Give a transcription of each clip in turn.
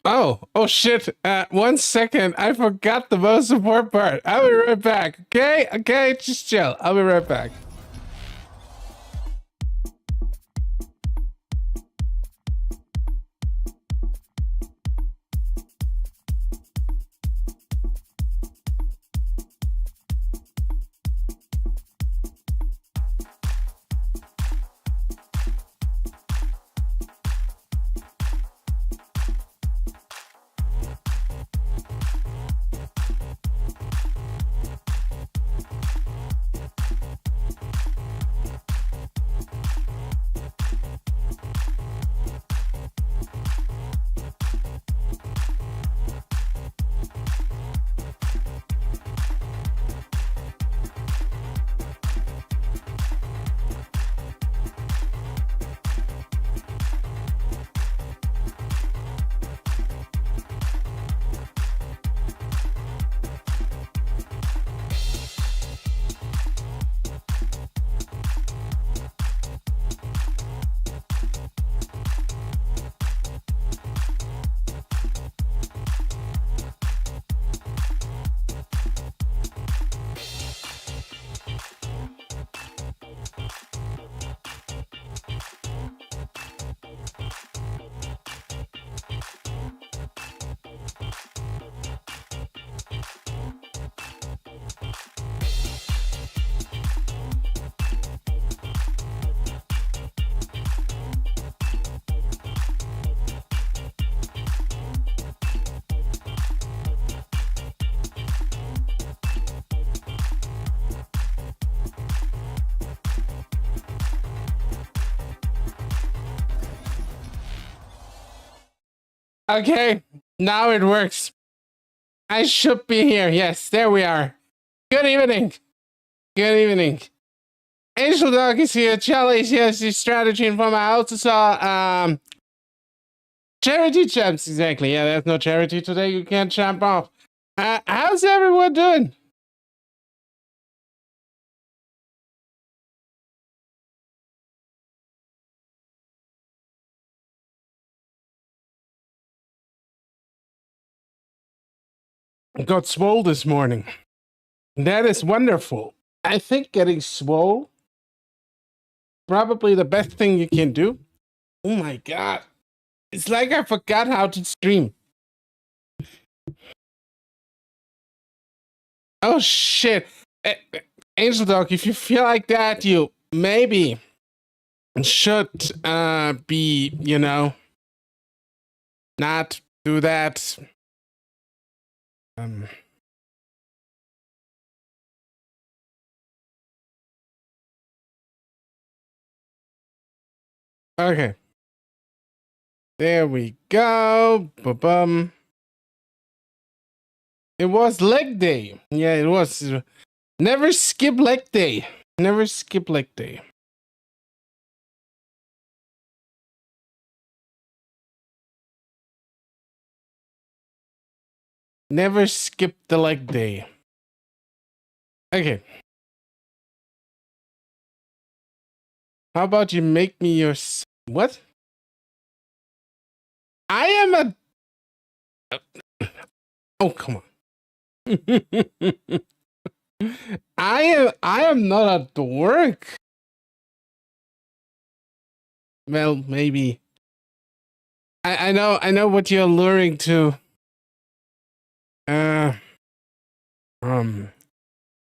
Oh shit. 1 second. I forgot the most important part. I'll be right back. Okay, just chill. I'll be right back. Okay, now it works. I should be here. Yes, there we are. Good evening. Good evening. Angel Dog is here. Charlie's here. His strategy informer. I also saw charity jumps. Exactly. Yeah, there's no charity today. You can't jump off. How's everyone doing? Got swole this morning. That is wonderful. I think getting swole probably the best thing you can do. Oh my god. It's like I forgot how to stream. Oh shit. Angel Dog, if you feel like that, you maybe should be, not do that. Okay. There we go. Ba-bum. It was leg day. Yeah, it was. Never skip leg day. Never skip leg day. Never skip the leg day. Okay. How about you make me your... What? I am a... Oh, come on. I am not a dork. Well, maybe. I know what you're alluring to.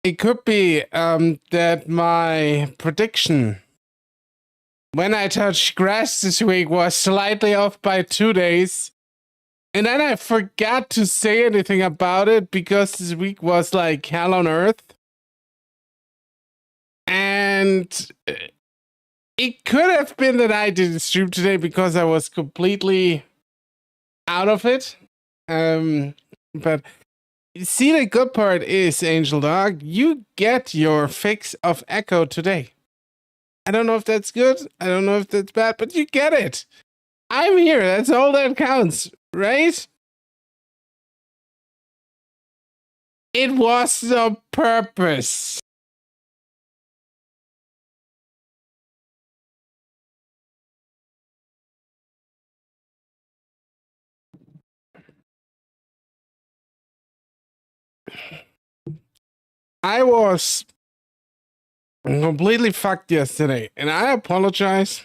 It could be that my prediction when I touched grass this week was slightly off by 2 days. And then I forgot to say anything about it because this week was like hell on earth. And it could have been that I didn't stream today because I was completely out of it. But see, the good part is, Angel Dog, you get your fix of echo today. I don't know if that's good. I don't know if that's bad, but you get it. I'm here. That's all that counts, right? It was the purpose. I was completely fucked yesterday, and I apologize.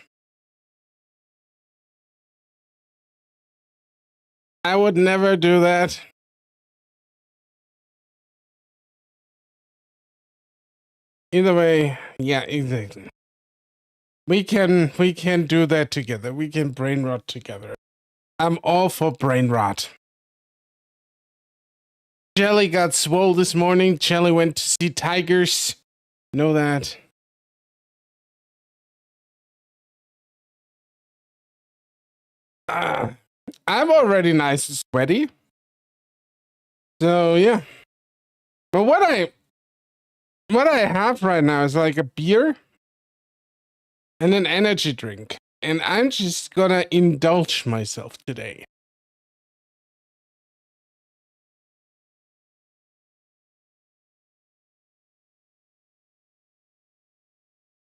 I would never do that. Either way, yeah, exactly. We can do that together. We can brain rot together. I'm all for brain rot. Jelly got swole this morning. Jelly went to see tigers. Know that. I'm already nice and sweaty. So yeah. But what I have right now is like a beer and an energy drink. And I'm just gonna indulge myself today.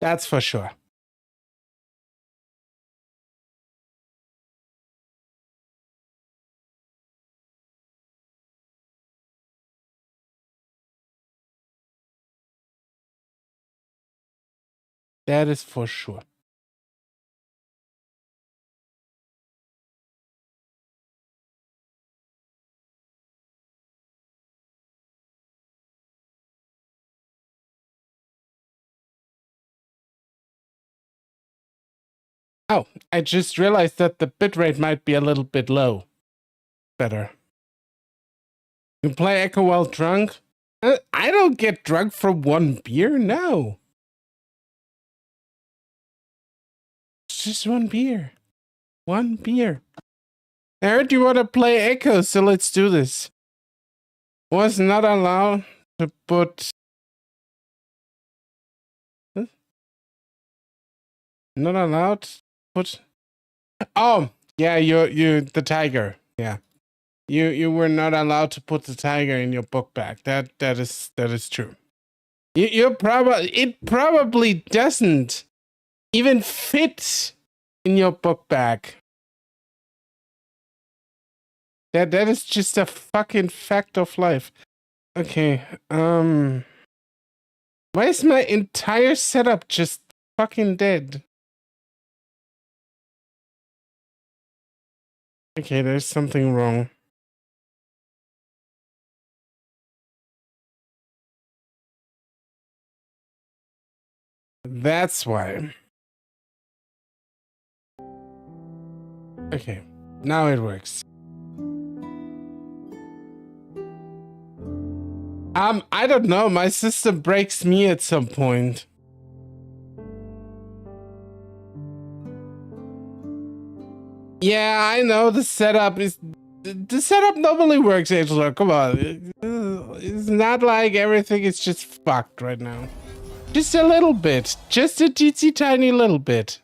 That's for sure. That is for sure. Oh, I just realized that the bitrate might be a little bit low. Better. You play Echo while drunk? I don't get drunk from one beer, no. It's just one beer. One beer. I heard you want to play Echo, so let's do this. Was not allowed to put... Not allowed to put... Oh, yeah, you the tiger. Yeah. You were not allowed to put the tiger in your book bag. That is true. It probably doesn't even fit in your book bag. That is just a fucking fact of life. Okay, why is my entire setup just fucking dead? Okay, there's something wrong. That's why. Okay, now it works. I don't know. My system breaks me at some point. Yeah, I know the setup normally works, Angela. Come on. It's not like everything is just fucked right now. Just a little bit. Just a teensy tiny little bit.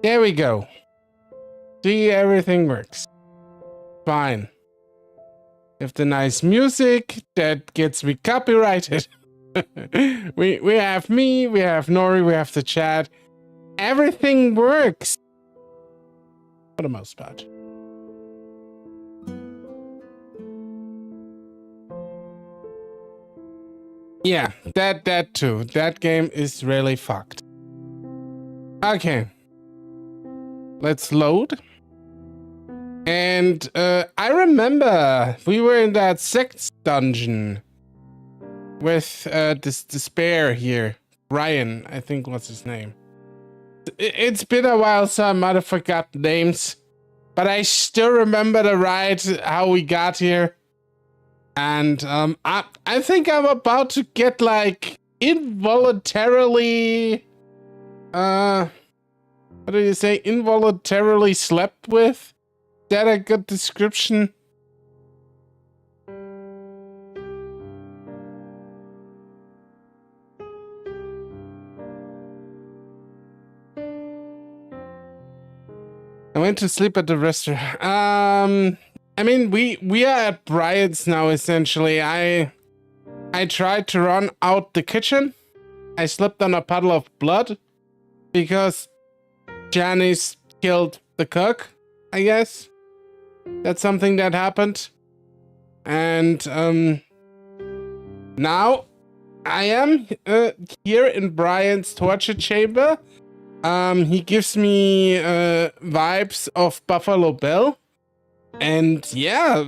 There we go. See, everything works. Fine. If the nice music that gets me copyrighted. we have me, we have Nori, we have the chat. Everything works. For the most part. Yeah, that too. That game is really fucked. Okay. Let's load. And I remember we were in that sex dungeon with this despair here. Ryan, I think was his name. It's been a while, so I might have forgotten names. But I still remember the ride, how we got here. And I think I'm about to get like involuntarily what do you say? Involuntarily slept with? Is that a good description? I went to sleep at the restaurant. I mean, we are at Brian's now, essentially. I tried to run out the kitchen. I slipped on a puddle of blood because Janice killed the cook, I guess. That's something that happened. And now I am here in Brian's torture chamber. He gives me vibes of Buffalo Bill. And yeah,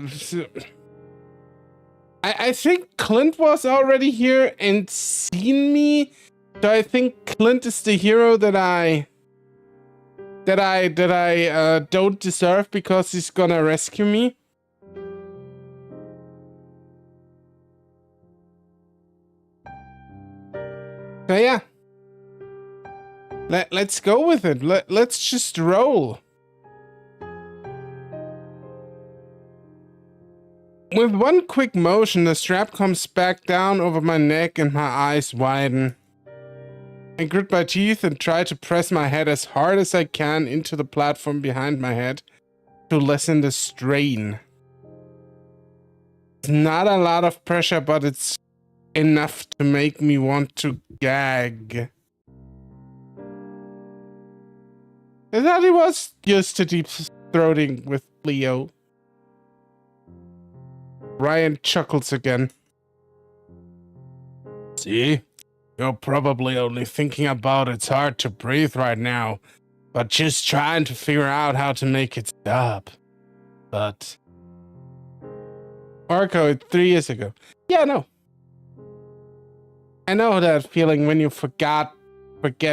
I think Clint was already here and seen me. So I think Clint is the hero that I don't deserve because he's gonna rescue me. So yeah, let's go with it. Let's just roll. With one quick motion, the strap comes back down over my neck and my eyes widen. I grit my teeth and try to press my head as hard as I can into the platform behind my head to lessen the strain. It's not a lot of pressure, but it's enough to make me want to gag. I thought he was used to deep throating with Leo. Ryan chuckles again. See? You're probably only thinking about it's hard to breathe right now, but just trying to figure out how to make it stop. But... Orko, 3 years ago. Yeah, no. I know that feeling when you forget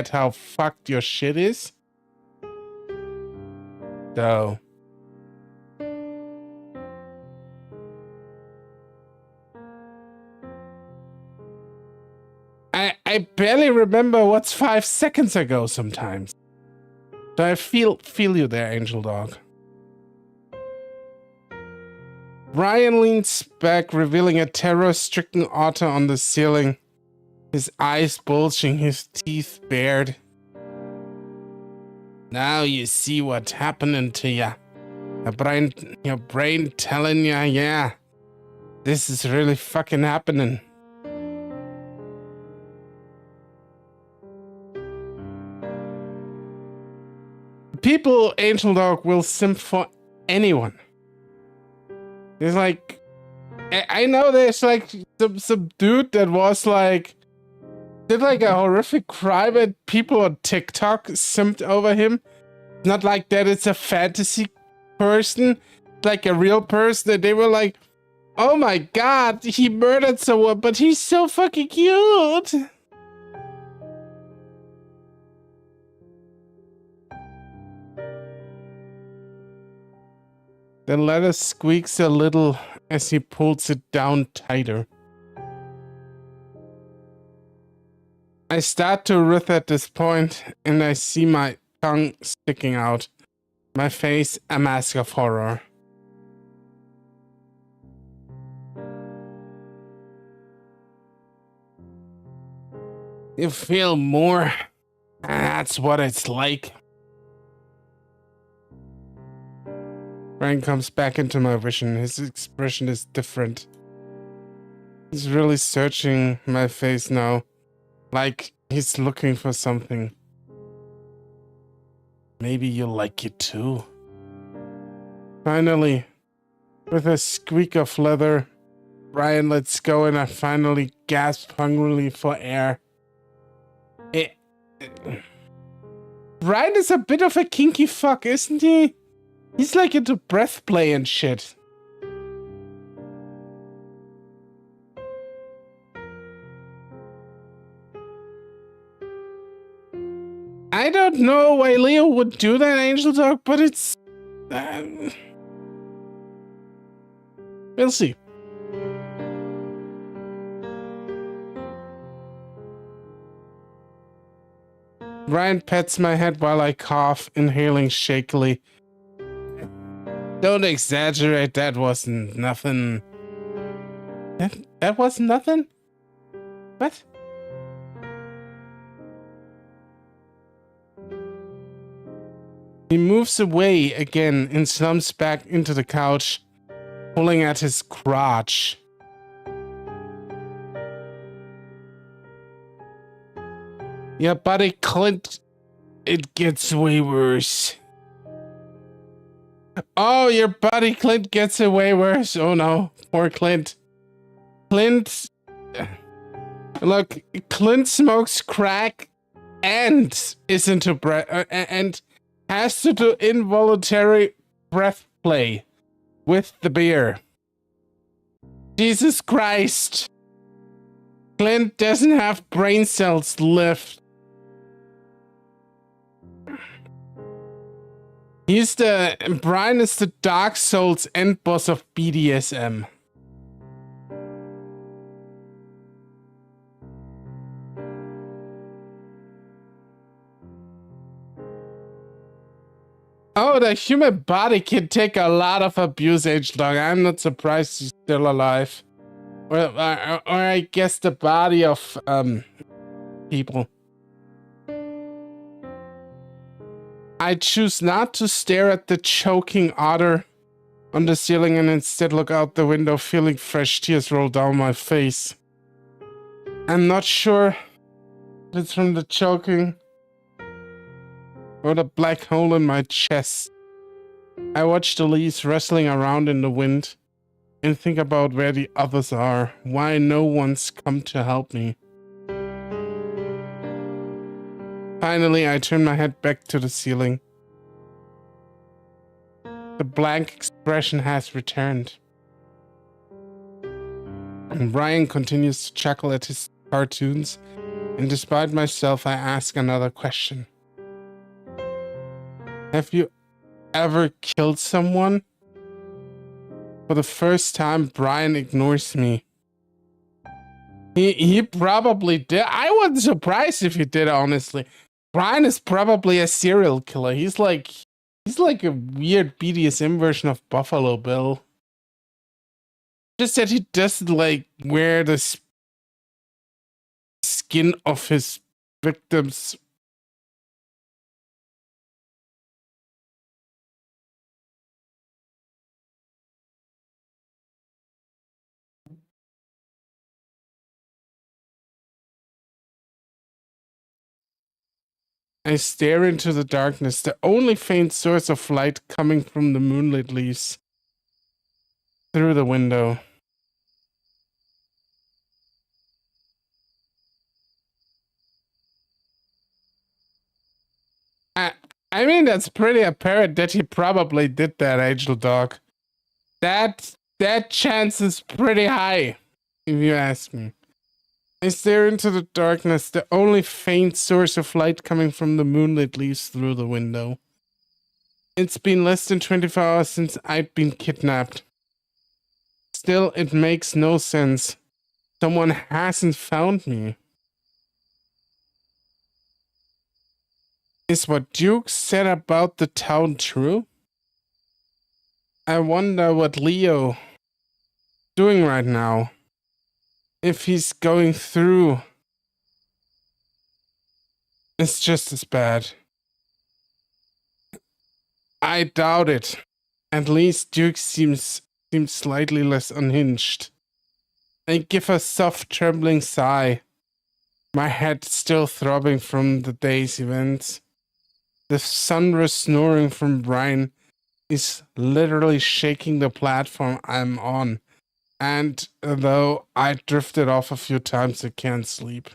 how fucked your shit is. So... I barely remember what's 5 seconds ago sometimes. So I feel you there, Angel Dog. Ryan leans back, revealing a terror-stricken otter on the ceiling. His eyes bulging, his teeth bared. Now you see what's happening to ya. Your brain telling ya, yeah, this is really fucking happening. People, Angel Dog, will simp for anyone. There's like, I know there's like some dude that was like, did like a horrific crime and people on TikTok simped over him. Not like that, it's a fantasy person, like a real person, and they were like, oh my god, he murdered someone, but he's so fucking cute. The leather squeaks a little as he pulls it down tighter. I start to writhe at this point, and I see my tongue sticking out. My face a mask of horror. You feel more? That's what it's like. Ryan comes back into my vision. His expression is different. He's really searching my face now. Like he's looking for something. Maybe you like it too. Finally, with a squeak of leather, Ryan lets go and I finally gasp hungrily for air. Ryan is a bit of a kinky fuck, isn't he? He's like into breath play and shit. I don't know why Leo would do that, Angel Dog, but it's... we'll see. Ryan pets my head while I cough, inhaling shakily. Don't exaggerate, that wasn't nothing. That was nothing? What? He moves away again and slumps back into the couch, pulling at his crotch. Yeah, buddy, Clint, it gets way worse. Oh, your buddy Clint gets away worse. Oh no, poor Clint. Clint, look, Clint smokes crack and is into and has to do involuntary breath play with the beer. Jesus Christ. Clint doesn't have brain cells left. Brian is the Dark Souls end boss of BDSM. Oh, the human body can take a lot of abuse, H-Dog. I'm not surprised he's still alive. Or I guess the body of, people. I choose not to stare at the choking otter on the ceiling and instead look out the window, feeling fresh tears roll down my face. I'm not sure if it's from the choking or the black hole in my chest. I watch the leaves rustling around in the wind and think about where the others are, why no one's come to help me. Finally, I turn my head back to the ceiling. The blank expression has returned. And Brian continues to chuckle at his cartoons, and despite myself, I ask another question. Have you ever killed someone? For the first time, Brian ignores me. He probably did. I wasn't surprised if he did, honestly. Brian is probably a serial killer. He's like a weird BDSM version of Buffalo Bill. Just that he doesn't like wear the skin of his victims. I stare into the darkness, the only faint source of light coming from the moonlit leaves through the window. I mean, that's pretty apparent that he probably did that, Angel Dog. That chance is pretty high, if you ask me. I stare into the darkness, the only faint source of light coming from the moonlit leaves through the window. It's been less than 24 hours since I'd been kidnapped. Still, it makes no sense. Someone hasn't found me. Is what Duke said about the town true? I wonder what Leo doing right now. If he's going through, it's just as bad. I doubt it. At least Duke seems slightly less unhinged. I give a soft, trembling sigh. My head still throbbing from the day's events. The sonorous snoring from Brian is literally shaking the platform I'm on. And though I drifted off a few times, I can't sleep.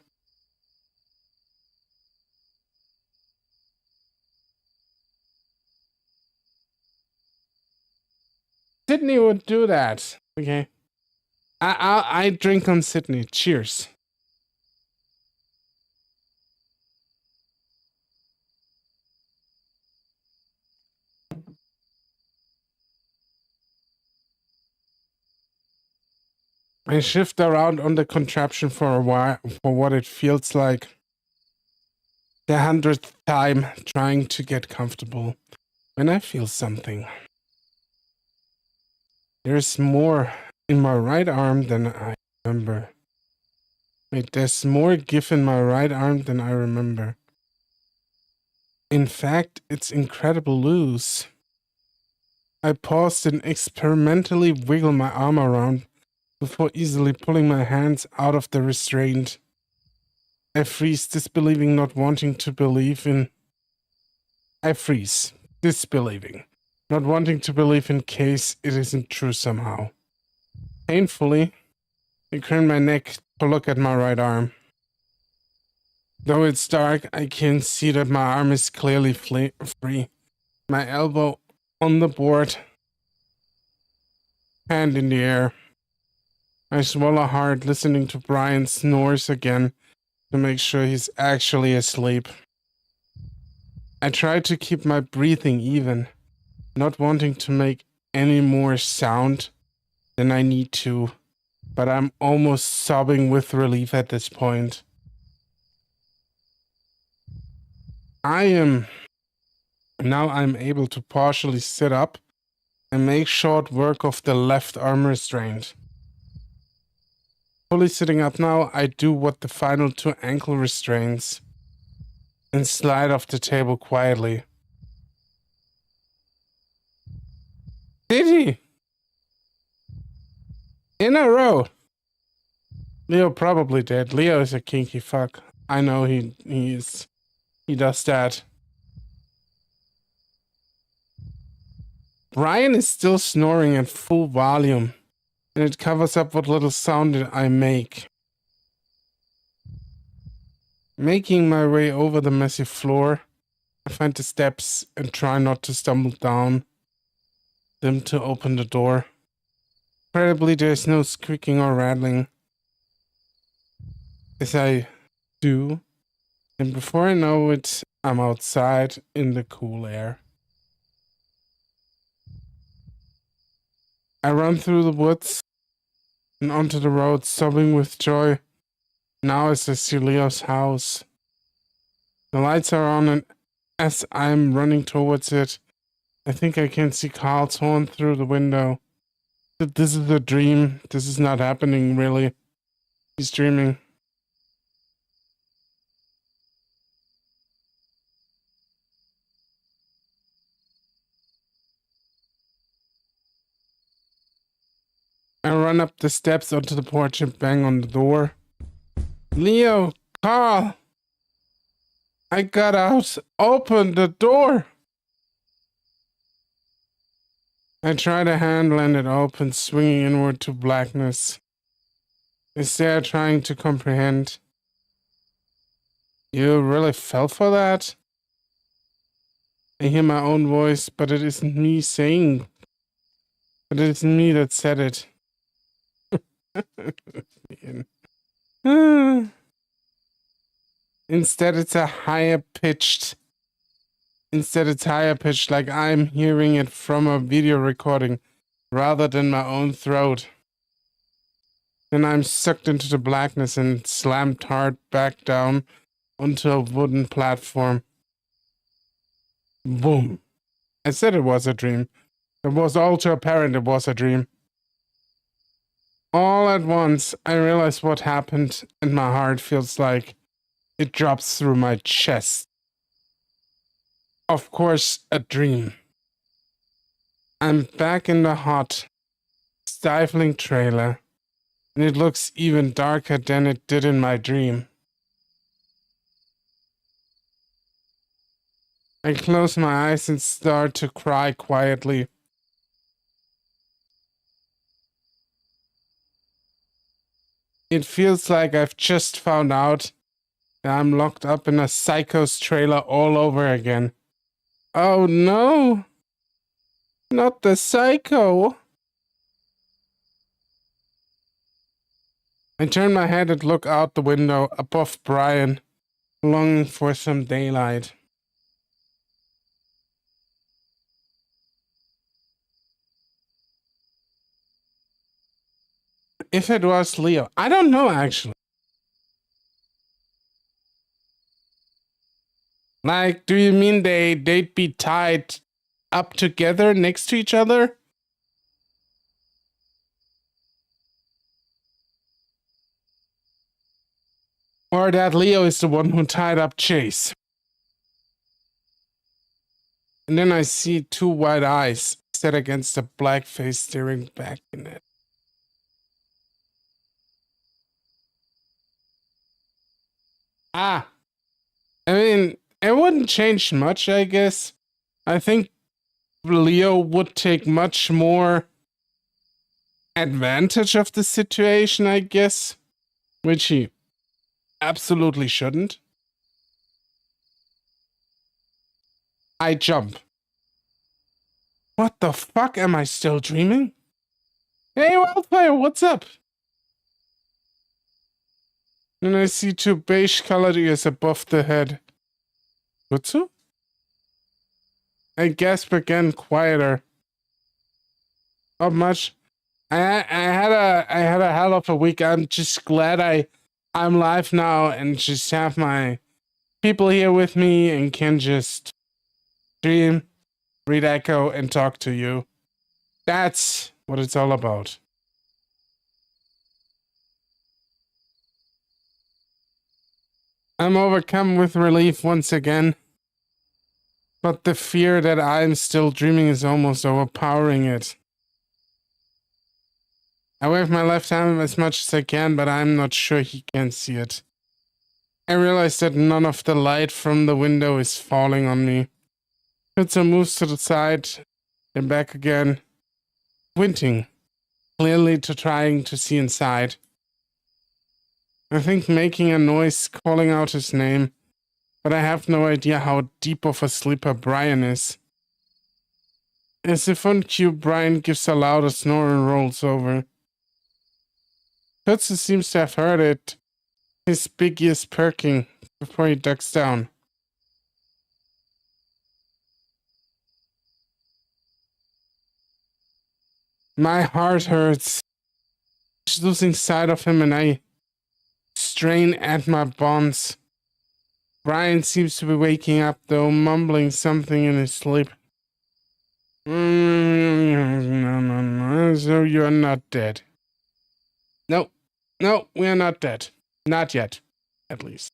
Sydney would do that. Okay. I drink on Sydney. Cheers. I shift around on the contraption for a while, for what it feels like the 100th time trying to get comfortable. When I feel something. There's more in my right arm than I remember. Wait, there's more GIF in my right arm than I remember. In fact, it's incredibly loose. I paused and experimentally wiggle my arm around before easily pulling my hands out of the restraint. I freeze, disbelieving, not wanting to believe in. I freeze, disbelieving, not wanting to believe in case it isn't true somehow. Painfully, I crane my neck to look at my right arm. Though it's dark, I can see that my arm is clearly free. My elbow on the board, hand in the air. I swallow hard, listening to Brian snores again to make sure he's actually asleep. I try to keep my breathing even, not wanting to make any more sound than I need to, but I'm almost sobbing with relief at this point. Now I'm able to partially sit up and make short work of the left arm restraint. Fully sitting up now, I do what the final 2 ankle restraints and slide off the table quietly. Did he? In a row. Leo probably did. Leo is a kinky fuck. I know he does that. Brian is still snoring at full volume, and it covers up what little sound I make. Making my way over the messy floor, I find the steps and try not to stumble down them to open the door. Incredibly, there's no squeaking or rattling. As I do, and before I know it, I'm outside in the cool air. I run through the woods and onto the road, sobbing with joy. Now as I see Leo's house. The lights are on, and as I'm running towards it, I think I can see Carl's horn through the window. But this is a dream. This is not happening, really. He's dreaming. I run up the steps onto the porch and bang on the door. Leo, Carl! I got out. Open the door! I try to handle and it opens, swinging inward to blackness. I stare, trying to comprehend. You really fell for that? I hear my own voice, but it isn't me saying. But it isn't me that said it. Instead, it's higher pitched. Like I'm hearing it from a video recording rather than my own throat. Then I'm sucked into the blackness and slammed hard back down onto a wooden platform. Boom. I said it was a dream. It was all too apparent it was a dream. All at once, I realize what happened, and my heart feels like it drops through my chest. Of course, a dream. I'm back in the hot, stifling trailer, and it looks even darker than it did in my dream. I close my eyes and start to cry quietly. It feels like I've just found out that I'm locked up in a psycho's trailer all over again. Oh no! Not the psycho! I turn my head and look out the window above Brian, longing for some daylight. If it was Leo, I don't know actually. Like, do you mean they'd be tied up together next to each other? Or that Leo is the one who tied up Chase? And then I see 2 white eyes set against a black face staring back in it. I mean, it wouldn't change much, I guess. I think Leo would take much more advantage of the situation, I guess, which he absolutely shouldn't. I jump. What the fuck? Am I still dreaming? Hey, Wildfire, what's up? And I see two beige-colored ears above the head. What's up? I gasp again, quieter. Not much. I had a hell of a week. I'm just glad I'm live now and just have my people here with me and can just stream, read Echo, and talk to you. That's what it's all about. I'm overcome with relief once again. But the fear that I'm still dreaming is almost overpowering it. I wave my left arm as much as I can, but I'm not sure he can see it. I realize that none of the light from the window is falling on me. Pizza moves to the side, then back again, squinting, clearly trying to see inside. I think making a noise, calling out his name, but I have no idea how deep of a sleeper Brian is. As if on cue, Brian gives a louder snore and rolls over. Pizza seems to have heard it, his big ears perking before he ducks down. My heart hurts. Just losing sight of him and I strain at my bonds. Brian seems to be waking up though, mumbling something in his sleep. No, so you're not dead. No, we are not dead. Not yet, at least.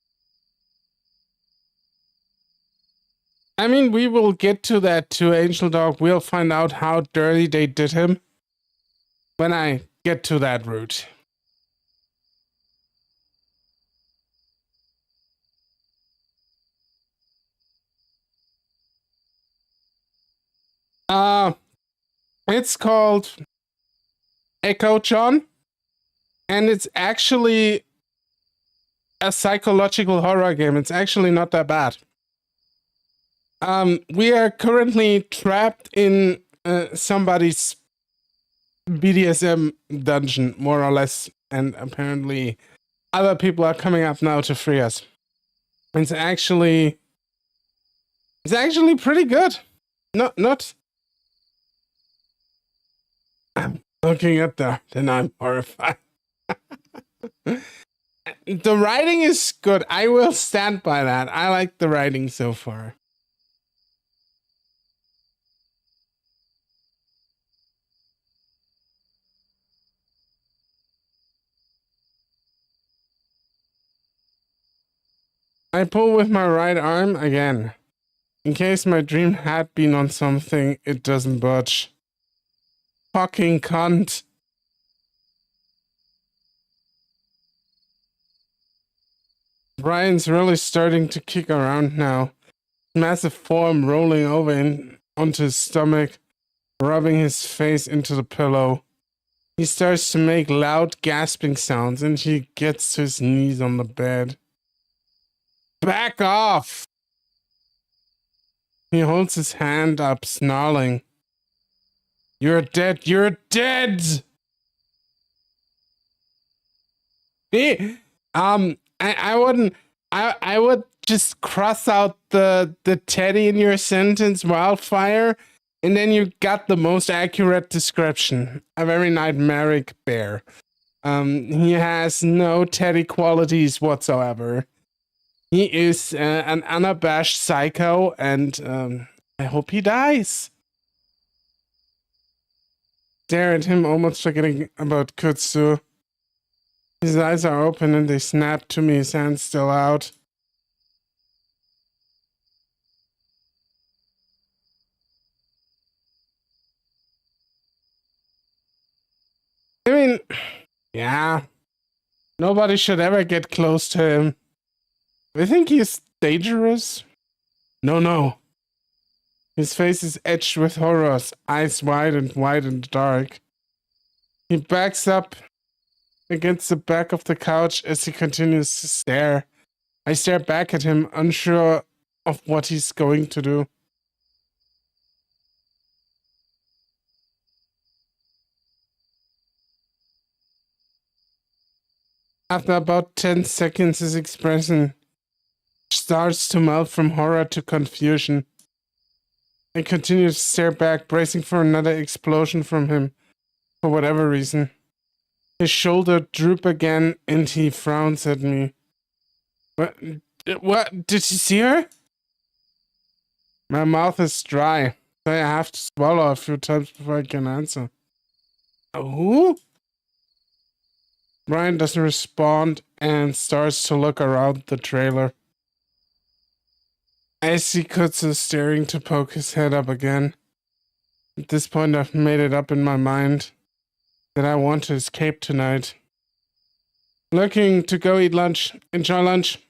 I mean, we will get to that too, Angel Dog. We'll find out how dirty they did him when I get to that route. It's called Echo John, and it's actually a psychological horror game. It's actually not that bad. We are currently trapped in somebody's BDSM dungeon, more or less, and apparently other people are coming up now to free us. It's actually pretty good. Not. I'm looking at that, and I'm horrified. The writing is good. I will stand by that. I like the writing so far. I pull with my right arm again. In case my dream had been on something, it doesn't budge. Fucking cunt. Brian's really starting to kick around now. Massive form rolling over onto his stomach, rubbing his face into the pillow. He starts to make loud gasping sounds and he gets to his knees on the bed. Back off! He holds his hand up, snarling. You're dead! You're dead! I wouldn't. I would just cross out the teddy in your sentence, Wildfire, and then you got the most accurate description. A very nightmaric bear. He has no teddy qualities whatsoever. He is an unabashed psycho, and I hope he dies. Stare at him, almost forgetting about Kutsu. His eyes are open and they snap to me, his hands still out. I mean, yeah. Nobody should ever get close to him. I think he's dangerous. No. His face is etched with horrors, eyes wide and wide in the dark. He backs up against the back of the couch as he continues to stare. I stare back at him, unsure of what he's going to do. After about 10 seconds, his expression starts to melt from horror to confusion. I continue to stare back, bracing for another explosion from him, for whatever reason. His shoulder droop again, and he frowns at me. What? Did you see her? My mouth is dry, so I have to swallow a few times before I can answer. Who? Brian doesn't respond and starts to look around the trailer. I see Kutsu staring to poke his head up again. At this point, I've made it up in my mind that I want to escape tonight. Looking to go eat lunch. Enjoy lunch.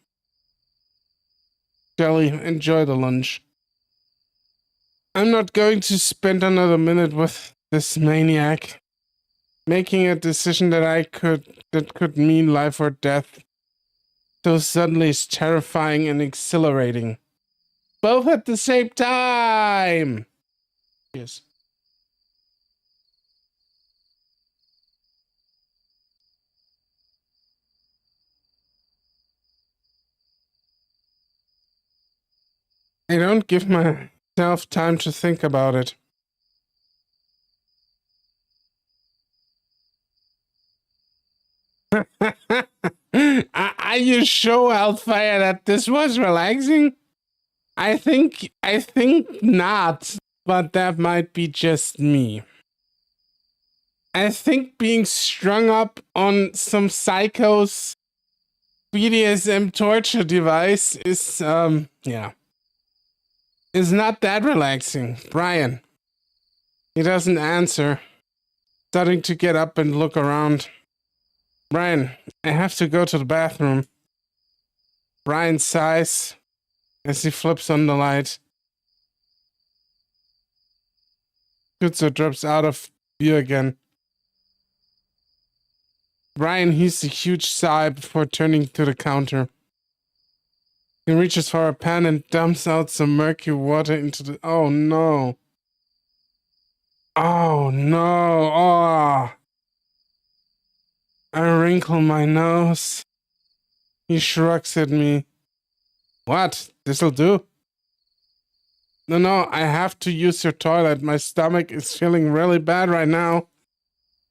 Jelly, enjoy the lunch. I'm not going to spend another minute with this maniac. Making a decision that could mean life or death so suddenly is terrifying and exhilarating. Both at the same time. Yes. I don't give myself time to think about it. Are you sure, Hellfire, that this was relaxing? I think not, but that might be just me. I think being strung up on some psycho's BDSM torture device is not that relaxing. Brian. He doesn't answer. Starting to get up and look around. Brian, I have to go to the bathroom. Brian sighs as he flips on the light. Kutsu drops out of view again. Brian heaves a huge sigh before turning to the counter. He reaches for a pan and dumps out some murky water into the... Oh no. Oh no. Oh. I wrinkle my nose. He shrugs at me. What? This'll do? No, I have to use your toilet. My stomach is feeling really bad right now.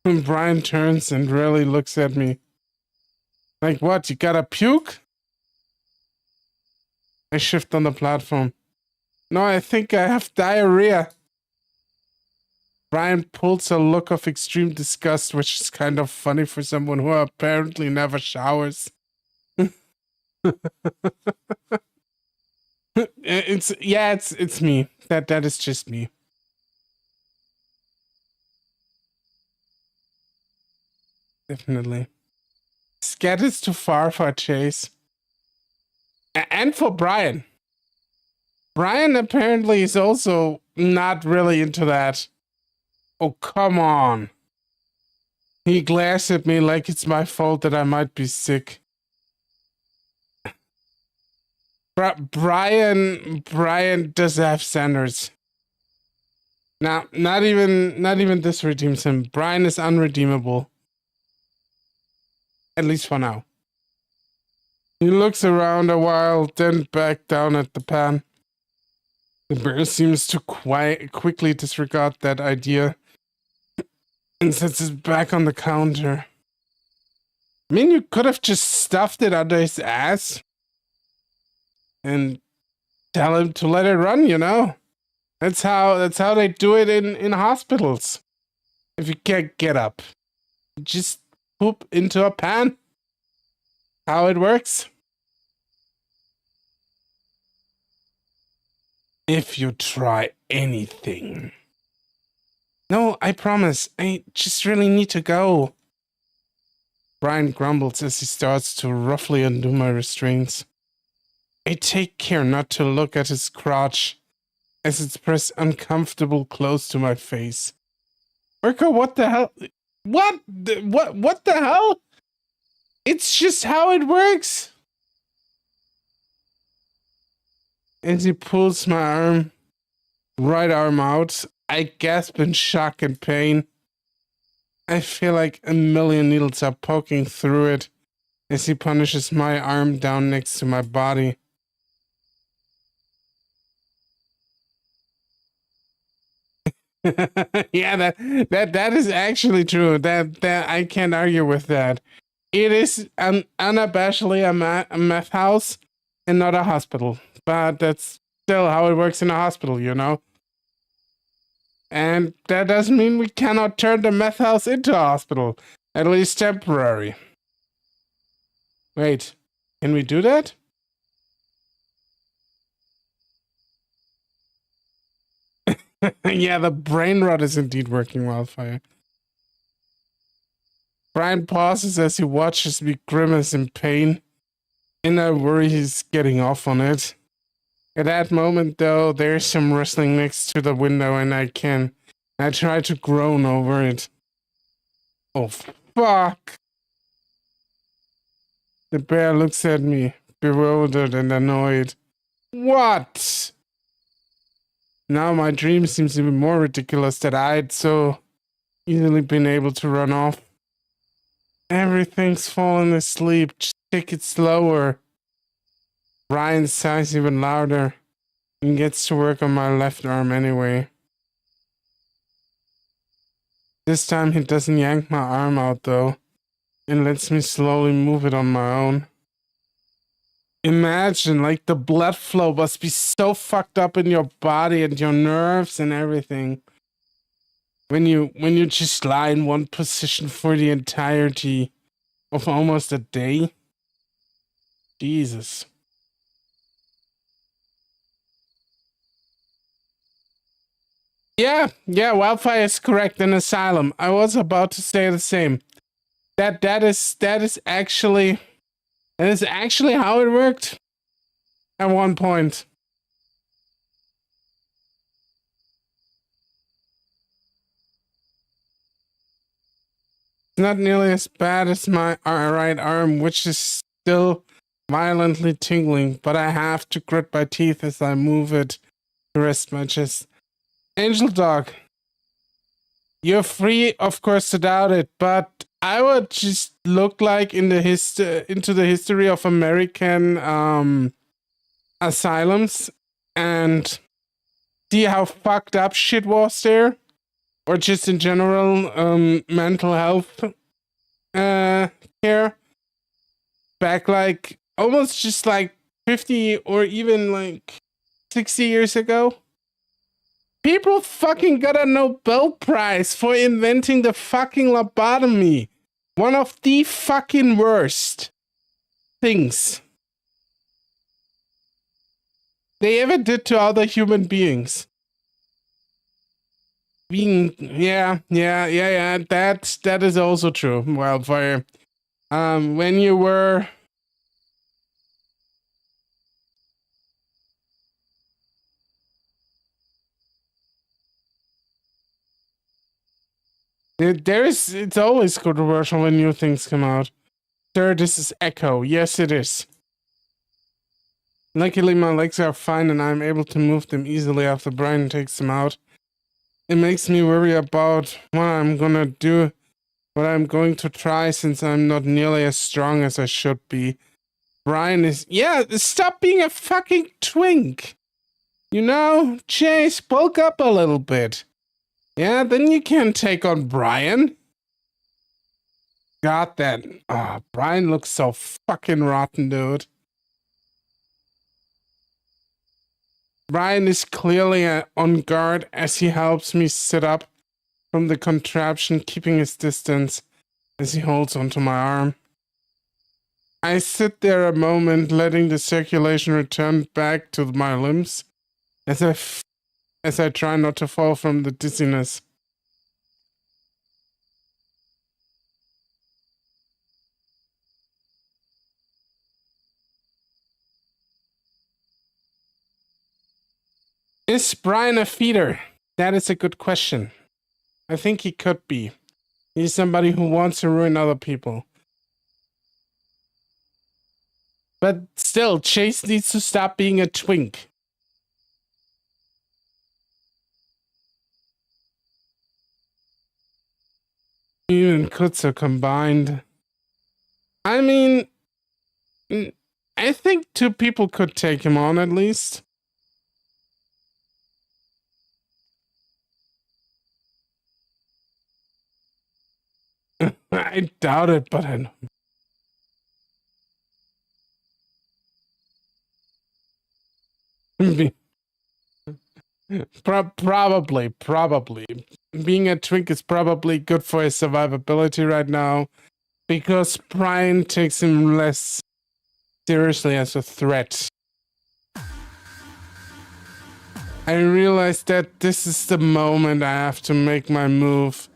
And Brian turns and really looks at me. Like what? You gotta puke? I shift on the platform. No, I think I have diarrhea. Brian pulls a look of extreme disgust, which is kind of funny for someone who apparently never showers. It's me. That is just me. Definitely. Scat is too far for a chase. And for Brian. Brian apparently is also not really into that. Oh, come on. He glares at me like it's my fault that I might be sick. Brian does have standards. Now, not even this redeems him. Brian is unredeemable. At least for now. He looks around a while, then back down at the pan. The bear seems to quickly disregard that idea and sets it back on the counter. I mean, you could have just stuffed it under his ass and tell him to let it run, you know? That's how they do it in hospitals. If you can't get up, just poop into a pan. How it works. If you try anything. No, I promise. I just really need to go. Brian grumbles as he starts to roughly undo my restraints. I take care not to look at his crotch as it's pressed uncomfortable close to my face. Orko, what the hell? What the hell? It's just how it works. As he pulls my right arm out, I gasp in shock and pain. I feel like a million needles are poking through it as he punishes my arm down next to my body. Yeah, that is actually true. That I can't argue with that. It is unabashedly a meth house and not a hospital, but that's still how it works in a hospital, you know. And that doesn't mean we cannot turn the meth house into a hospital, at least temporary. Wait, can we do that? Yeah, the brain rot is indeed working, Wildfire. Brian pauses as he watches me grimace in pain, and I worry he's getting off on it. At that moment, though, there's some rustling next to the window, and I try to groan over it. Oh, fuck! The bear looks at me, bewildered and annoyed. What? Now my dream seems even more ridiculous that I'd so easily been able to run off. Everything's fallen asleep. Just take it slower. Ryan sighs even louder and gets to work on my left arm anyway. This time he doesn't yank my arm out though, and lets me slowly move it on my own. Imagine, like, the blood flow must be so fucked up in your body and your nerves and everything. When you just lie in one position for the entirety of almost a day. Jesus. Yeah, Wildfire is correct. An asylum. I was about to say the same. That is actually how it worked at one point. It's not nearly as bad as my right arm, which is still violently tingling, but I have to grit my teeth as I move it to rest my chest. Angel Dog, you're free, of course, to doubt it, but I would just look like into the history of American asylums and see how fucked up shit was there, or just in general mental health care back like almost just like 50 or even like 60 years ago. People fucking got a Nobel Prize for inventing the fucking lobotomy. One of the fucking worst things they ever did to other human beings. Yeah, that is also true, Wildfire. When you were it's always controversial when new things come out. Sir, this is Echo. Yes, it is. Luckily, my legs are fine and I'm able to move them easily after Brian takes them out. It makes me worry about what I'm going to try since I'm not nearly as strong as I should be. Brian is... Yeah, stop being a fucking twink! You know, Chase, bulk up a little bit. Yeah, then you can take on Brian. Got that. Oh, Brian looks so fucking rotten, dude. Brian is clearly on guard as he helps me sit up from the contraption, keeping his distance as he holds onto my arm. I sit there a moment, letting the circulation return back to my limbs as I try not to fall from the dizziness. Is Brian a feeder? That is a good question. I think he could be. He's somebody who wants to ruin other people. But still, Chase needs to stop being a twink. You and Kutsu combined. I mean, I think 2 people could take him on at least. I doubt it, but I know. Probably. Being a twink is probably good for his survivability right now, because Brian takes him less seriously as a threat. I realize that this is the moment I have to make my move.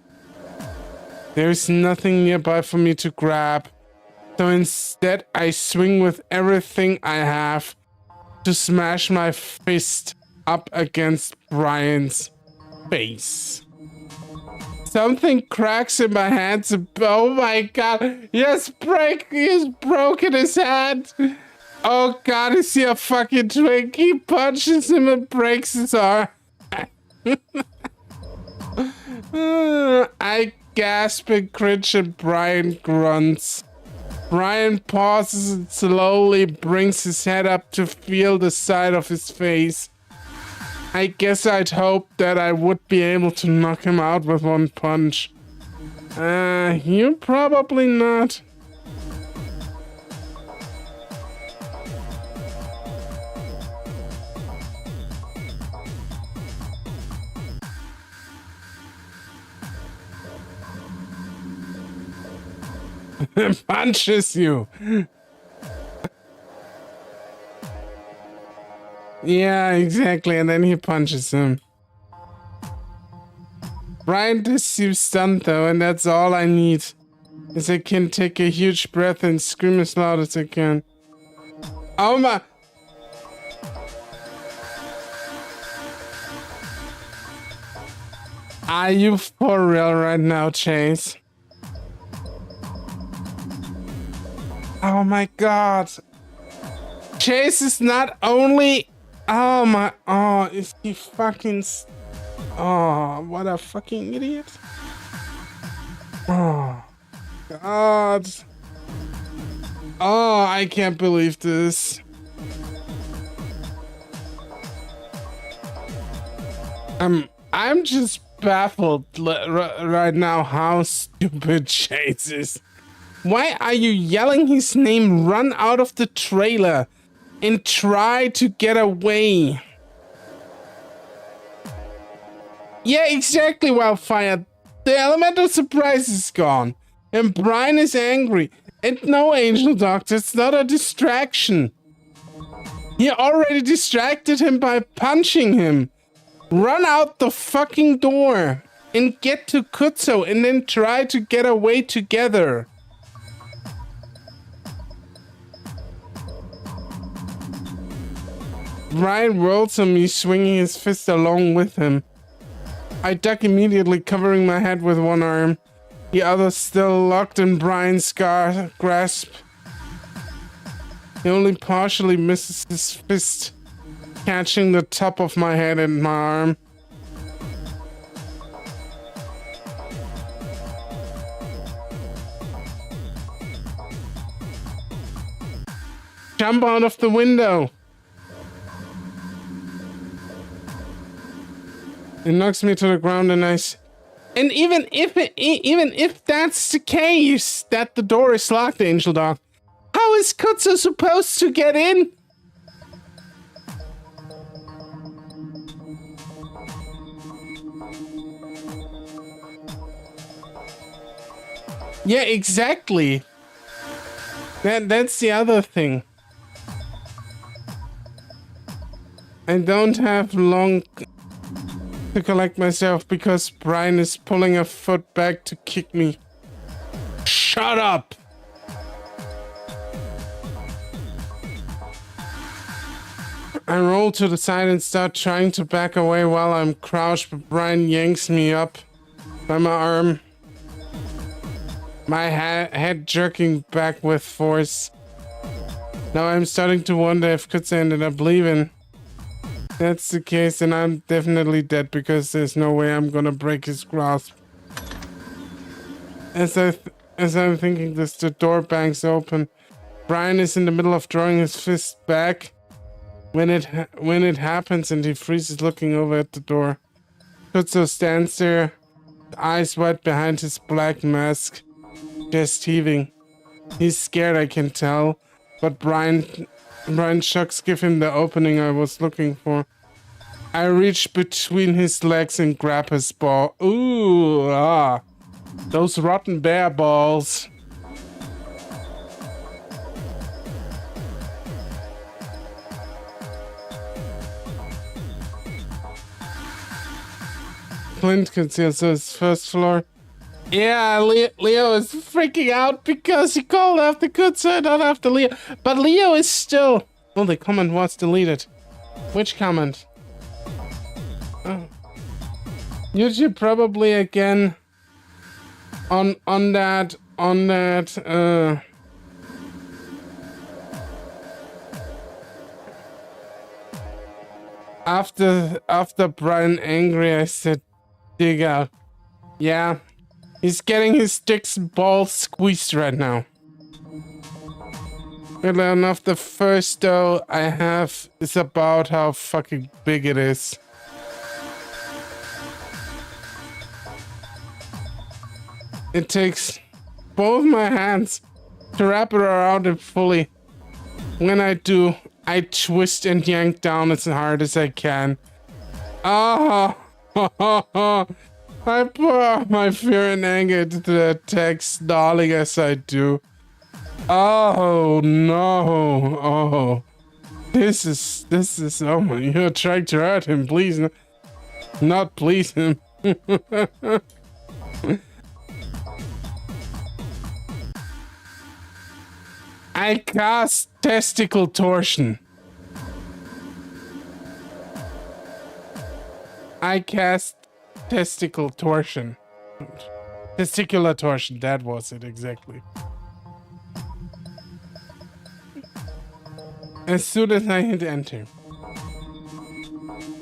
There's nothing nearby for me to grab, so instead I swing with everything I have to smash my fist up against Brian's face. Something cracks in my hands. Oh my god. He has broken his hand. Oh god, is he a fucking twink? He punches him and breaks his arm. I gasp and cringe and Brian grunts. Brian pauses and slowly brings his head up to feel the side of his face. I guess I'd hoped that I would be able to knock him out with one punch. You probably not. Punches you. Yeah, exactly, and then he punches him. Brian just seems stunned though, and that's all I need. As I can take a huge breath and scream as loud as I can. Oh my... Are you for real right now, Chase? Oh my god. Chase is not only... Oh my... Oh, is he fucking... Oh, what a fucking idiot. Oh, god. Oh, I can't believe this. I'm just baffled right now how stupid Chase is. Why are you yelling his name? Run out of the trailer and try to get away. Yeah, exactly, Wildfire. The element of surprise is gone. And Brian is angry. And no, Angel Doctor, it's not a distraction. He already distracted him by punching him. Run out the fucking door and get to Kutsu and then try to get away together. Brian whirls on me, swinging his fist along with him. I duck immediately, covering my head with one arm, the other still locked in Brian's grasp. He only partially misses his fist, catching the top of my head and my arm. Jump out of the window! It knocks me to the ground and and even if that's the case, that the door is locked, Angel Dog, how is Kutsu supposed to get in? Yeah, exactly. That's the other thing. I don't have long to collect myself because Brian is pulling a foot back to kick me. Shut up! I roll to the side and start trying to back away while I'm crouched, but Brian yanks me up by my arm. My head jerking back with force. Now I'm starting to wonder if Kutza ended up leaving. If that's the case, then I'm definitely dead because there's no way I'm gonna break his grasp. As I'm thinking this, the door bangs open. Brian is in the middle of drawing his fist back when it happens, and he freezes looking over at the door. Kutzo stands there, eyes wide behind his black mask, chest heaving. He's scared, I can tell, but Brian's shocks give him the opening I was looking for. I reach between his legs and grab his ball. Ooh, those rotten bear balls. Clint can see us his first floor. Yeah, Leo is freaking out because he called after Kutza, not after Leo. But Leo is still... Oh, the comment was deleted. Which comment? Oh. YouTube probably again on that after Brian angry, I said dig out. Yeah, he's getting his dick's balls squeezed right now. Weirdly enough, the first though I have is about how fucking big it is. It takes both my hands to wrap it around it fully. When I do, I twist and yank down as hard as I can. Ah, I pour out my fear and anger into the text, snarling as I do. Oh no! Oh, this is. Oh my! You're trying to hurt him, please, not please him. I cast testicle torsion. I cast testicle torsion. Testicular torsion, that was it exactly. As soon as I hit enter.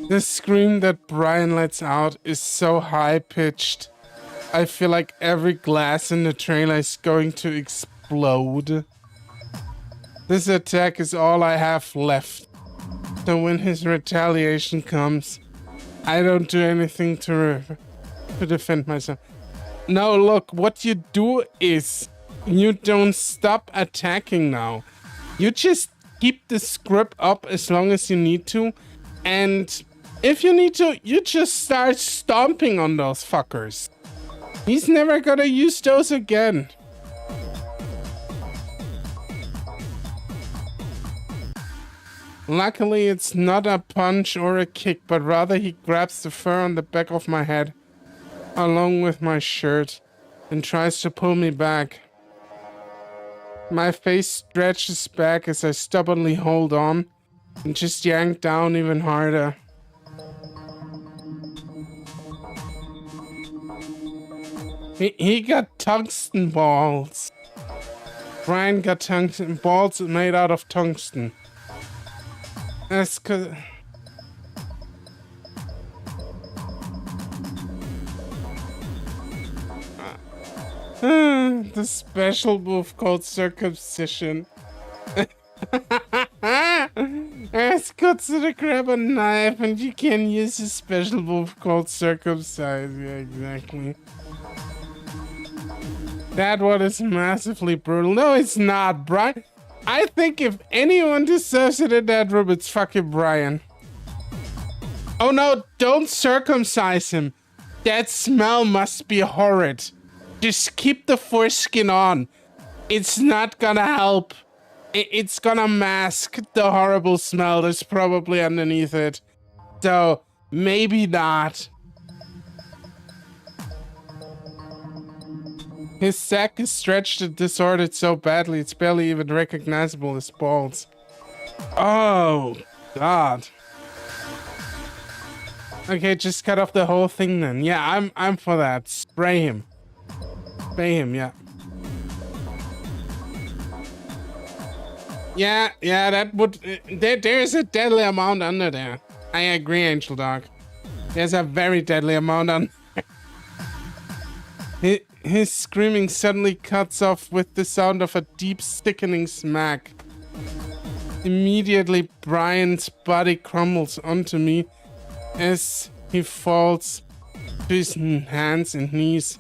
The scream that Brian lets out is so high-pitched. I feel like every glass in the trailer is going to explode. This attack is all I have left. So when his retaliation comes, I don't do anything to defend myself. No, look, what you do is you don't stop attacking now. You just keep the script up as long as you need to. And if you need to, you just start stomping on those fuckers. He's never gonna use those again. Luckily, it's not a punch or a kick, but rather he grabs the fur on the back of my head, along with my shirt, and tries to pull me back. My face stretches back as I stubbornly hold on, and just yank down even harder. He got tungsten balls. Brian got tungsten balls made out of tungsten. That's cause... the special move called circumcision. Ask Kutsu to grab a knife and you can use a special move called circumcise. Yeah, exactly. That one is massively brutal. No, it's not, Brian. I think if anyone deserves it in that room, it's fucking Brian. Oh no, don't circumcise him. That smell must be horrid. Just keep the foreskin on. It's not gonna help. It's gonna mask the horrible smell that's probably underneath it. So, maybe not. His sack is stretched and disordered so badly it's barely even recognizable as balls. Oh, God. Okay, just cut off the whole thing then. Yeah, I'm for that. Spray him. Spray him, yeah. Yeah, that would... there's a deadly amount under there. I agree, Angel Dog. There's a very deadly amount on... His screaming suddenly cuts off with the sound of a deep, sickening smack. Immediately, Brian's body crumbles onto me as he falls to his hands and knees.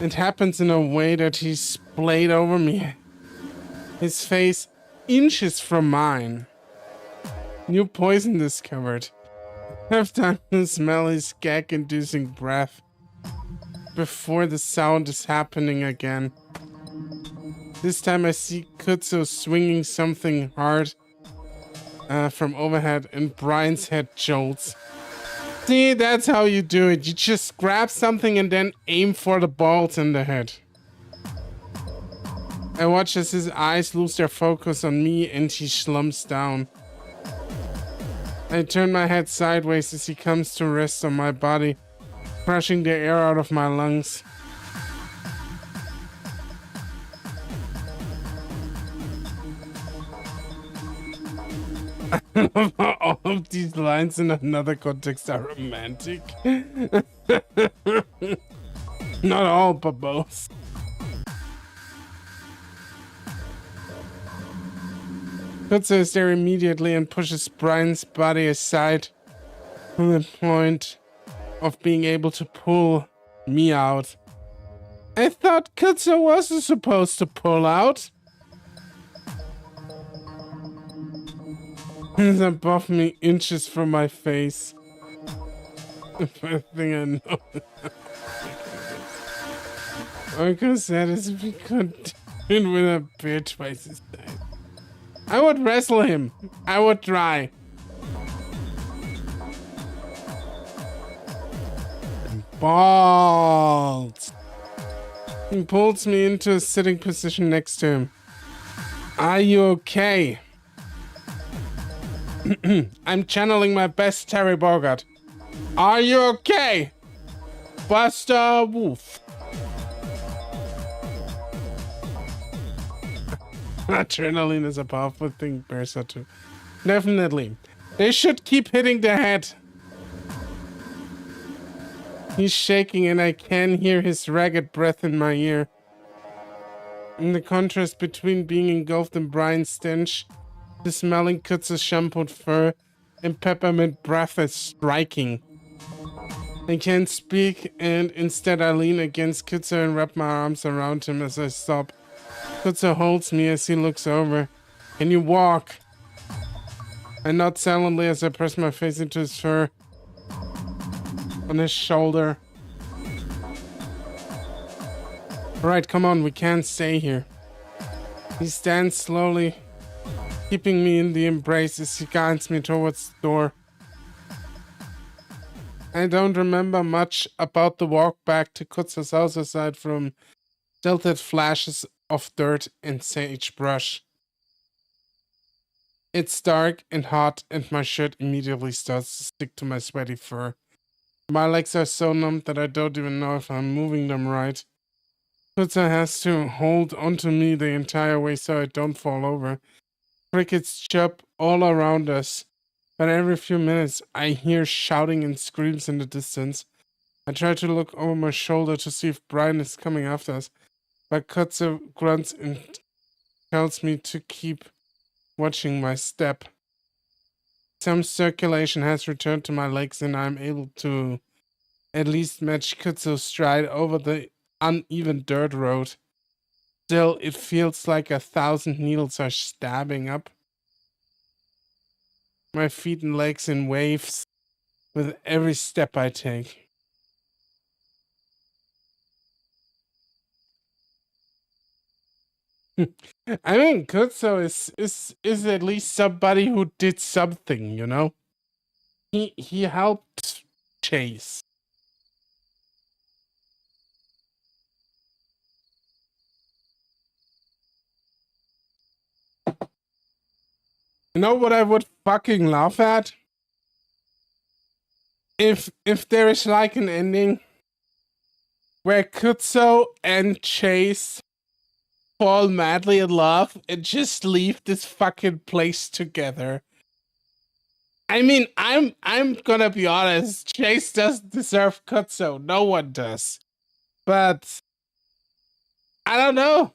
It happens in a way that he's splayed over me. His face inches from mine. New poison discovered. I've time to smell his gag-inducing breath before the sound is happening again. This time I see Kutsu swinging something hard from overhead and Brian's head jolts. See, that's how you do it. You just grab something and then aim for the balls in the head. I watch as his eyes lose their focus on me and he slumps down. I turn my head sideways as he comes to rest on my body, crushing the air out of my lungs. All of these lines in another context are romantic. Not all, but both. Kutsu is there immediately and pushes Brian's body aside to the point of being able to pull me out. I thought Kutsu wasn't supposed to pull out. He's above me, inches from my face. The first thing I know. Orko said is if we could do it with a bear twice his size. I would wrestle him. I would try. Balls. He pulls me into a sitting position next to him. Are you okay? I'm channeling my best Terry Bogard. Are you okay? Buster Wolf. Adrenaline is a powerful thing, bears are too. Definitely. They should keep hitting the head. He's shaking and I can hear his ragged breath in my ear. In the contrast between being engulfed in Brian's stench, the smelling Kutsu's shampooed fur and peppermint breath is striking. I can't speak and instead I lean against Kutsu and wrap my arms around him as I sob. Kutsu holds me as he looks over. Can you walk? I nod silently as I press my face into his fur on his shoulder. Alright, come on, we can't stay here. He stands slowly, keeping me in the embrace as he guides me towards the door. I don't remember much about the walk back to Kutsu's house aside from tilted flashes of dirt and sagebrush. It's dark and hot and my shirt immediately starts to stick to my sweaty fur. My legs are so numb that I don't even know if I'm moving them right. Kutsu has to hold onto me the entire way so I don't fall over. Crickets chirp all around us, but every few minutes I hear shouting and screams in the distance. I try to look over my shoulder to see if Brian is coming after us, but Kutsu grunts and tells me to keep watching my step. Some circulation has returned to my legs and I'm able to at least match Kutsu's stride over the uneven dirt road. Still, it feels like 1,000 needles are stabbing up my feet and legs in waves with every step I take. I mean, Kutsu is at least somebody who did something, you know? He helped Chase. You know what I would fucking laugh at? If there is like an ending where Kutso and Chase fall madly in love and just leave this fucking place together. I mean, I'm gonna be honest, Chase doesn't deserve Kutso. No one does. But I don't know.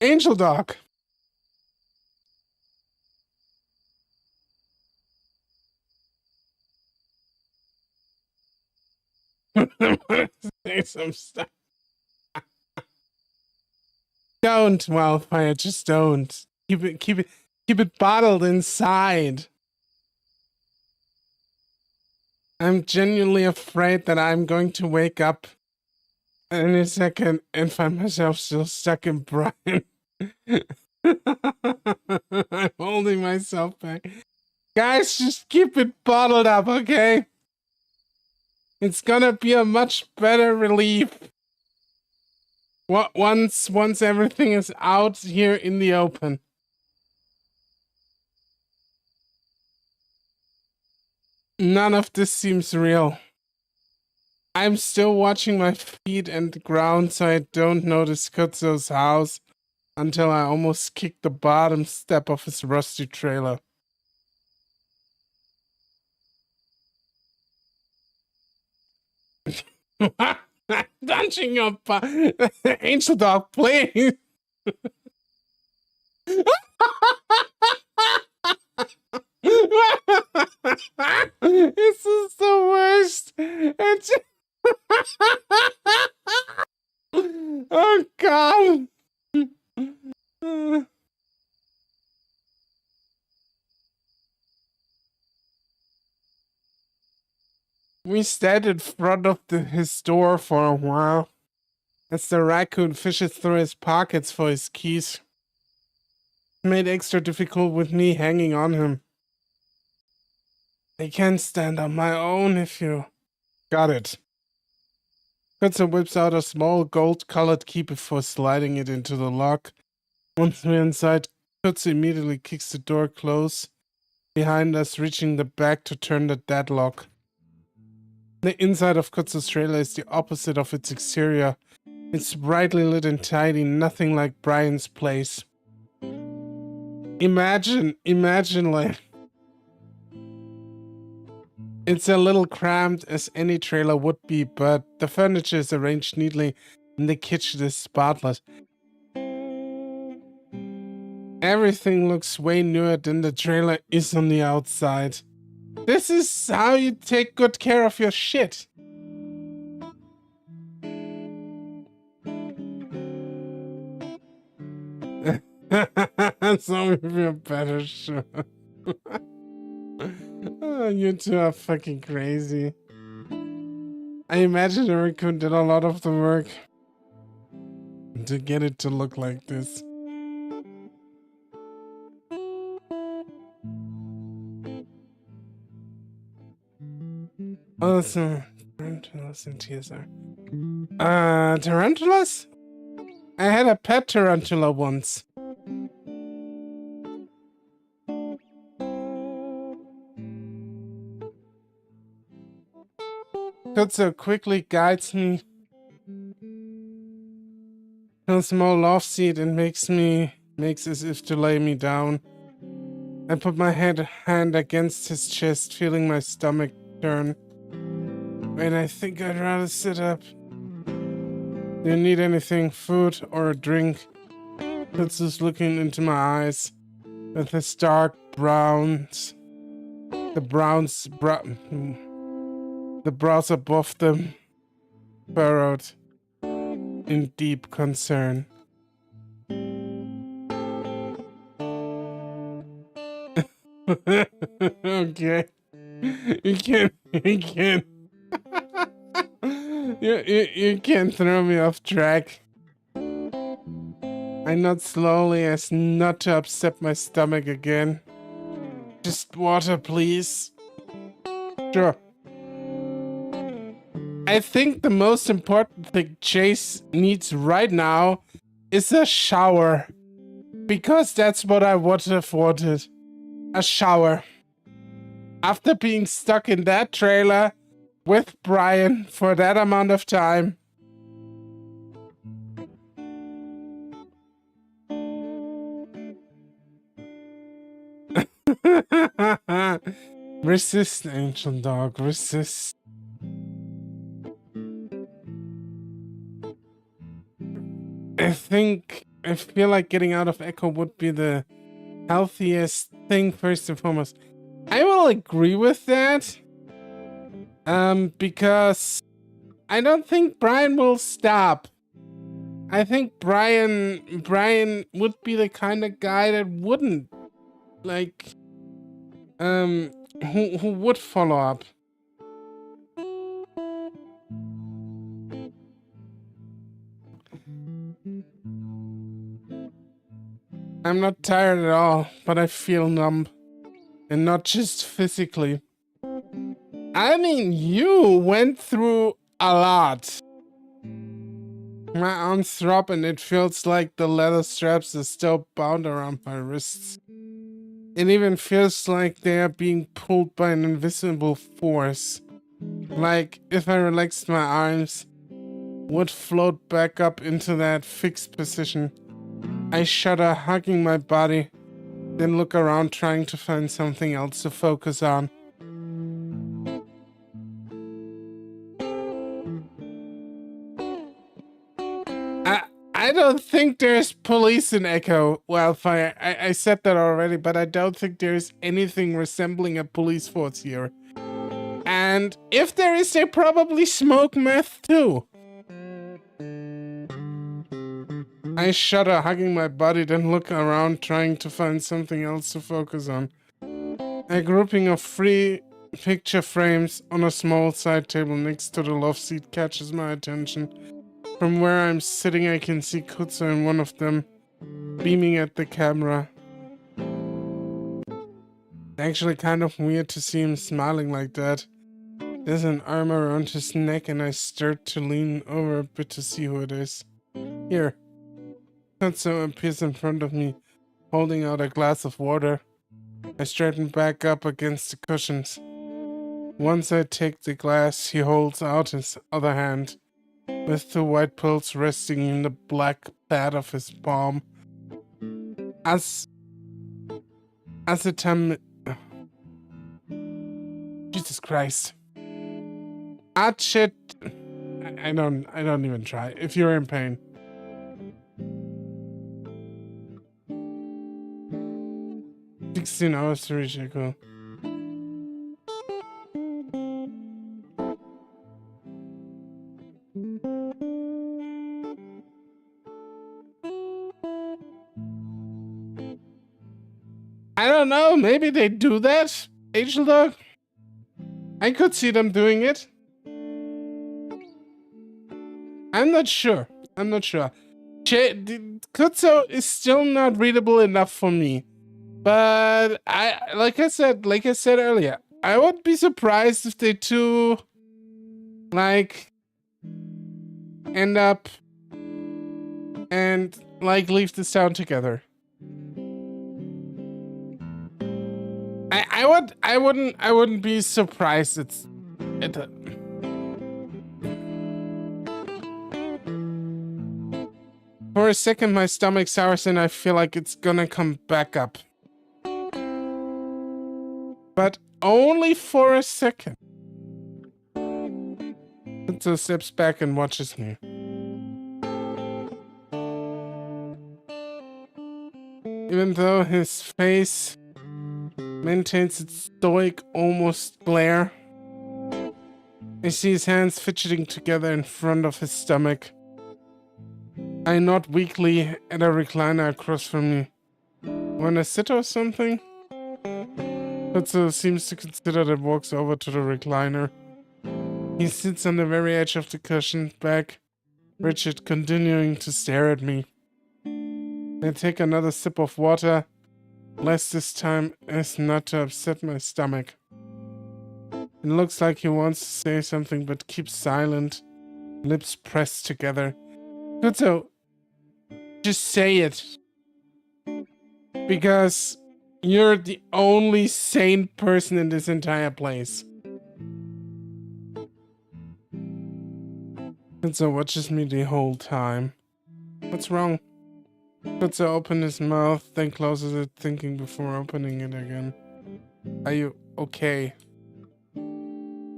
Angel Dog. Say some stuff. Don't, Wildfire, just don't. Keep it bottled inside. I'm genuinely afraid that I'm going to wake up in a second and find myself still stuck in Brian. I'm holding myself back. Guys, just keep it bottled up, okay? It's gonna be a much better relief. Once everything is out here in the open. None of this seems real. I'm still watching my feet and the ground so I don't notice Kutzo's house until I almost kicked the bottom step of his rusty trailer. Dunching your Angel Dog, please. This is the worst. Oh God. We stayed in front of his door for a while as the raccoon fishes through his pockets for his keys. Made extra difficult with me hanging on him. I can't stand on my own if you... Got it. Kutzo whips out a small gold-colored key before sliding it into the lock. Once we're inside, Kutzo immediately kicks the door close behind us, reaching the back to turn the deadlock. The inside of Kutzo's trailer is the opposite of its exterior. It's brightly lit and tidy, nothing like Brian's place. Imagine like... It's a little cramped as any trailer would be, but the furniture is arranged neatly and the kitchen is spotless. Everything looks way newer than the trailer is on the outside. This is how you take good care of your shit. So we feel better, sure. Oh, you two are fucking crazy. I imagine the raccoon did a lot of the work to get it to look like this. Oh, so tarantulas and TSR. Tarantulas? I had a pet tarantula once. Kutzo quickly guides me to a small loft seat and makes as if to lay me down. I put my hand against his chest, feeling my stomach turn. Wait, I think I'd rather sit up. Do you need anything, food or a drink? Kutzo's looking into my eyes with his dark browns. The brows above them furrowed in deep concern. Okay. You can't you can't throw me off track. I nod slowly as not to upset my stomach again. Just water, please. Sure. I think the most important thing Chase needs right now is a shower. Because that's what I would have wanted. A shower. After being stuck in that trailer with Brian for that amount of time. Resist, ancient dog, resist. I feel like getting out of Echo would be the healthiest thing first and foremost. I will agree with that. Because I don't think Brian will stop. I think Brian would be the kind of guy that wouldn't like who would follow up. I'm not tired at all, but I feel numb. And not just physically. I mean, you went through a lot. My arms throb and it feels like the leather straps are still bound around my wrists. It even feels like they are being pulled by an invisible force. Like if I relaxed my arms, would float back up into that fixed position. I shudder, hugging my body, then look around trying to find something else to focus on. I don't think there's police in Echo Wildfire. I said that already, but I don't think there's anything resembling a police force here. And if there is, they probably smoke meth too. I shudder, hugging my body, then look around trying to find something else to focus on. A grouping of 3 picture frames on a small side table next to the love seat catches my attention. From where I'm sitting, I can see Kutsu in one of them, beaming at the camera. Actually kind of weird to see him smiling like that. There's an arm around his neck and I start to lean over a bit to see who it is. Here. Kutsu appears in front of me, holding out a glass of water. I straighten back up against the cushions. Once I take the glass, he holds out his other hand, with 2 white pills resting in the black pad of his palm. Jesus Christ. Shit. I don't even try. If you're in pain. $16 to reach Echo. I don't know, maybe they do that, Angel Dog? I could see them doing it. I'm not sure. Kutsu is still not readable enough for me. But like I said earlier, I wouldn't be surprised if they two like end up and like leave this town together. I wouldn't be surprised. For a second my stomach sours and I feel like it's gonna come back up. But only for a second. Kutsu steps back and watches me. Even though his face maintains its stoic, almost glare, I see his hands fidgeting together in front of his stomach. I nod weakly at a recliner across from me. Wanna sit or something? Kutsu seems to consider that, walks over to the recliner. He sits on the very edge of the cushioned back, rigid, continuing to stare at me. I take another sip of water, less this time as not to upset my stomach. It looks like he wants to say something but keeps silent, lips pressed together. Kutsu, just say it. Because you're the only sane person in this entire place. Kutsu watches me the whole time. What's wrong? Kutsu opens his mouth, then closes it, thinking before opening it again. Are you okay?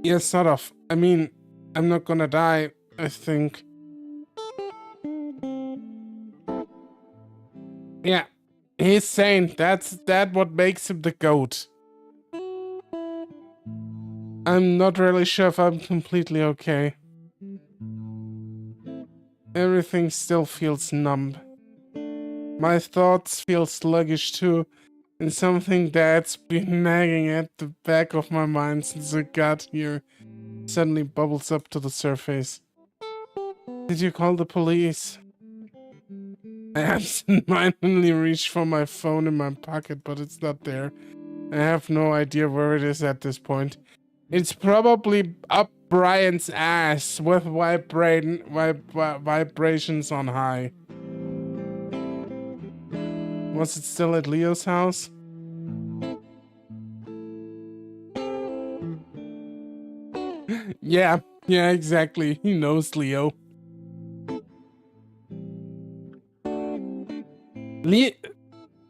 Yeah, sort of. I mean, I'm not gonna die, I think. Yeah, he's sane. That's what makes him the GOAT. I'm not really sure if I'm completely okay. Everything still feels numb. My thoughts feel sluggish too, and something that's been nagging at the back of my mind since I got here suddenly bubbles up to the surface. Did you call the police? I absentmindedly reach for my phone in my pocket, but it's not there. I have no idea where it is at this point. It's probably up Brian's ass with vibrations on high. Was it still at Leo's house? Yeah, exactly. He knows Leo.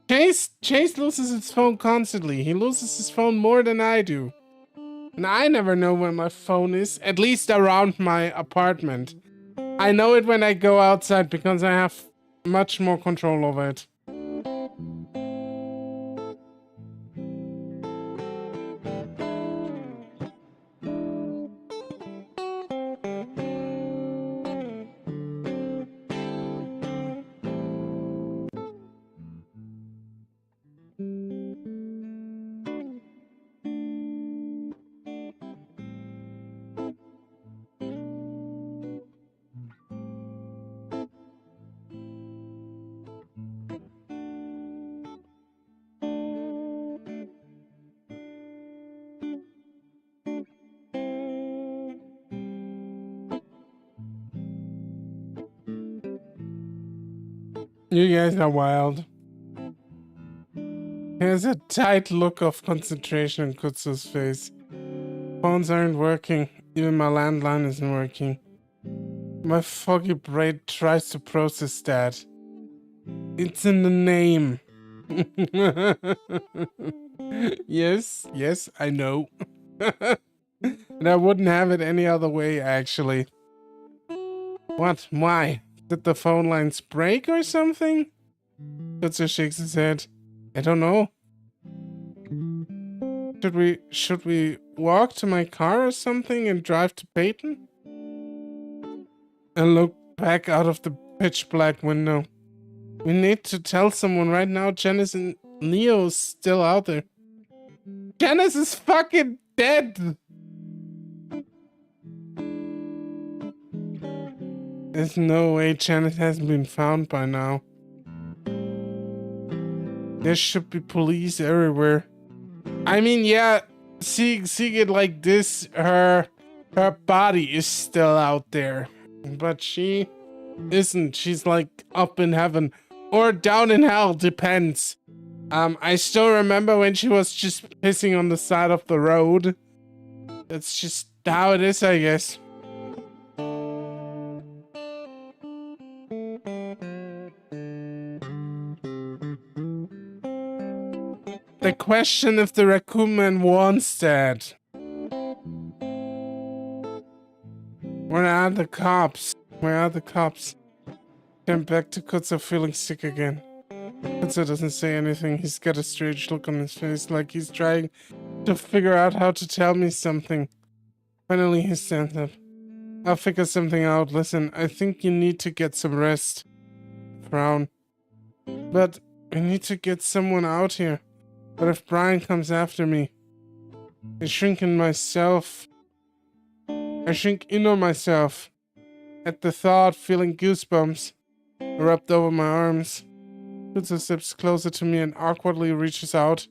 Chase loses his phone constantly. He loses his phone more than I do. And I never know where my phone is, at least around my apartment. I know it when I go outside because I have much more control over it. You guys are wild. There's a tight look of concentration on Kutsu's face. Phones aren't working. Even my landline isn't working. My foggy brain tries to process that. It's in the name. Yes, I know. And I wouldn't have it any other way, actually. What? Why? Did the phone lines break or something? Kutsu shakes his head. I don't know. Should we walk to my car or something and drive to Peyton? And look back out of the pitch black window. We need to tell someone right now. Janice and Leo's still out there. Janice is fucking dead! There's no way Janice hasn't been found by now. There should be police everywhere. I mean, yeah, seeing it like this, her body is still out there. But she isn't. She's like up in heaven. Or down in hell, depends. I still remember when she was just pissing on the side of the road. That's just how it is, I guess. The question if the raccoon man wants that. Where are the cops? Where are the cops? Came back to Kutsu feeling sick again. Kutsu doesn't say anything. He's got a strange look on his face, like he's trying to figure out how to tell me something. Finally, he stands up. I'll figure something out. Listen, I think you need to get some rest. Frown. But I need to get someone out here. What if Brian comes after me? I shrink in myself. I shrink in on myself. At the thought, feeling goosebumps rubbed over my arms. Kutsu steps closer to me and awkwardly reaches out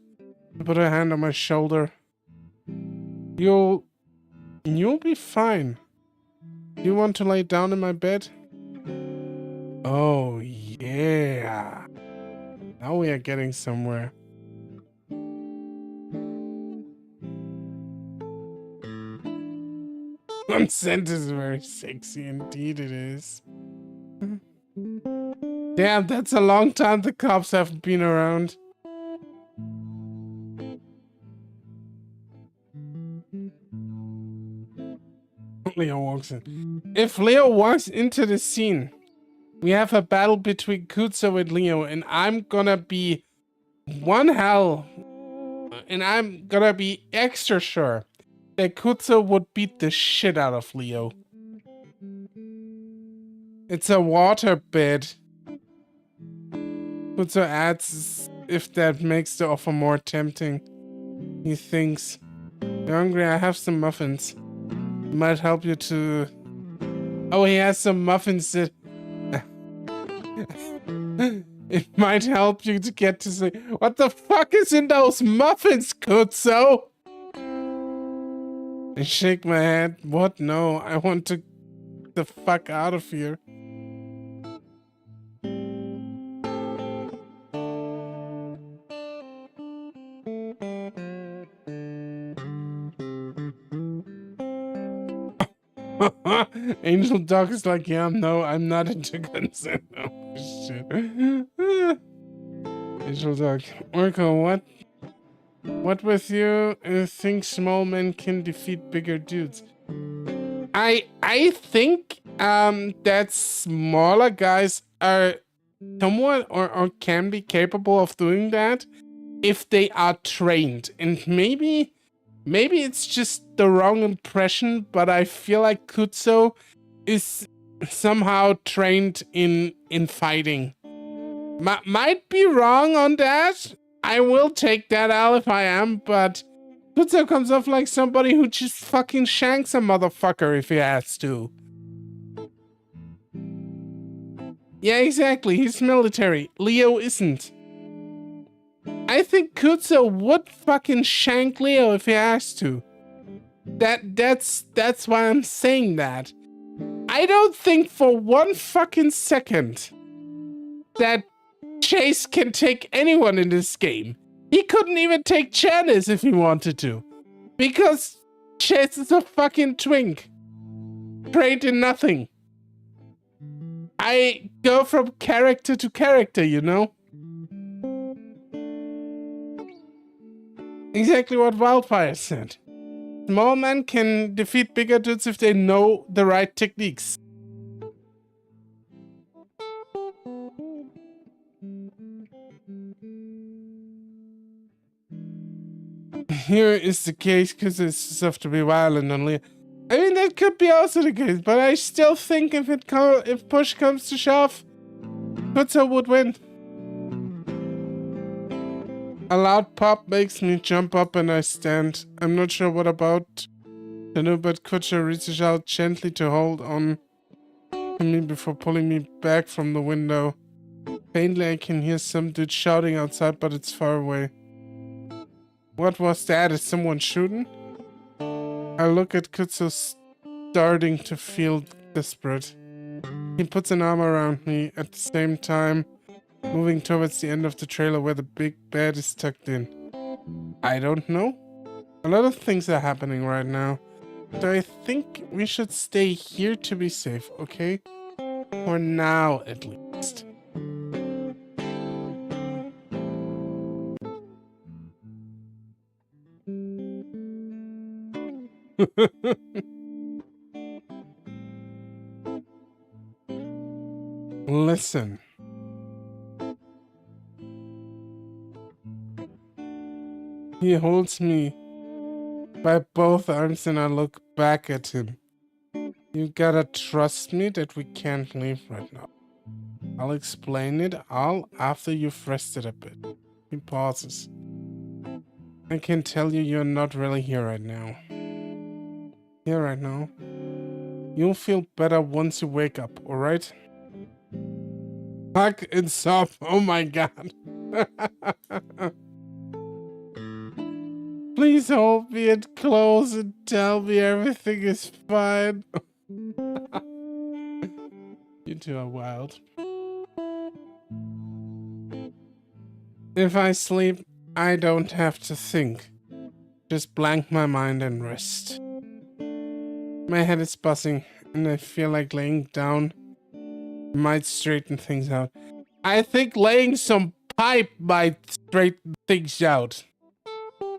to put her hand on my shoulder. You'll You'll be fine. Do you want to lay down in my bed? Oh, yeah. Now we are getting somewhere. Consent is very sexy, indeed it is. Damn, that's a long time the cops haven't been around. Leo walks in. If Leo walks into the scene, we have a battle between Kutzo and Leo, and I'm gonna be one hell, and I'm gonna be extra sure that Kutzo would beat the shit out of Leo. It's a water bed. Kutzo adds if that makes the offer more tempting. He thinks, "You're hungry? I have some muffins. Might help you to..." Oh, he has some muffins that... It might help you to get to sleep. What the fuck is in those muffins, Kutzo? I shake my head. What? No, I want to get the fuck out of here. Angel Dog is like, yeah, no, I'm not into consent. Oh, shit. Angel Dog. Orko, what with you? Think small men can defeat bigger dudes? I think that smaller guys are somewhat or can be capable of doing that if they are trained. And maybe it's just the wrong impression, but I feel like Kutzo is somehow trained in fighting. Might be wrong on that. I will take that L if I am, but Kutzo comes off like somebody who just fucking shanks a motherfucker if he has to. Yeah, exactly. He's military. Leo isn't. I think Kutzo would fucking shank Leo if he has to. That's why I'm saying that. I don't think for one fucking second that Chase can take anyone in this game. He couldn't even take Janice if he wanted to. Because Chase is a fucking twink. Trained in nothing. I go from character to character, you know? Exactly what Wildfire said. Small men can defeat bigger dudes if they know the right techniques. Here is the case because it's stuff to be violent only. I mean, that could be also the case, but I still think if push comes to shove, Kutzo would win. A loud pop makes me jump up and I stand. I'm not sure what about Tanu, but Kutzo reaches out gently to hold on to me before pulling me back from the window. Faintly I can hear some dude shouting outside, but it's far away. What was that? Is someone shooting? I look at Kutzo, starting to feel desperate. He puts an arm around me, at the same time moving towards the end of the trailer where the big bed is tucked in. I don't know. A lot of things are happening right now. So I think we should stay here to be safe, okay? For now, at least. Listen. He holds me by both arms and I look back at him. You gotta trust me that we can't leave right now. I'll explain it all after you've rested a bit. He pauses. I can tell you're not really here right now. Here right now. You'll feel better once you wake up, alright? Hug and sob. Oh my god. Please hold me and close and tell me everything is fine. You two are wild. If I sleep, I don't have to think. Just blank my mind and rest. My head is buzzing, and I feel like laying down might straighten things out. I think laying some pipe might straighten things out.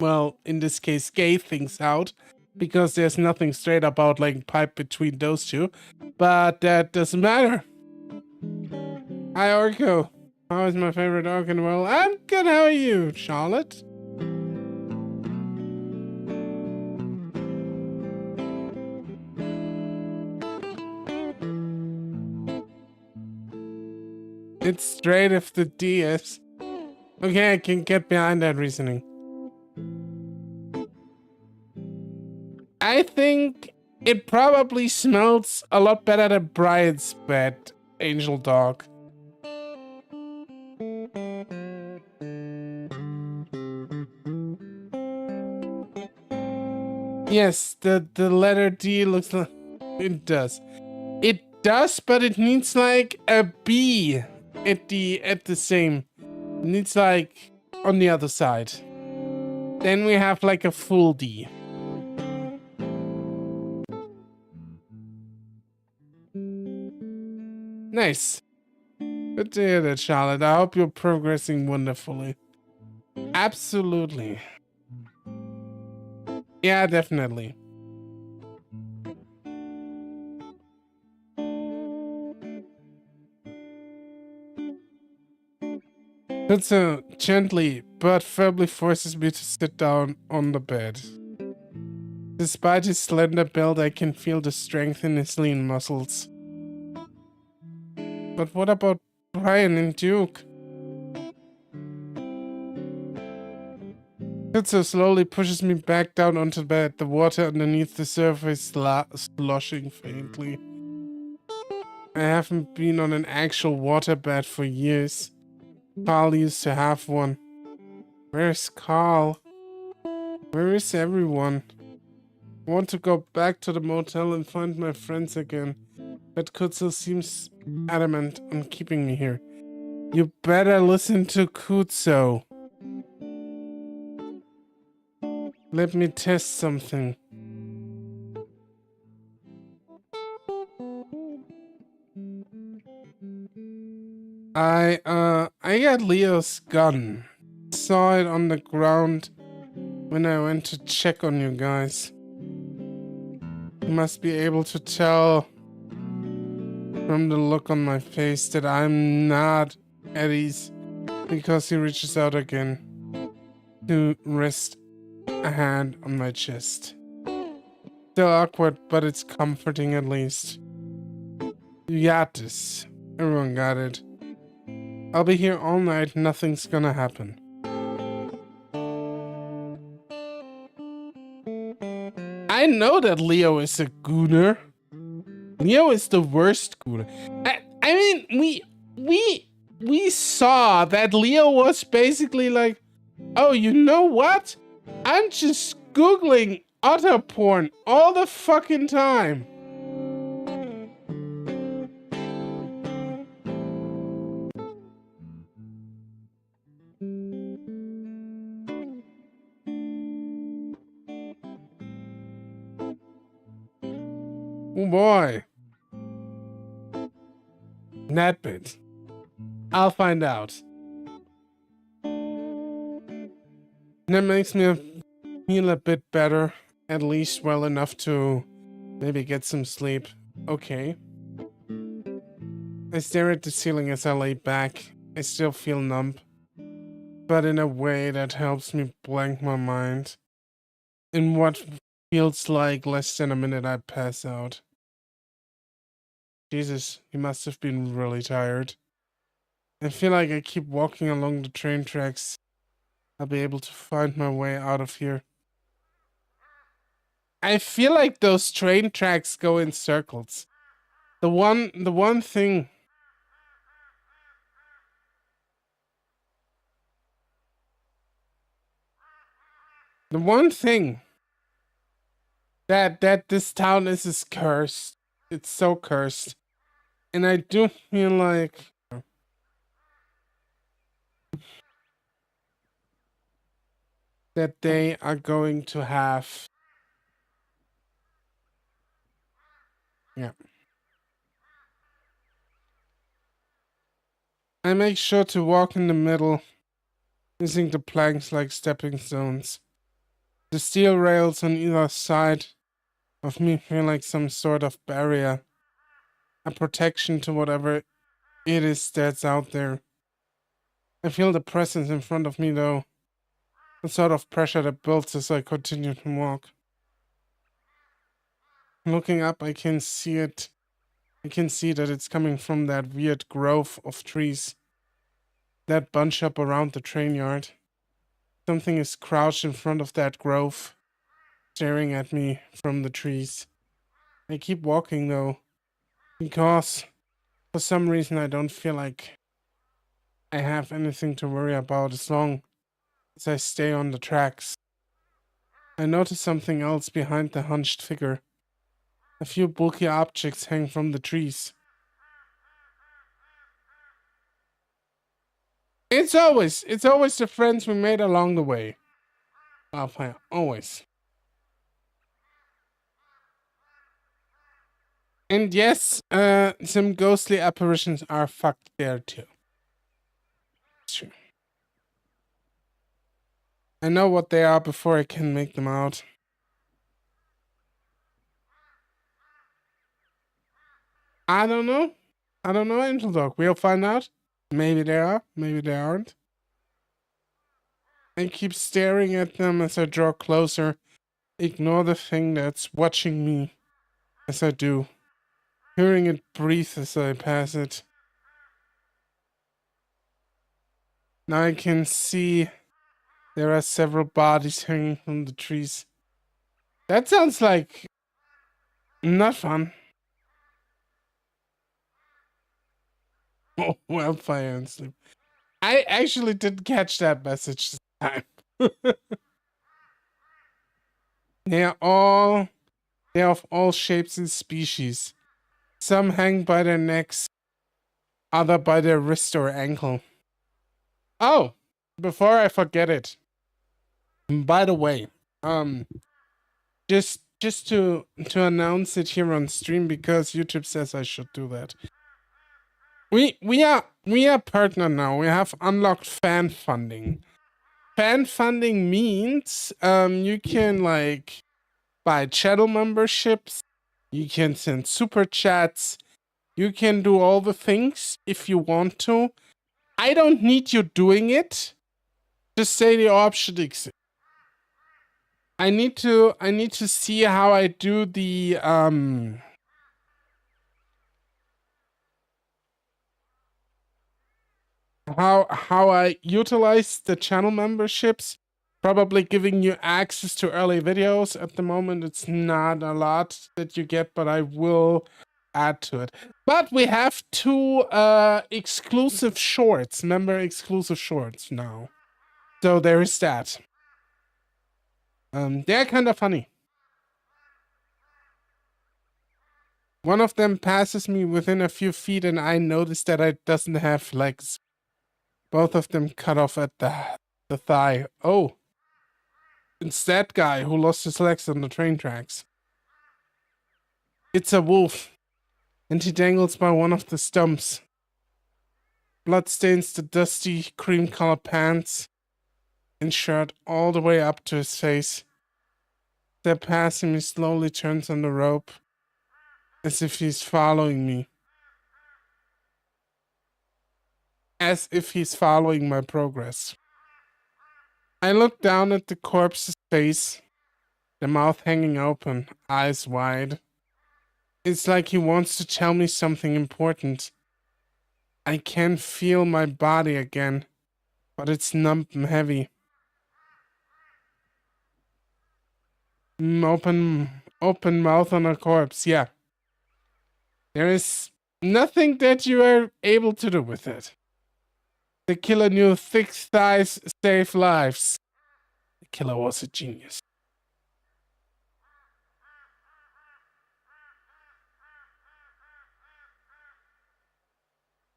Well, in this case, gay things out, because there's nothing straight about laying pipe between those two. But that doesn't matter. Hi, Orko. How is my favorite orc in the world? I'm good. How are you, Charlotte? It's straight off the DS. Okay, I can get behind that reasoning. I think it probably smells a lot better than Brian's bed, Angel Dog. Yes, the letter D looks like it does. It does, but it needs like a B at the same. It needs like on the other side. Then we have like a full D. Nice. Good to hear that, Charlotte. I hope you're progressing wonderfully. Absolutely. Yeah, definitely. Kutsu gently but firmly forces me to sit down on the bed. Despite his slender build, I can feel the strength in his lean muscles. But what about Brian and Duke? Kutsu slowly pushes me back down onto the bed, the water underneath the surface sloshing faintly. I haven't been on an actual waterbed for years. Carl used to have one. Where's Carl? Where is everyone? I want to go back to the motel and find my friends again, but Kutsu seems adamant on keeping me here. You better listen to Kutsu. Let me test something. I got Leo's gun. Saw it on the ground when I went to check on you guys. You must be able to tell from the look on my face that I'm not at ease, because he reaches out again to rest a hand on my chest. Still awkward, but it's comforting at least. You got this. Everyone got it. I'll be here all night, nothing's gonna happen. I know that Leo is a gooner. Leo is the worst gooner. I mean, we saw that Leo was basically like, oh, you know what? I'm just Googling otter porn all the fucking time. Oh boy. That bit. I'll find out. That makes me feel a bit better. At least well enough to maybe get some sleep. Okay. I stare at the ceiling as I lay back. I still feel numb, but in a way that helps me blank my mind. In what feels like less than a minute, I pass out. Jesus, he must have been really tired. I feel like I keep walking along the train tracks. I'll be able to find my way out of here. I feel like those train tracks go in circles. The one thing. The one thing that this town is cursed. It's so cursed. And I do feel like that they are going to have, yeah. I make sure to walk in the middle, using the planks like stepping stones. The steel rails on either side of me feel like some sort of barrier, a protection to whatever it is that's out there. I feel the presence in front of me though, the sort of pressure that builds as I continue to walk. Looking up, I can see it. I can see that it's coming from that weird grove of trees that bunch up around the train yard. Something is crouched in front of that grove, staring at me from the trees. I keep walking though, because for some reason I don't feel like I have anything to worry about as long as I stay on the tracks. I notice something else behind the hunched figure. A few bulky objects hang from the trees. It's always the friends we made along the way. Wildfire, always. And yes, some ghostly apparitions are fucked there too. It's true. I know what they are before I can make them out. I don't know. I don't know, Angel Dog. We'll find out. Maybe they are, maybe they aren't. I keep staring at them as I draw closer. Ignore the thing that's watching me as I do, hearing it breathe as I pass it. Now I can see there are several bodies hanging from the trees. That sounds like not fun. Oh, wildfire and sleep. I actually didn't catch that message this time. They're of all shapes and species. Some hang by their necks, other by their wrist or ankle. Oh, before I forget it. By the way, just to announce it here on stream because YouTube says I should do that. We are partner now. We have unlocked fan funding. Fan funding means you can like buy channel memberships, you can send super chats, you can do all the things if you want to. I don't need you doing it. Just say the option exists. I need to see how I do the how I utilize the channel memberships. Probably giving you access to early videos. At the moment, it's not a lot that you get, but I will add to it. But we have 2 exclusive shorts, member exclusive shorts now. So there is that. They're kind of funny. One of them passes me within a few feet and I notice that it doesn't have legs. Both of them cut off at the thigh. Oh. It's that guy who lost his legs on the train tracks. It's a wolf, and he dangles by one of the stumps. Blood stains the dusty cream-colored pants and shirt all the way up to his face. They're passing me slowly turns on the rope, as if he's following me. As if he's following my progress. I look down at the corpse's face, the mouth hanging open, eyes wide. It's like he wants to tell me something important. I can feel my body again, but it's numb and heavy. Open mouth on a corpse, yeah. There is nothing that you are able to do with it. The killer knew thick thighs save lives. The killer was a genius.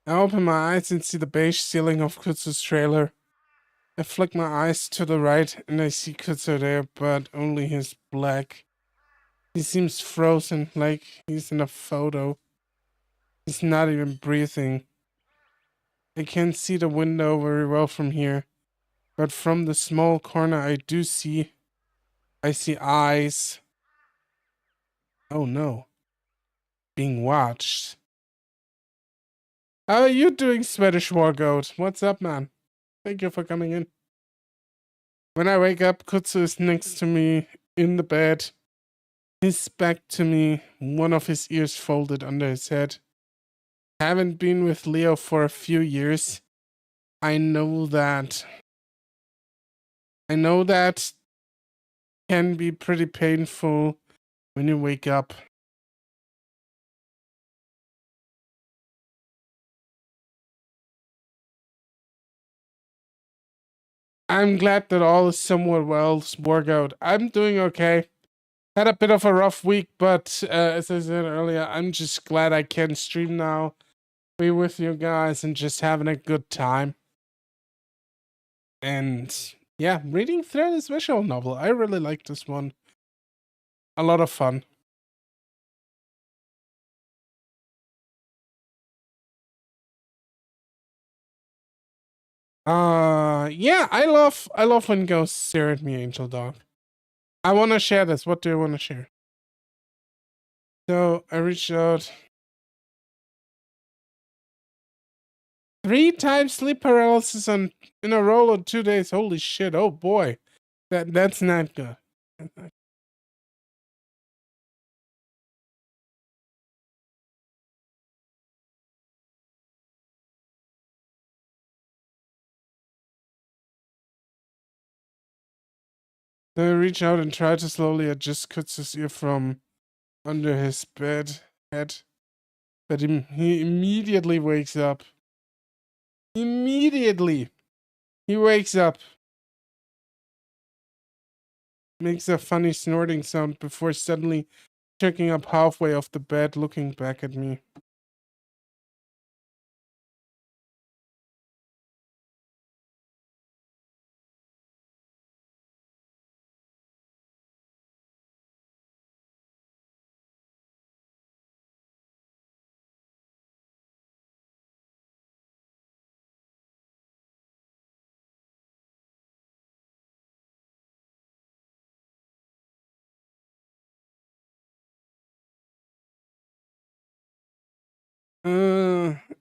I open my eyes and see the beige ceiling of Kutsu's trailer. I flick my eyes to the right and I see Kutsu there, but only his black. He seems frozen, like he's in a photo. He's not even breathing. I can't see the window very well from here, but from the small corner I see eyes. Oh no. Being watched. How are you doing, Swedish War Goat? What's up, man? Thank you for coming in. When I wake up, Kutsu is next to me in the bed. His back to me, one of his ears folded under his head. Haven't been with Leo for a few years. I know that can be pretty painful when you wake up. I'm glad that all is somewhat well worked out. I'm doing okay. Had a bit of a rough week, but as I said earlier, I'm just glad I can stream now, be with you guys, and just having a good time. And yeah, reading through this visual novel. I really like this one. A lot of fun. Yeah, I love when ghosts stare at me, Angel Dog. I want to share this. What do you want to share? So I reached out. 3 times sleep paralysis in a row of 2 days. Holy shit! Oh boy, that's not good. So I reach out and try to slowly adjust Kutsu's ear from under his head, but he immediately wakes up. Immediately, he wakes up, makes a funny snorting sound before suddenly checking up halfway off the bed, looking back at me.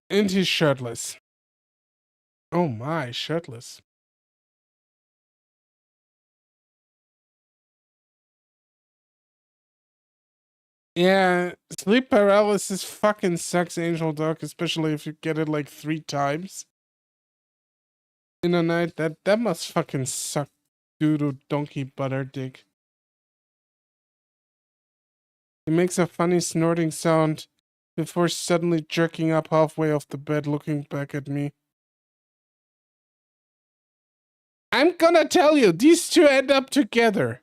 And he's shirtless. Oh my, shirtless. Yeah, sleep paralysis fucking sucks, Angel Dog, especially if you get it like 3 times in a night. That must fucking suck, doodle donkey butter dick. He makes a funny snorting sound before suddenly jerking up halfway off the bed, looking back at me. I'm gonna tell you, these two end up together.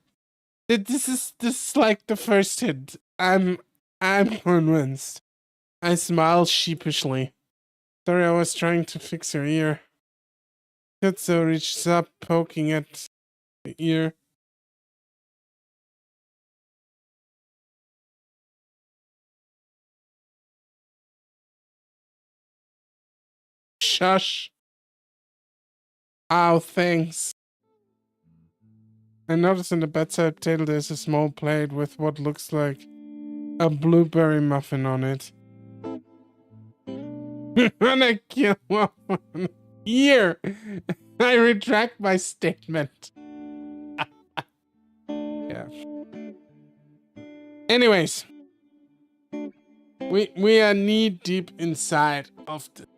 This is like the first hint. I'm convinced. I smile sheepishly. Sorry, I was trying to fix her ear. Kutsu reaches up, poking at the ear. Shush. Ow, thanks. I notice on the bedside table there's a small plate with what looks like a blueberry muffin on it. Wanna kill one ear? I retract my statement. Yeah. Anyways, we are knee deep inside of the.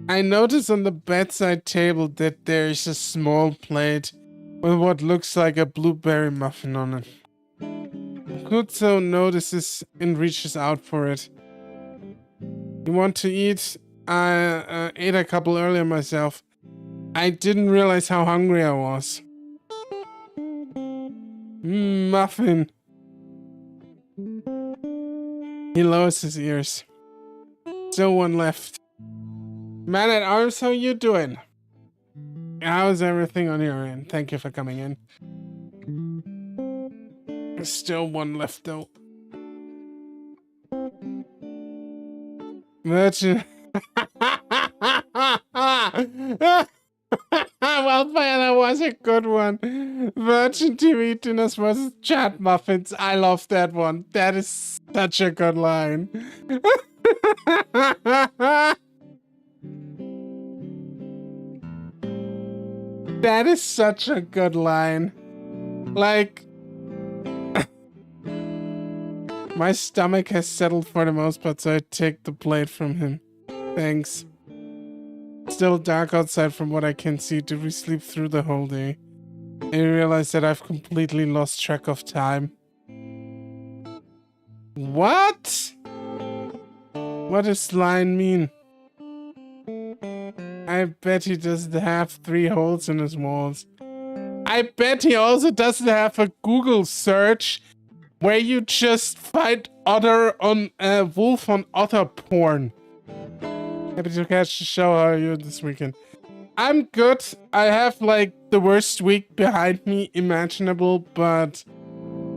I notice on the bedside table that there is a small plate with what looks like a blueberry muffin on it. Kutsu notices and reaches out for it. You want to eat? I ate a couple earlier myself. I didn't realize how hungry I was. Muffin. He lowers his ears. Still one left. Man at Arms, how you doing? How's everything on your end? Thank you for coming in. Still one left though. Virgin. Wildfire, that was a good one. Virgin TV dinners versus chat muffins. I love that one. That is such a good line. That is such a good line. Like, my stomach has settled for the most part, so I take the plate from him. Thanks. Still dark outside from what I can see. Did we sleep through the whole day? I realize that I've completely lost track of time. What? What does line mean? I bet he doesn't have 3 holes in his walls. I bet he also doesn't have a Google search where you just find otter on wolf on otter porn. Happy to catch the show. How are you this weekend? I'm good. I have like the worst week behind me imaginable, but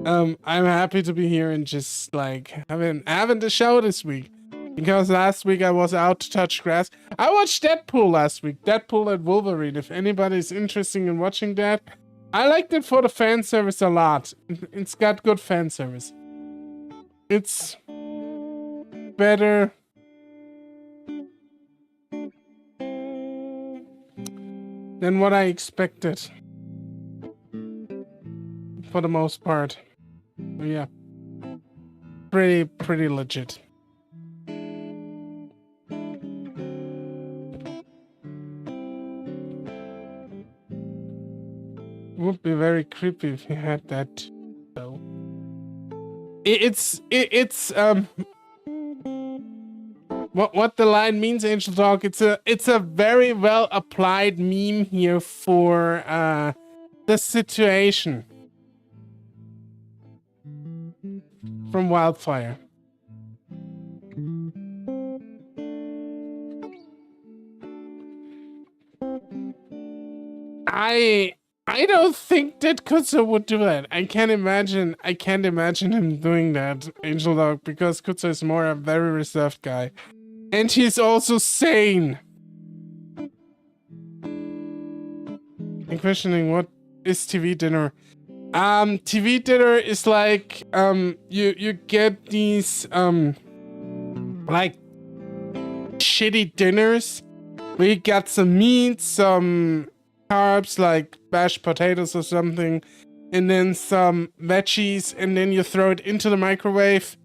I'm happy to be here and just like having the show this week. Because last week I was out to touch grass. I watched Deadpool last week. Deadpool and Wolverine. If anybody's interested in watching that, I liked it for the fan service a lot. It's got good fan service. It's better than what I expected. For the most part. But yeah. Pretty legit. Would be very creepy if you had that though. It's what the line means, Angel Dog. It's a very well applied meme here for the situation from Wildfire. I don't think that Kutsu would do that. I can't imagine him doing that, Angel Dog, because Kutsu is more a very reserved guy. And he's also sane. I'm questioning what is TV dinner. TV dinner is like you get these like shitty dinners where you got some meat, some carbs like mashed potatoes or something, and then some veggies, and then you throw it into the microwave,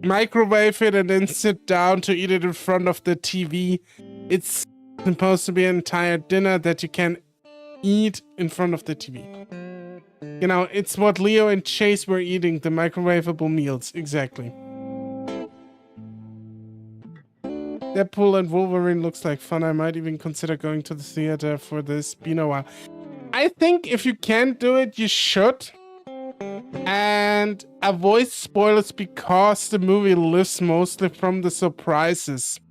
microwave it, and then sit down to eat it in front of the TV. It's supposed to be an entire dinner that you can eat in front of the TV. You know, it's what Leo and Chase were eating, the microwavable meals, exactly. Deadpool and Wolverine looks like fun. I might even consider going to the theater for this. Been a while. I think if you can do it, you should. And avoid spoilers because the movie lives mostly from the surprises.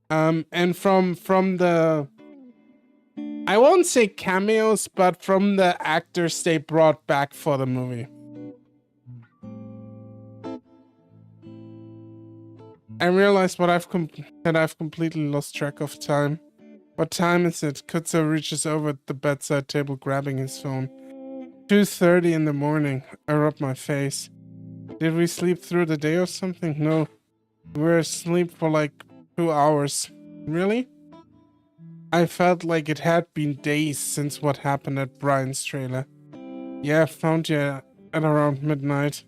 And from the... I won't say cameos, but from the actors they brought back for the movie. I realized that I've completely lost track of time. What time is it? Kutsu reaches over at the bedside table, grabbing his phone. 2:30 in the morning. I rub my face. Did we sleep through the day or something? No. We were asleep for like 2 hours. Really? I felt like it had been days since what happened at Brian's trailer. Yeah, I found you at around midnight.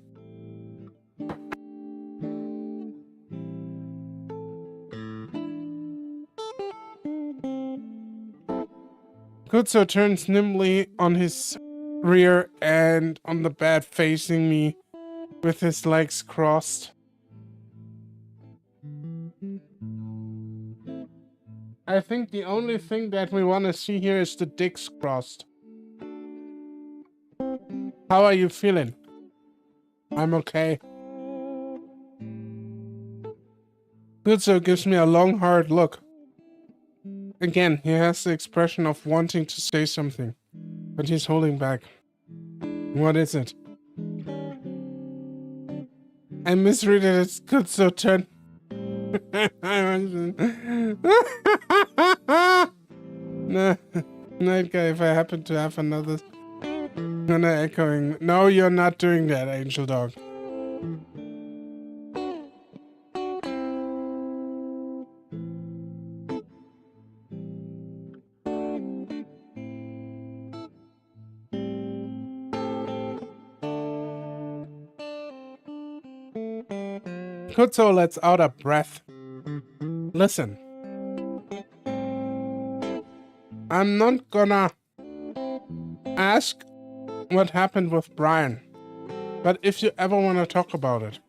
Kutsu turns nimbly on his rear and on the bed facing me with his legs crossed. I think the only thing that we want to see here is the dicks crossed. How are you feeling? I'm okay. Kutzo gives me a long, hard look. Again, he has the expression of wanting to say something, but he's holding back. What is it? I misread it as Kutzo turn. No, night guy, if I happen to have another... I'm echoing. No, you're not doing that, Angel Dog. Kutzo lets out a breath. Listen. I'm not gonna ask what happened with Brian, but if you ever want to talk about it.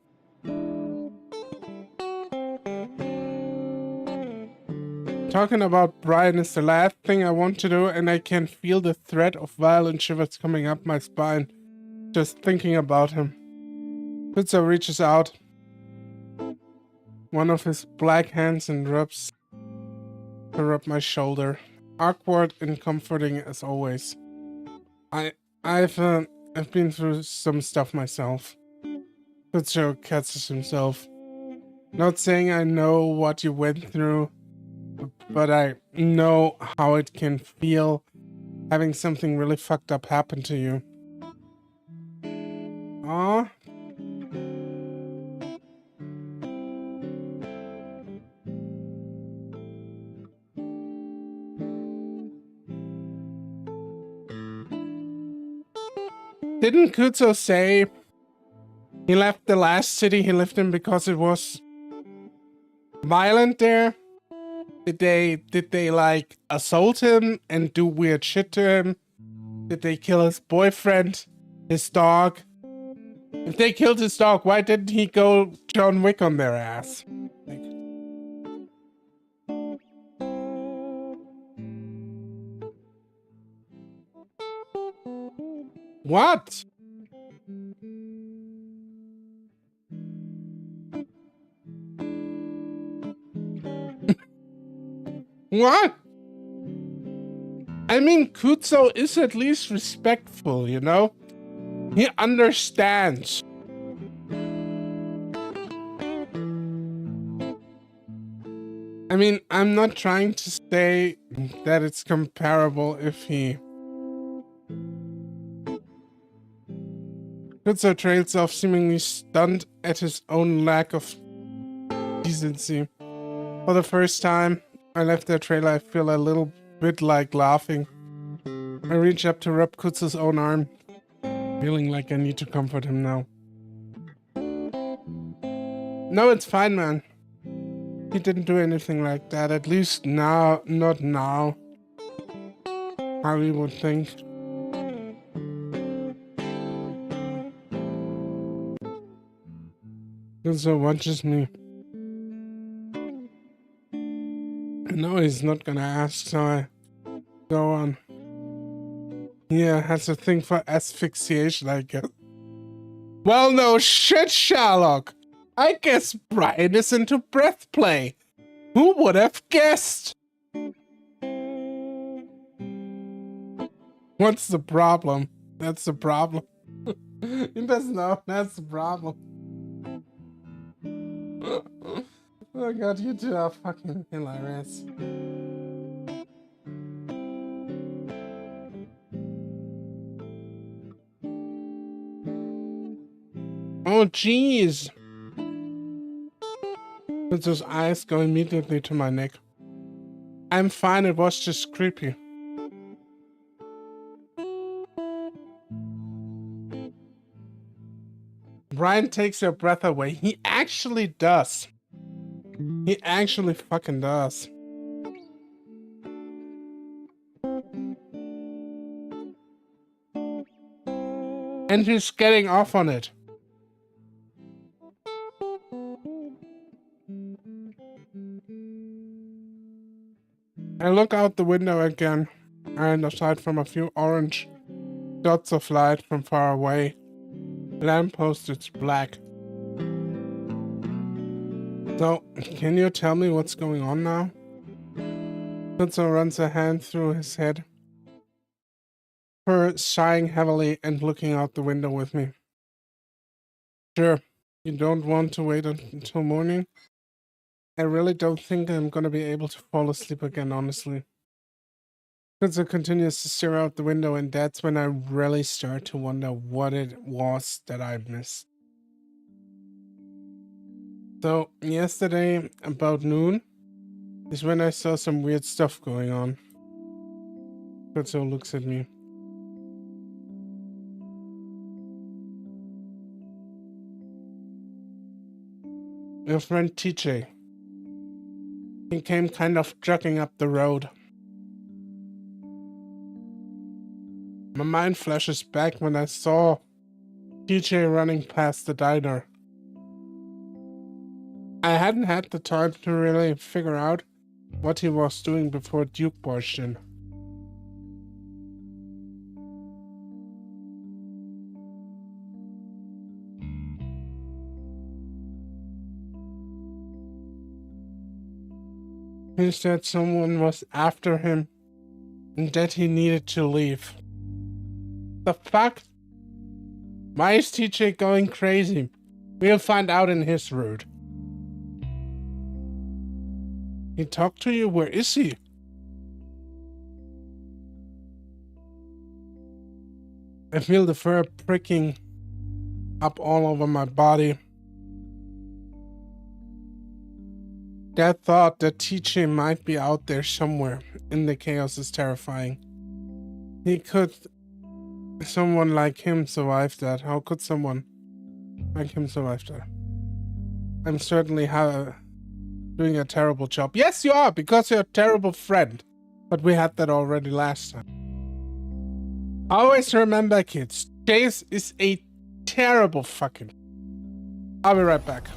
Talking about Brian is the last thing I want to do, and I can feel the threat of violent shivers coming up my spine just thinking about him. Kutzo reaches out one of his black hands and rubs my shoulder. Awkward and comforting as always. I've been through some stuff myself. Kutzo catches himself. Not saying I know what you went through, but I know how it can feel having something really fucked up happen to you. Aw. Didn't Kutzo say he left the last city he lived in because it was violent there? Did they like assault him and do weird shit to him? Did they kill his boyfriend, his dog? If they killed his dog, why didn't he go John Wick on their ass? Like, what? What? I mean, Kutzo is at least respectful, you know? He understands. I mean, I'm not trying to say that it's comparable if he... Kutzo trails off, seemingly stunned at his own lack of decency. For the first time I left that trailer, I feel a little bit like laughing. I reach up to rub Kutzo's own arm, feeling like I need to comfort him now. No, it's fine, man. He didn't do anything like that, at least now, not now. How he would think. Kutzo watches me. I know he's not gonna ask, so I go on. Yeah, has a thing for asphyxiation, I guess. Well, no shit, Sherlock. I guess Brian is into breath play. Who would have guessed? What's the problem? That's the problem. He doesn't know. That's the problem. Oh god, you two are fucking hilarious. Oh jeez. Kutzo's eyes go immediately to my neck. I'm fine, it was just creepy. Brian takes your breath away. He actually does. He actually fucking does. And he's getting off on it. I look out the window again, and aside from a few orange dots of light from far away, the lamppost is black. So, can you tell me what's going on now? Tutsu runs a hand through his head, her sighing heavily and looking out the window with me. Sure, you don't want to wait until morning? I really don't think I'm gonna be able to fall asleep again, honestly. Tutsu continues to stare out the window, and that's when I really start to wonder what it was that I missed. So, yesterday, about noon, is when I saw some weird stuff going on. Tutsu looks at me. Your friend TJ. He came kind of jogging up the road. My mind flashes back when I saw TJ running past the diner. I hadn't had the time to really figure out what he was doing before Duke barged in. He said someone was after him and that he needed to leave. The fuck? Why is TJ going crazy? We'll find out in his route. He talked to you? Where is he? I feel the fur pricking up all over my body. That thought that TJ might be out there somewhere in the chaos is terrifying. Someone like him survive that? How could someone like him survive that? I'm certainly doing a terrible job. Yes, you are, because you're a terrible friend. But we had that already last time. Always remember, kids, Chase is a terrible fucking... I'll be right back.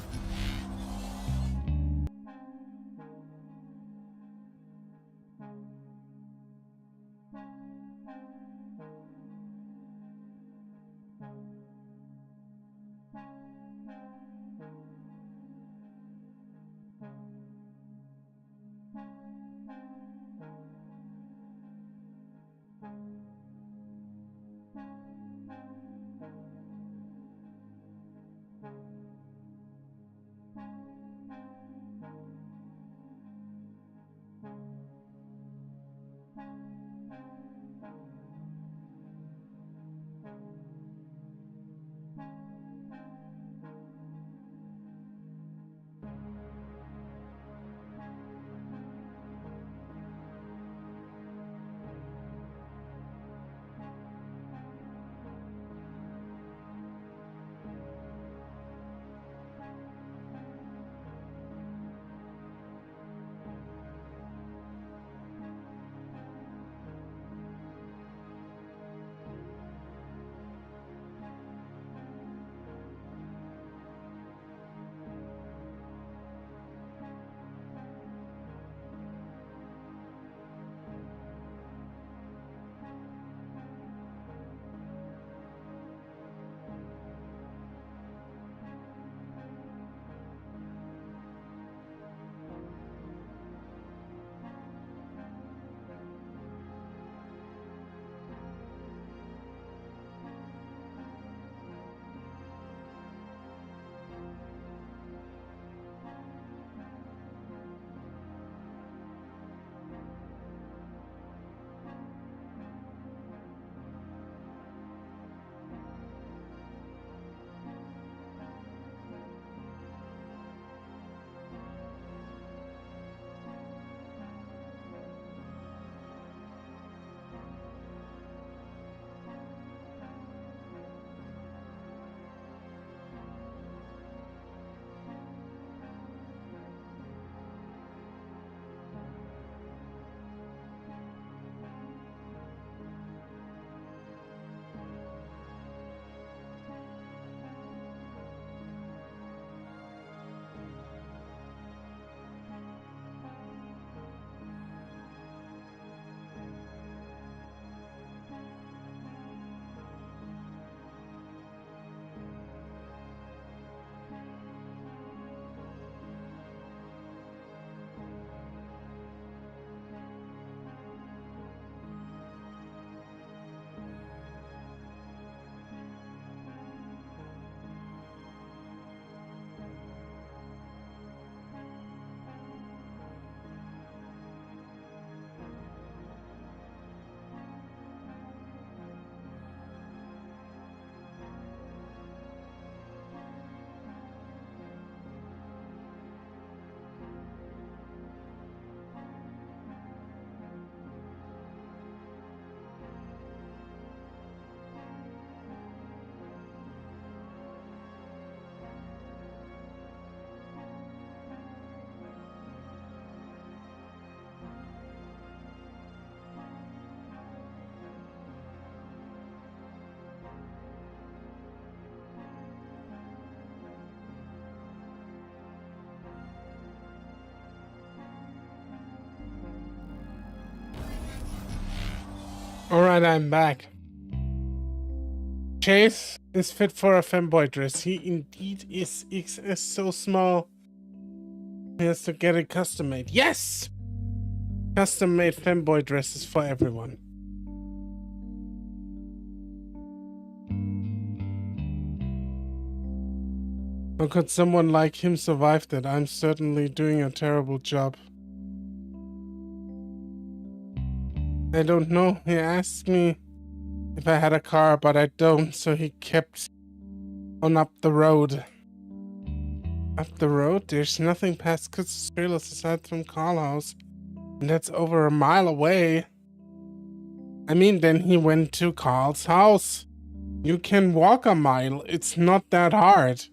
Alright, I'm back. Chase is fit for a femboy dress. He indeed is. X is so small. He has to get it custom made. Yes! Custom made femboy dresses for everyone. How could someone like him survive that? I'm certainly doing a terrible job. I don't know. He asked me if I had a car, but I don't, so he kept on up the road. Up the road? There's nothing past Kutz's trailers aside from Carl House. And that's over a mile away. I mean, then he went to Carl's house. You can walk a mile. It's not that hard.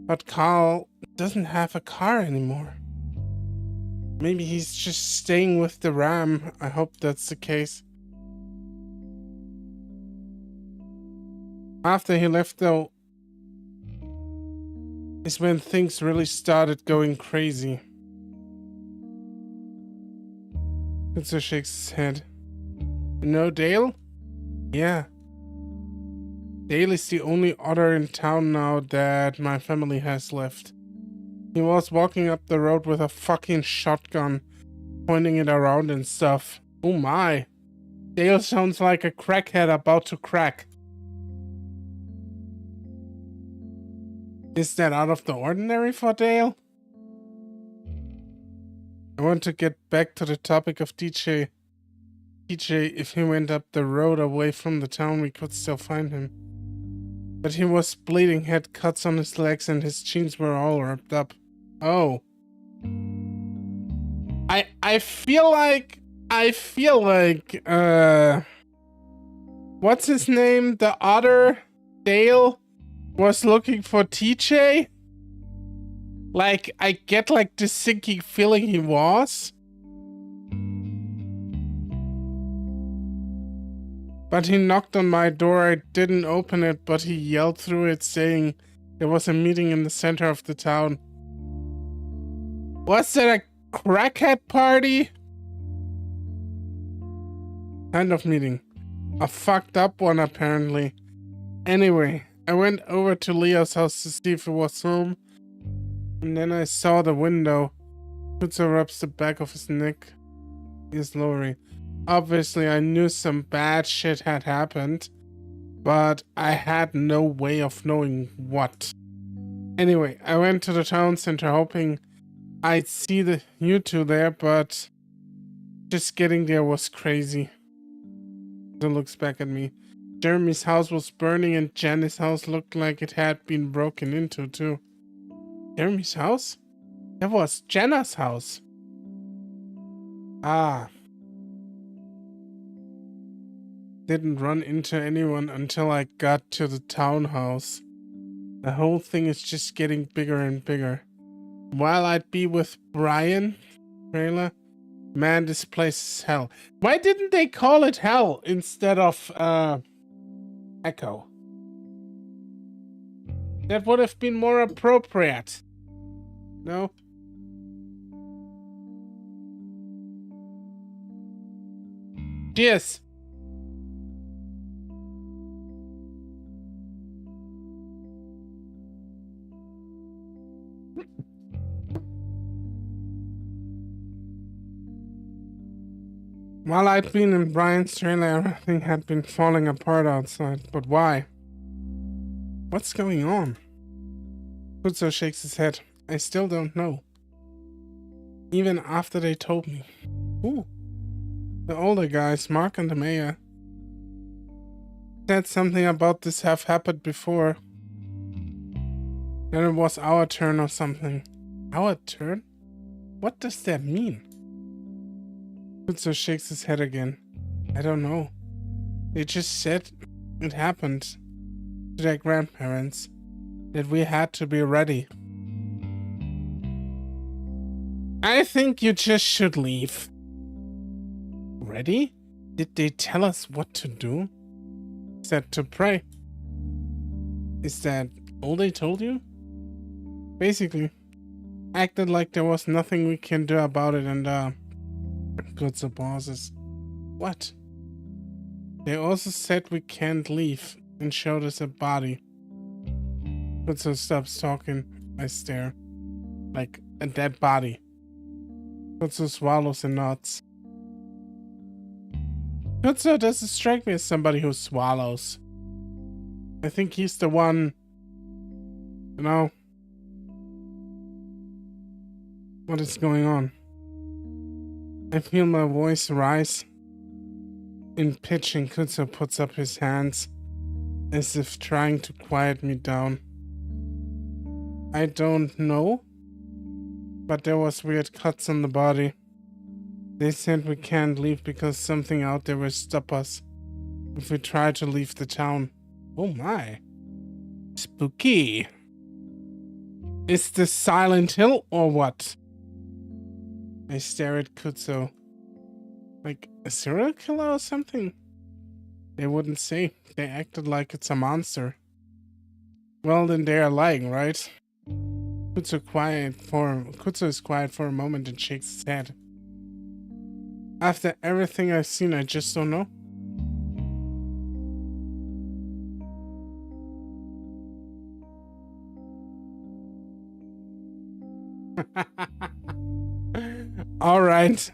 But Carl doesn't have a car anymore. Maybe he's just staying with the Ram. I hope that's the case. After he left, though, is when things really started going crazy. Kutzer shakes his head. You know Dale? Yeah. Dale is the only otter in town now that my family has left. He was walking up the road with a fucking shotgun, pointing it around and stuff. Oh my. Dale sounds like a crackhead about to crack. Is that out of the ordinary for Dale? I want to get back to the topic of DJ. DJ, if he went up the road away from the town, we could still find him. But he was bleeding, had cuts on his legs, and his jeans were all ripped up. Oh. I feel like, what's his name? The otter, Dale, was looking for TJ? Like, I get like the sinking feeling he was. But he knocked on my door. I didn't open it, but he yelled through it saying there was a meeting in the center of the town. Was that a crackhead party? Kind of meeting. A fucked up one, apparently. Anyway, I went over to Leo's house to see if he was home. And then I saw the window. Kutzer rubs the back of his neck. He's lowering. Obviously, I knew some bad shit had happened, but I had no way of knowing what. Anyway, I went to the town center hoping I'd see you two there, but just getting there was crazy. He looks back at me. Jeremy's house was burning and Jenny's house looked like it had been broken into too. Jeremy's house? That was Jenna's house. Ah. Didn't run into anyone until I got to the townhouse. The whole thing is just getting bigger and bigger. While I'd be with Brian, trailer, man, this place is hell. Why didn't they call it hell instead of Echo? That would have been more appropriate. No? Cheers. While I'd been in Brian's trailer, everything had been falling apart outside. But why? What's going on? Kutzer shakes his head. I still don't know. Even after they told me. Who? The older guys, Mark and the mayor. Said something about this have happened before. Then it was our turn or something. Our turn? What does that mean? Kutzer shakes his head again. I don't know. They just said it happened to their grandparents. That we had to be ready. I think you just should leave. Ready? Did they tell us what to do? Said to pray. Is that all they told you? Basically. Acted like there was nothing we can do about it and Kutzer pauses. What? They also said we can't leave and showed us a body. Kutsu stops talking. I stare. Like a dead body. Kutsu swallows and nods. Kutsu doesn't strike me as somebody who swallows. I think he's the one, you know. What is going on? I feel my voice rise in pitch and Kutsu puts up his hands as if trying to quiet me down. I don't know, but there was weird cuts on the body. They said we can't leave because something out there will stop us if we try to leave the town. Oh my. Spooky. Is this Silent Hill or what? I stare at Kutsu. Like a serial killer or something? They wouldn't say. They acted like it's a monster. Well, then they are lying, right? Kutsu is quiet for a moment and shakes his head. After everything I've seen, I just don't know. All right.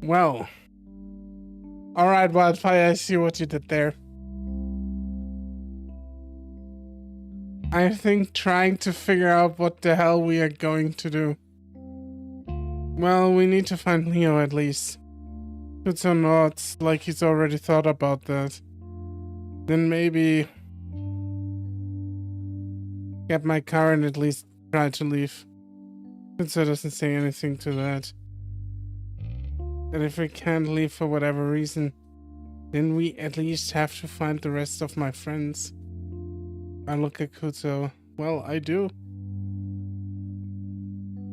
Well. All right, Wildfire, I see what you did there. I think trying to figure out what the hell we are going to do. Well, we need to find Leo at least. Kutsu nods like he's already thought about that. Then maybe get my car and at least try to leave. Kutsu doesn't say anything to that. And if we can't leave for whatever reason, then we at least have to find the rest of my friends. I look at Kutsu. Well, I do.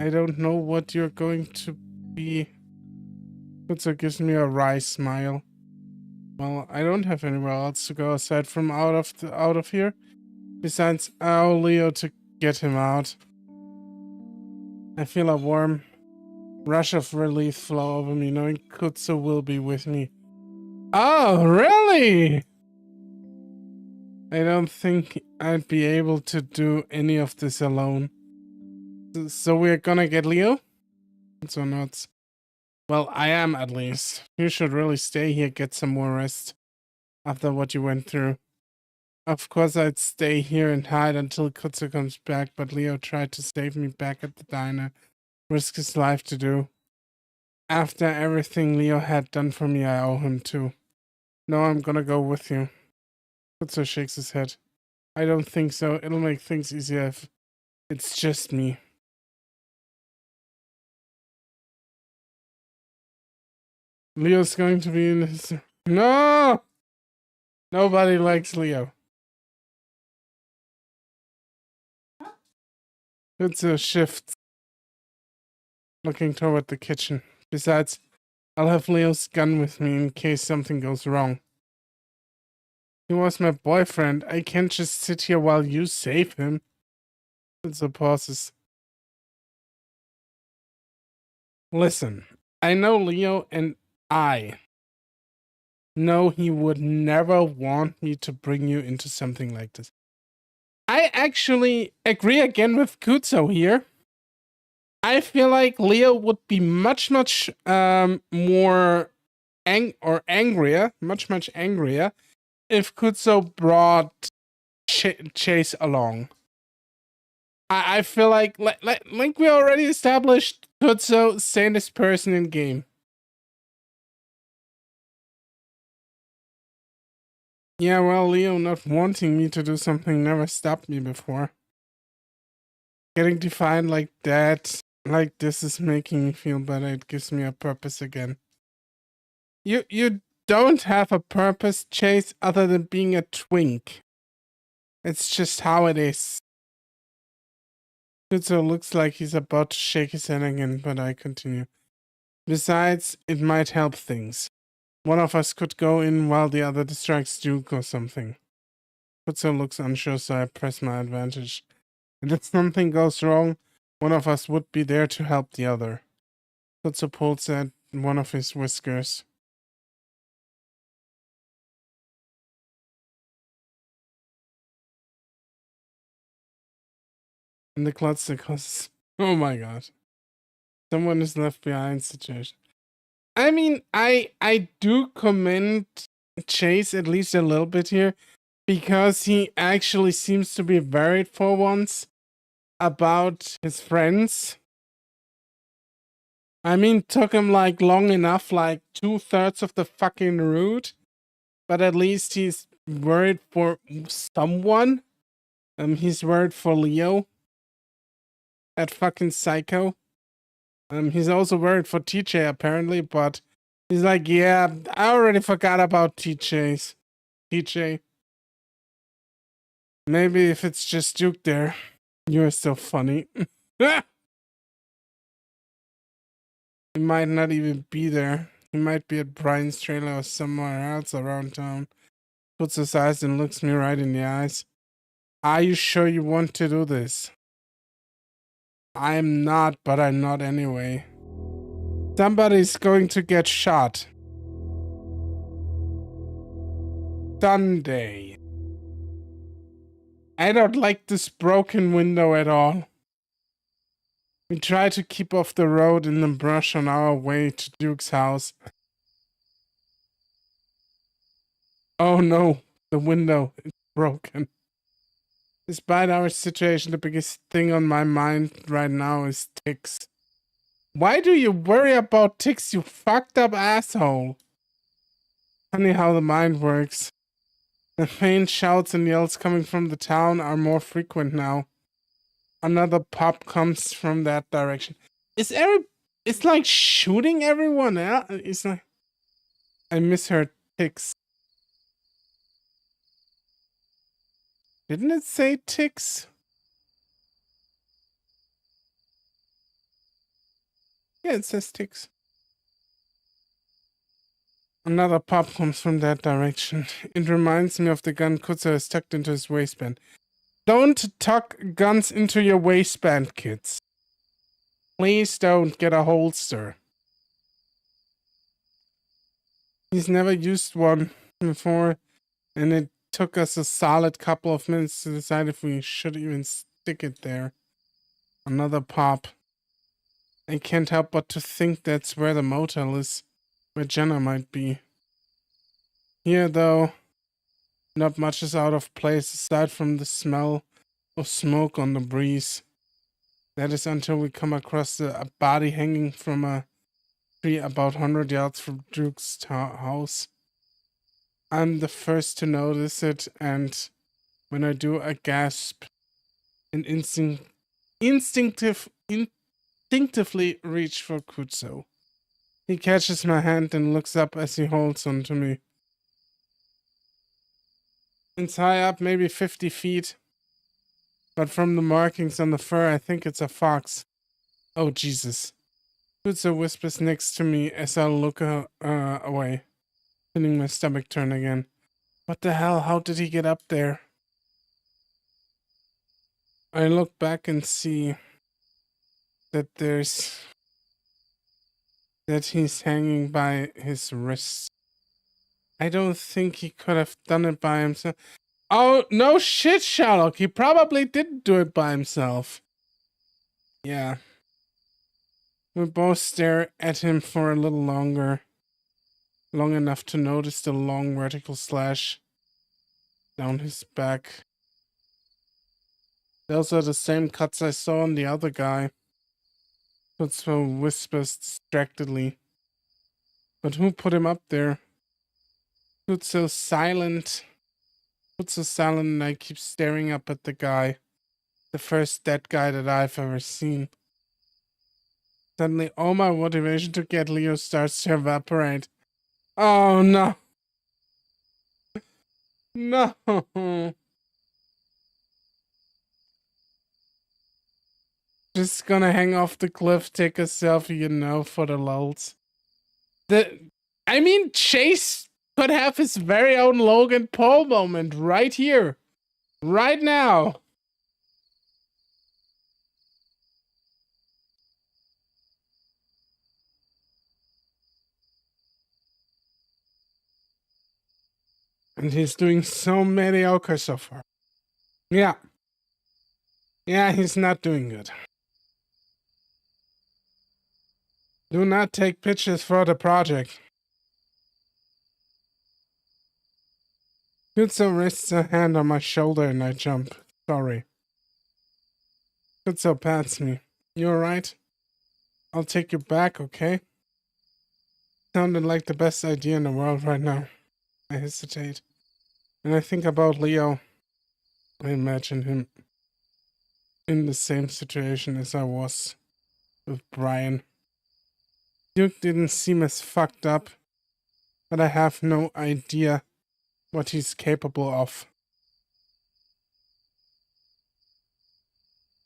I don't know what you're going to be. Kutsu gives me a wry smile. Well, I don't have anywhere else to go aside from out of here. Besides, I'll Leo to get him out. I feel a warm rush of relief flow over me, knowing Kutsu will be with me. Oh, really? I don't think I'd be able to do any of this alone. So we're gonna get Leo? So nuts. Well, I am at least. You should really stay here, get some more rest after what you went through. Of course I'd stay here and hide until Kutsu comes back, but Leo tried to save me back at the diner. Risk his life to do. After everything Leo had done for me, I owe him too. No, I'm gonna go with you. Kutsu shakes his head. I don't think so. It'll make things easier if it's just me. Leo's going to be in his... No! Nobody likes Leo. Kutsu shifts, looking toward the kitchen. Besides, I'll have Leo's gun with me in case something goes wrong. He was my boyfriend. I can't just sit here while you save him. Kutsu pauses. Listen, I know Leo and I know he would never want me to bring you into something like this. I actually agree again with Kutsu here. I feel like Leo would be much more angrier if Kutsu brought Chase along. I feel like we already established, Kutsu sanest person in game. Yeah, well, Leo not wanting me to do something never stopped me before. Getting defined like that, like this, is making me feel better. It gives me a purpose again. You don't have a purpose, Chase, other than being a twink. It's just how it is. Kutsu looks like he's about to shake his head again, but I continue. Besides, it might help things. One of us could go in while the other distracts Duke or something. Kutsu looks unsure, so I press my advantage. And if something goes wrong, one of us would be there to help the other. Kutsu pulls at one of his whiskers. And the cluster causes. Oh my god. Someone is left behind situation. I mean, I do commend Chase at least a little bit here, because he actually seems to be worried for once about his friends. I mean, took him like long enough, like 2/3 of the fucking route, but at least he's worried for someone. He's worried for Leo, that fucking psycho. He's also worried for TJ apparently, but he's like, yeah, I already forgot about TJ. Maybe if it's just Duke there, you're still funny. He might not even be there. He might be at Brian's trailer or somewhere else around town. Puts his eyes and looks me right in the eyes. Are you sure you want to do this? I'm not, but I'm not anyway. Somebody's going to get shot. Sunday. I don't like this broken window at all. We try to keep off the road in the brush on our way to Duke's house. Oh no, the window is broken. Despite our situation, the biggest thing on my mind right now is ticks. Why do you worry about ticks, you fucked up asshole? Funny how the mind works. The faint shouts and yells coming from the town are more frequent now. Another pop comes from that direction. It's like shooting everyone out. It's like, I misheard ticks. Didn't it say ticks? Yeah, it says ticks. Another pop comes from that direction. It reminds me of the gun Kutzer has tucked into his waistband. Don't tuck guns into your waistband, kids. Please don't get a holster. He's never used one before, and it took us a solid couple of minutes to decide if we should even stick it there. Another pop. I can't help but to think that's where the motel is, where Jenna might be. Here, though, not much is out of place aside from the smell of smoke on the breeze. That is until we come across a body hanging from a tree about 100 yards from Duke's house. I'm the first to notice it, and when I do, I gasp and instinctively reach for Kutzo. He catches my hand and looks up as he holds on to me. It's high up, maybe 50 feet, but from the markings on the fur, I think it's a fox. Oh, Jesus. Kutzo whispers next to me as I look away, feeling my stomach turn again. What the hell? How did he get up there? I look back and see that he's hanging by his wrist. I don't think he could have done it by himself. Oh, no shit, Sherlock. He probably didn't do it by himself. Yeah. We both stare at him for a little longer. Long enough to notice the long vertical slash down his back. Those are the same cuts I saw on the other guy. Kutzo whispers distractedly. But who put him up there? Kutzo's silent. Kutzo's silent and I keep staring up at the guy. The first dead guy that I've ever seen. Suddenly all my motivation to get Leo starts to evaporate. Oh no. No. Just gonna hang off the cliff, take a selfie, for the lulz. I mean, Chase could have his very own Logan Paul moment right here. Right now. And he's doing so mediocre so far. Yeah. Yeah, he's not doing good. Do not take pictures for the project. Kutsu rests a hand on my shoulder and I jump. Sorry. Kutsu pats me. You alright? I'll take you back, okay? Sounded like the best idea in the world right now. I hesitate. And I think about Leo. I imagine him in the same situation as I was with Brian. Duke didn't seem as fucked up, but I have no idea what he's capable of.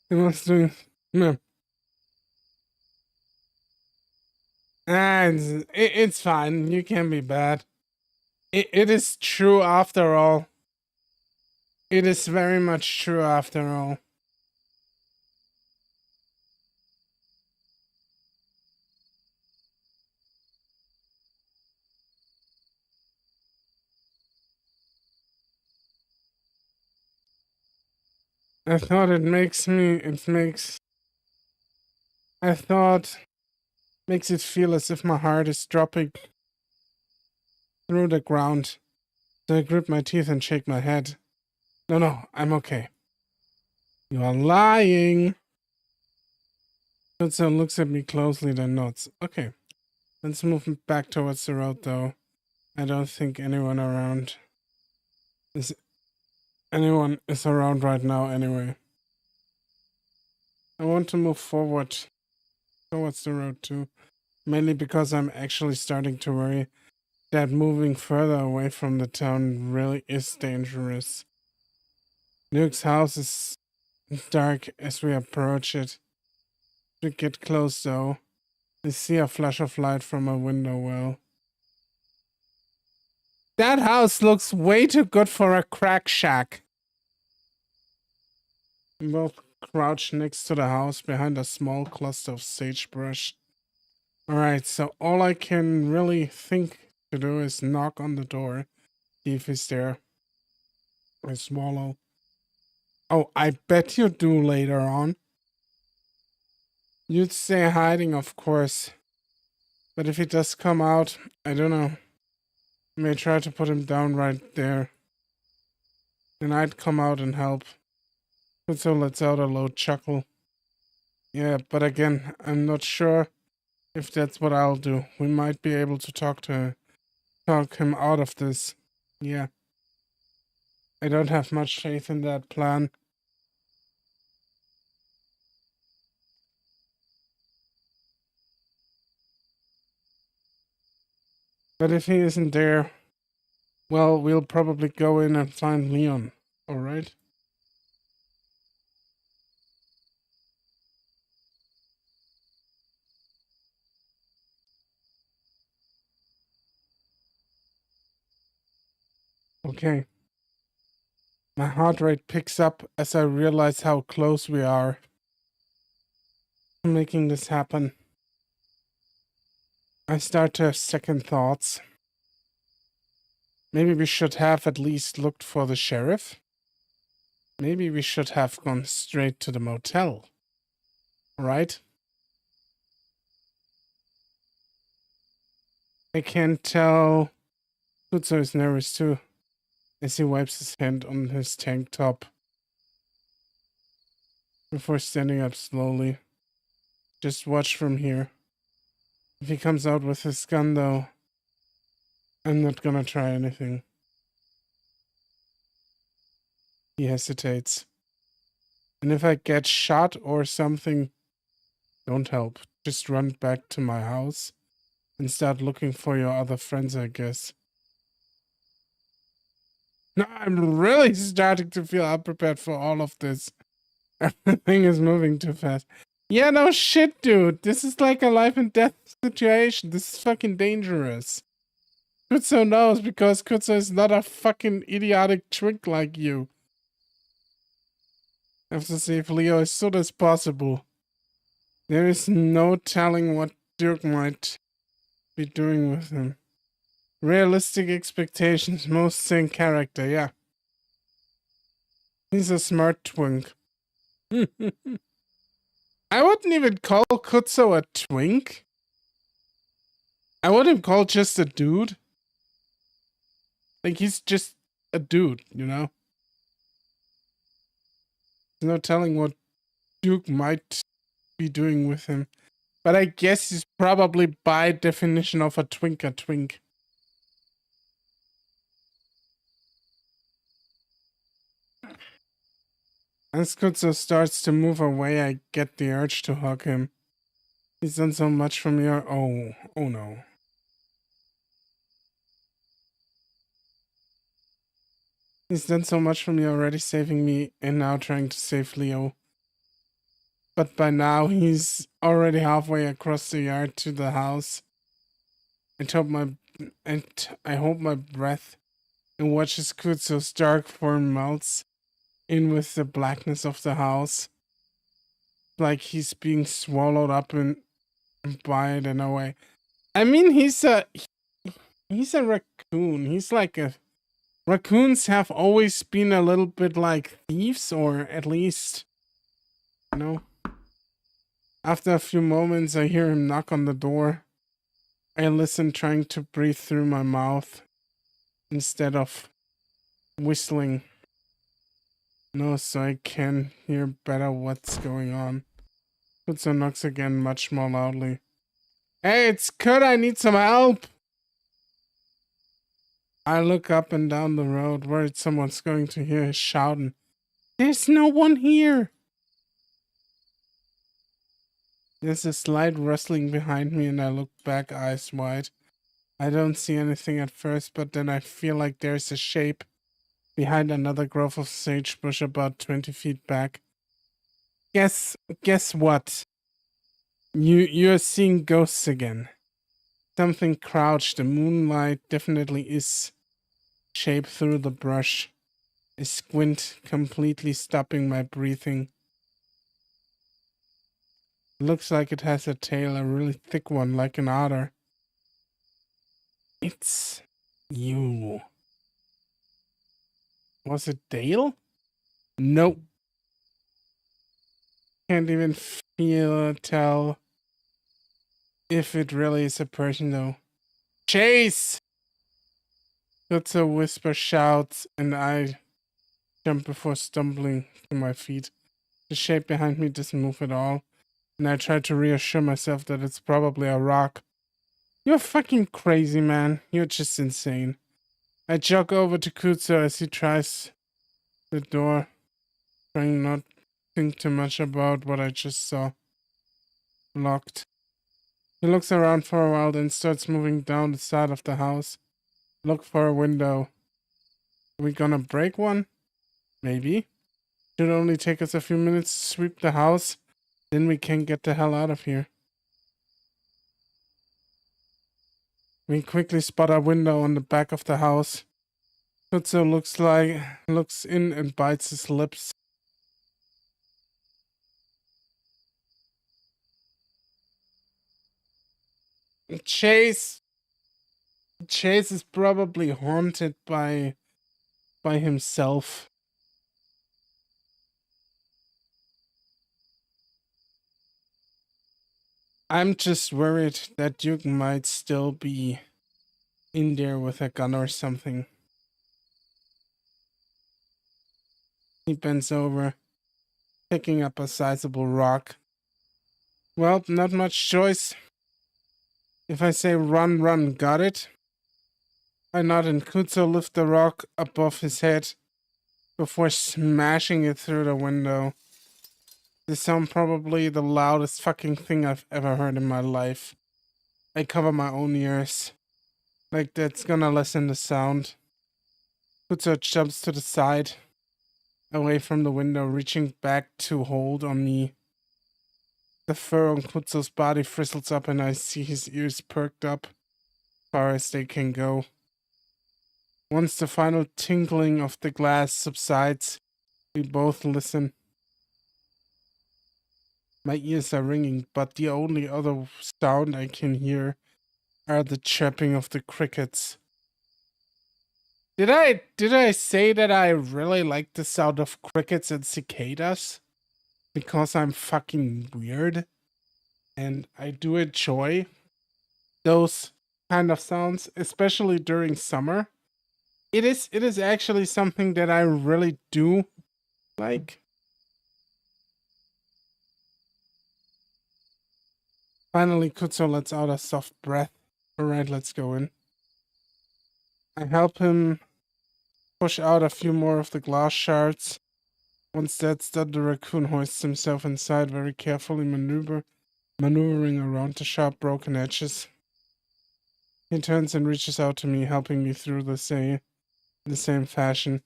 He was doing... No. It's fine. You can be bad. It is true after all. It is very much true after all. I thought it makes it feel as if my heart is dropping through the ground. So I grip my teeth and shake my head. No, I'm okay. You are lying. Hudson looks at me closely, then nods. Okay, let's move back towards the road, though. I don't think anyone is around right now anyway. I want to move forward towards the road too, mainly because I'm actually starting to worry that moving further away from the town really is dangerous. Nuke's house is dark as we approach it. To get close though, I see a flash of light from a window well. That house looks way too good for a crack shack. We both crouch next to the house behind a small cluster of sagebrush. Alright, so all I can really think to do is knock on the door, see if he's there. I swallow. Oh, I bet you do later on. You'd say hiding, of course. But if he does come out, I don't know. I may try to put him down right there. Then I'd come out and help. Kutsu lets out a low chuckle. Yeah, but again, I'm not sure if that's what I'll do. We might be able to talk him out of this. Yeah. I don't have much faith in that plan. But if he isn't there, well, we'll probably go in and find Leon. Alright? Okay. My heart rate picks up as I realize how close we are to making this happen. I start to have second thoughts. Maybe we should have at least looked for the sheriff. Maybe we should have gone straight to the motel. Right? I can tell Kutsu is nervous too, as he wipes his hand on his tank top before standing up slowly. Just watch from here. If he comes out with his gun though, I'm not gonna try anything. He hesitates. And if I get shot or something, don't help. Just run back to my house and start looking for your other friends, I guess. No, I'm really starting to feel unprepared for all of this. Everything is moving too fast. Yeah, no shit, dude. This is like a life and death situation. This is fucking dangerous. Kutsu knows because Kutsu is not a fucking idiotic twink like you. I have to save Leo as soon as possible. There is no telling what Dirk might be doing with him. Realistic expectations, most sane character, yeah. He's a smart twink. I wouldn't even call Kutzo a twink. I wouldn't call just a dude. Like, he's just a dude, you know? There's no telling what Duke might be doing with him. But I guess he's probably by definition of a twink. As Kutzo starts to move away, I get the urge to hug him. He's done so much for me. Oh no. He's done so much for me already, saving me and now trying to save Leo. But by now, he's already halfway across the yard to the house. I hold my breath and watch as Kutzo's dark form melts in with the blackness of the house. Like he's being swallowed up and by it in a way. I mean, he's a raccoon. He's like a... Raccoons have always been a little bit like thieves, or at least, you know. After a few moments, I hear him knock on the door. I listen, trying to breathe through my mouth instead of whistling. No, so I can hear better what's going on. Kutzo knocks again, much more loudly. Hey, it's Kurt, I need some help! I look up and down the road, worried someone's going to hear his shouting. There's no one here! There's a slight rustling behind me and I look back, eyes wide. I don't see anything at first, but then I feel like there's a shape behind another grove of sagebush about 20 feet back. Guess what? You're seeing ghosts again. Something crouched. The moonlight definitely is shaped through the brush. I squint, completely stopping my breathing. It looks like it has a tail, a really thick one, like an otter. It's you. Was it Dale? Nope. Can't even tell if it really is a person though. Chase! Kutzo whisper shouts and I jump before stumbling to my feet. The shape behind me doesn't move at all, and I try to reassure myself that it's probably a rock. You're fucking crazy, man. You're just insane. I jog over to Kutzo as he tries the door, trying not to think too much about what I just saw. Locked. He looks around for a while, then starts moving down the side of the house. Look for a window. Are we gonna break one? Maybe. Should only take us a few minutes to sweep the house, then we can get the hell out of here. We quickly spot a window on the back of the house. Kutzo looks in and bites his lips. Chase is probably haunted by himself. I'm just worried that Duke might still be in there with a gun or something. He bends over, picking up a sizable rock. Well, not much choice. If I say run, got it? I nod and Kutzo lifts the rock above his head before smashing it through the window. This sound probably the loudest fucking thing I've ever heard in my life. I cover my own ears. Like that's gonna lessen the sound. Kutzo jumps to the side, away from the window, reaching back to hold on me. The fur on Kutzo's body frizzles up and I see his ears perked up, far as they can go. Once the final tinkling of the glass subsides, we both listen. My ears are ringing, but the only other sound I can hear are the chirping of the crickets. Did I say that I really like the sound of crickets and cicadas? because I'm fucking weird and I do enjoy those kind of sounds, especially during summer. It is actually something that I really do like. Finally, Kutso lets out a soft breath. Alright, let's go in. I help him push out a few more of the glass shards. Once that's done, the raccoon hoists himself inside, very carefully maneuvering around the sharp broken edges. He turns and reaches out to me, helping me through the same fashion.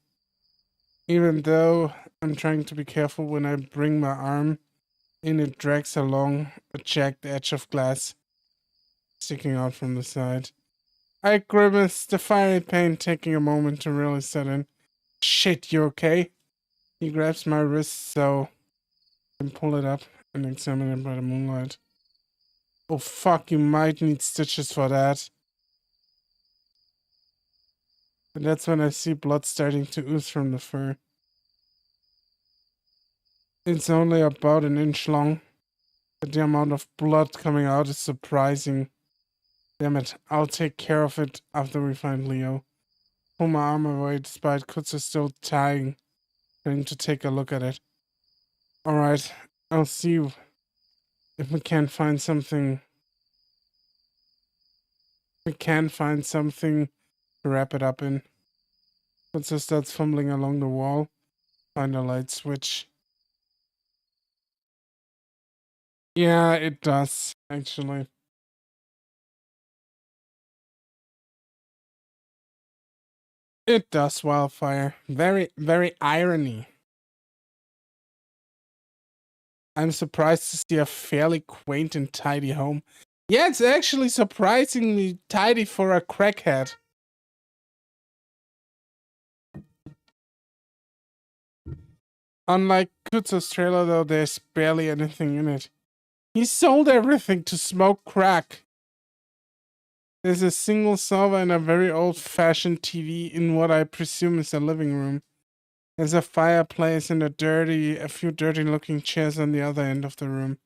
Even though I'm trying to be careful when I bring my arm in, it drags along a jagged edge of glass sticking out from the side. I grimace, the fiery pain taking a moment to really set in. Shit, you okay? He grabs my wrist so I can pull it up and examine it by the moonlight. Oh fuck, you might need stitches for that. And that's when I see blood starting to ooze from the fur. It's only about an inch long, but the amount of blood coming out is surprising. Damn it, I'll take care of it after we find Leo. Pull my arm away despite Kutsu still trying to take a look at it. Alright, I'll see if we can find something. We can find something to wrap it up in. Kutsu starts fumbling along the wall. Find a light switch. Yeah, it does, actually. It does, Wildfire. Very, very irony. I'm surprised to see a fairly quaint and tidy home. Yeah, it's actually surprisingly tidy for a crackhead. Unlike Kutsu's trailer, though, there's barely anything in it. He sold everything to smoke crack. There's a single sofa and a very old-fashioned TV in what I presume is a living room. There's a fireplace and a few dirty-looking chairs on the other end of the room.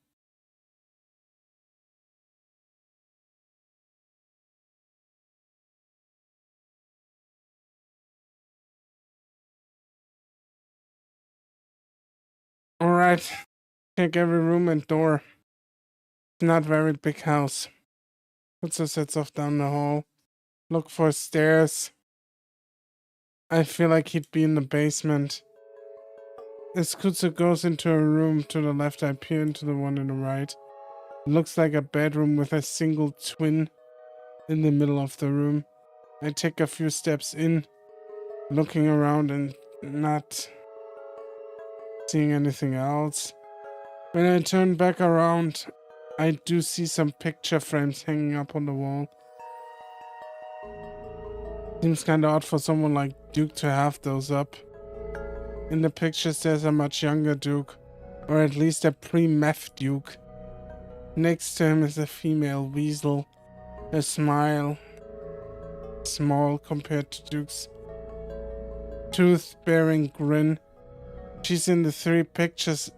Alright, check every room and door. It's not a very big house. Kutsu sets off down the hall. Look for stairs. I feel like he'd be in the basement. As Kutsu goes into a room to the left, I peer into the one on the right. It looks like a bedroom with a single twin in the middle of the room. I take a few steps in, looking around and not seeing anything else. When I turn back around, I do see some picture frames hanging up on the wall. Seems kinda odd for someone like Duke to have those up. In the pictures there's a much younger Duke, or at least a pre-meth Duke. Next to him is a female weasel, her smile small compared to Duke's tooth-bearing grin. She's in the 3 pictures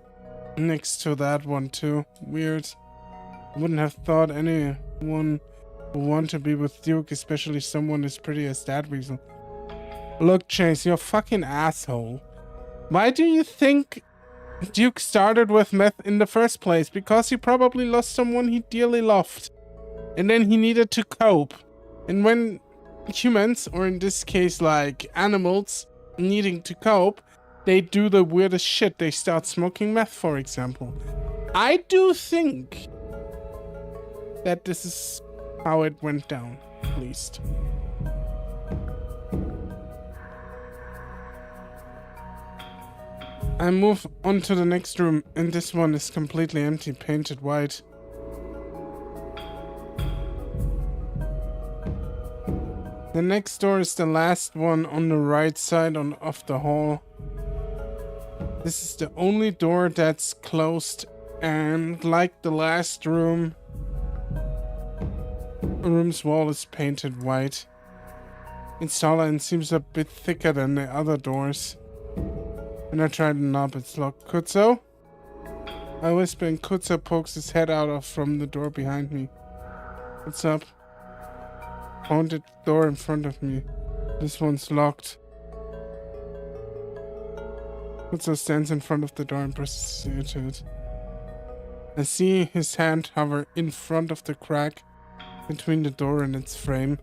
next to that one too. Weird. Wouldn't have thought anyone would want to be with Duke, especially someone as pretty as that weasel. Look, Chase, you're a fucking asshole. Why do you think Duke started with meth in the first place? Because he probably lost someone he dearly loved. And then he needed to cope. And when humans, or in this case like animals, needing to cope, they do the weirdest shit. They start smoking meth, for example. I do think that this is how it went down, at least. I move on to the next room, and this one is completely empty, painted white. The next door is the last one on the right side of the hall. This is the only door that's closed, and like the last room, the room's wall is painted white. It's taller and seems a bit thicker than the other doors. When I try the knob, it's locked. Kutsu? I whisper and Kutsa pokes his head out from the door behind me. What's up? Pointed door in front of me. This one's locked. Kutsa stands in front of the door and presses into it. I see his hand hover in front of the crack between the door and its frame.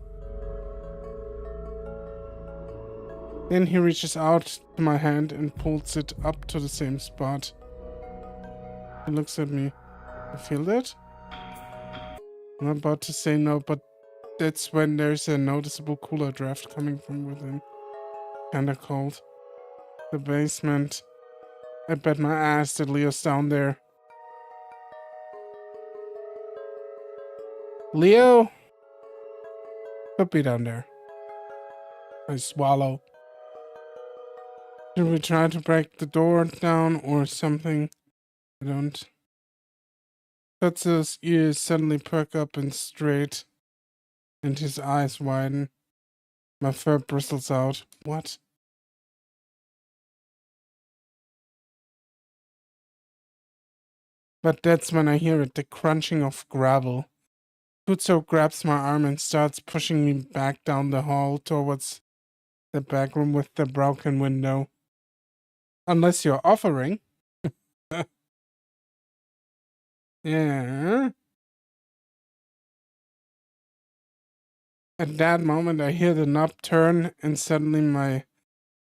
Then he reaches out to my hand and pulls it up to the same spot. He looks at me. You feel that? I'm about to say no, but that's when there's a noticeable cooler draft coming from within. Kinda cold. The basement. I bet my ass that Leo's down there. Leo? Could be down there. I swallow. Should we try to break the door down or something? I don't. Kutsu's ears suddenly perk up and straight, and his eyes widen. My fur bristles out. What? But that's when I hear it, the crunching of gravel. Kutsu grabs my arm and starts pushing me back down the hall towards the back room with the broken window. Unless you're offering. Yeah. At that moment, I hear the knob turn, and suddenly my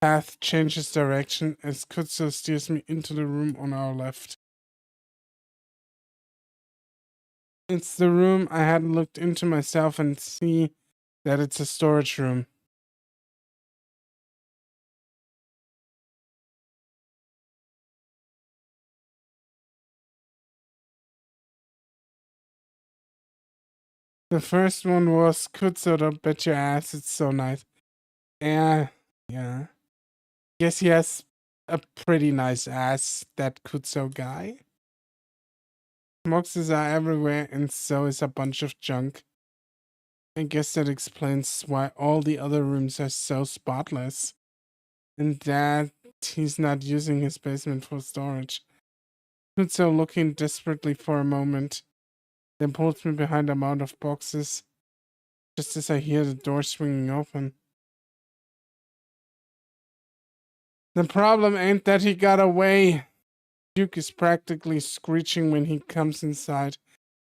path changes direction as Kutsu steers me into the room on our left. It's the room I hadn't looked into myself and see that it's a storage room. The first one was Kutsu, don't bet your ass, it's so nice. Yeah. Guess he has a pretty nice ass, that Kutsu guy. Boxes are everywhere and so is a bunch of junk. I guess that explains why all the other rooms are so spotless. And that he's not using his basement for storage. Kutsu looking desperately for a moment, then pulls me behind a mound of boxes, just as I hear the door swinging open. The problem ain't that he got away. Duke is practically screeching when he comes inside,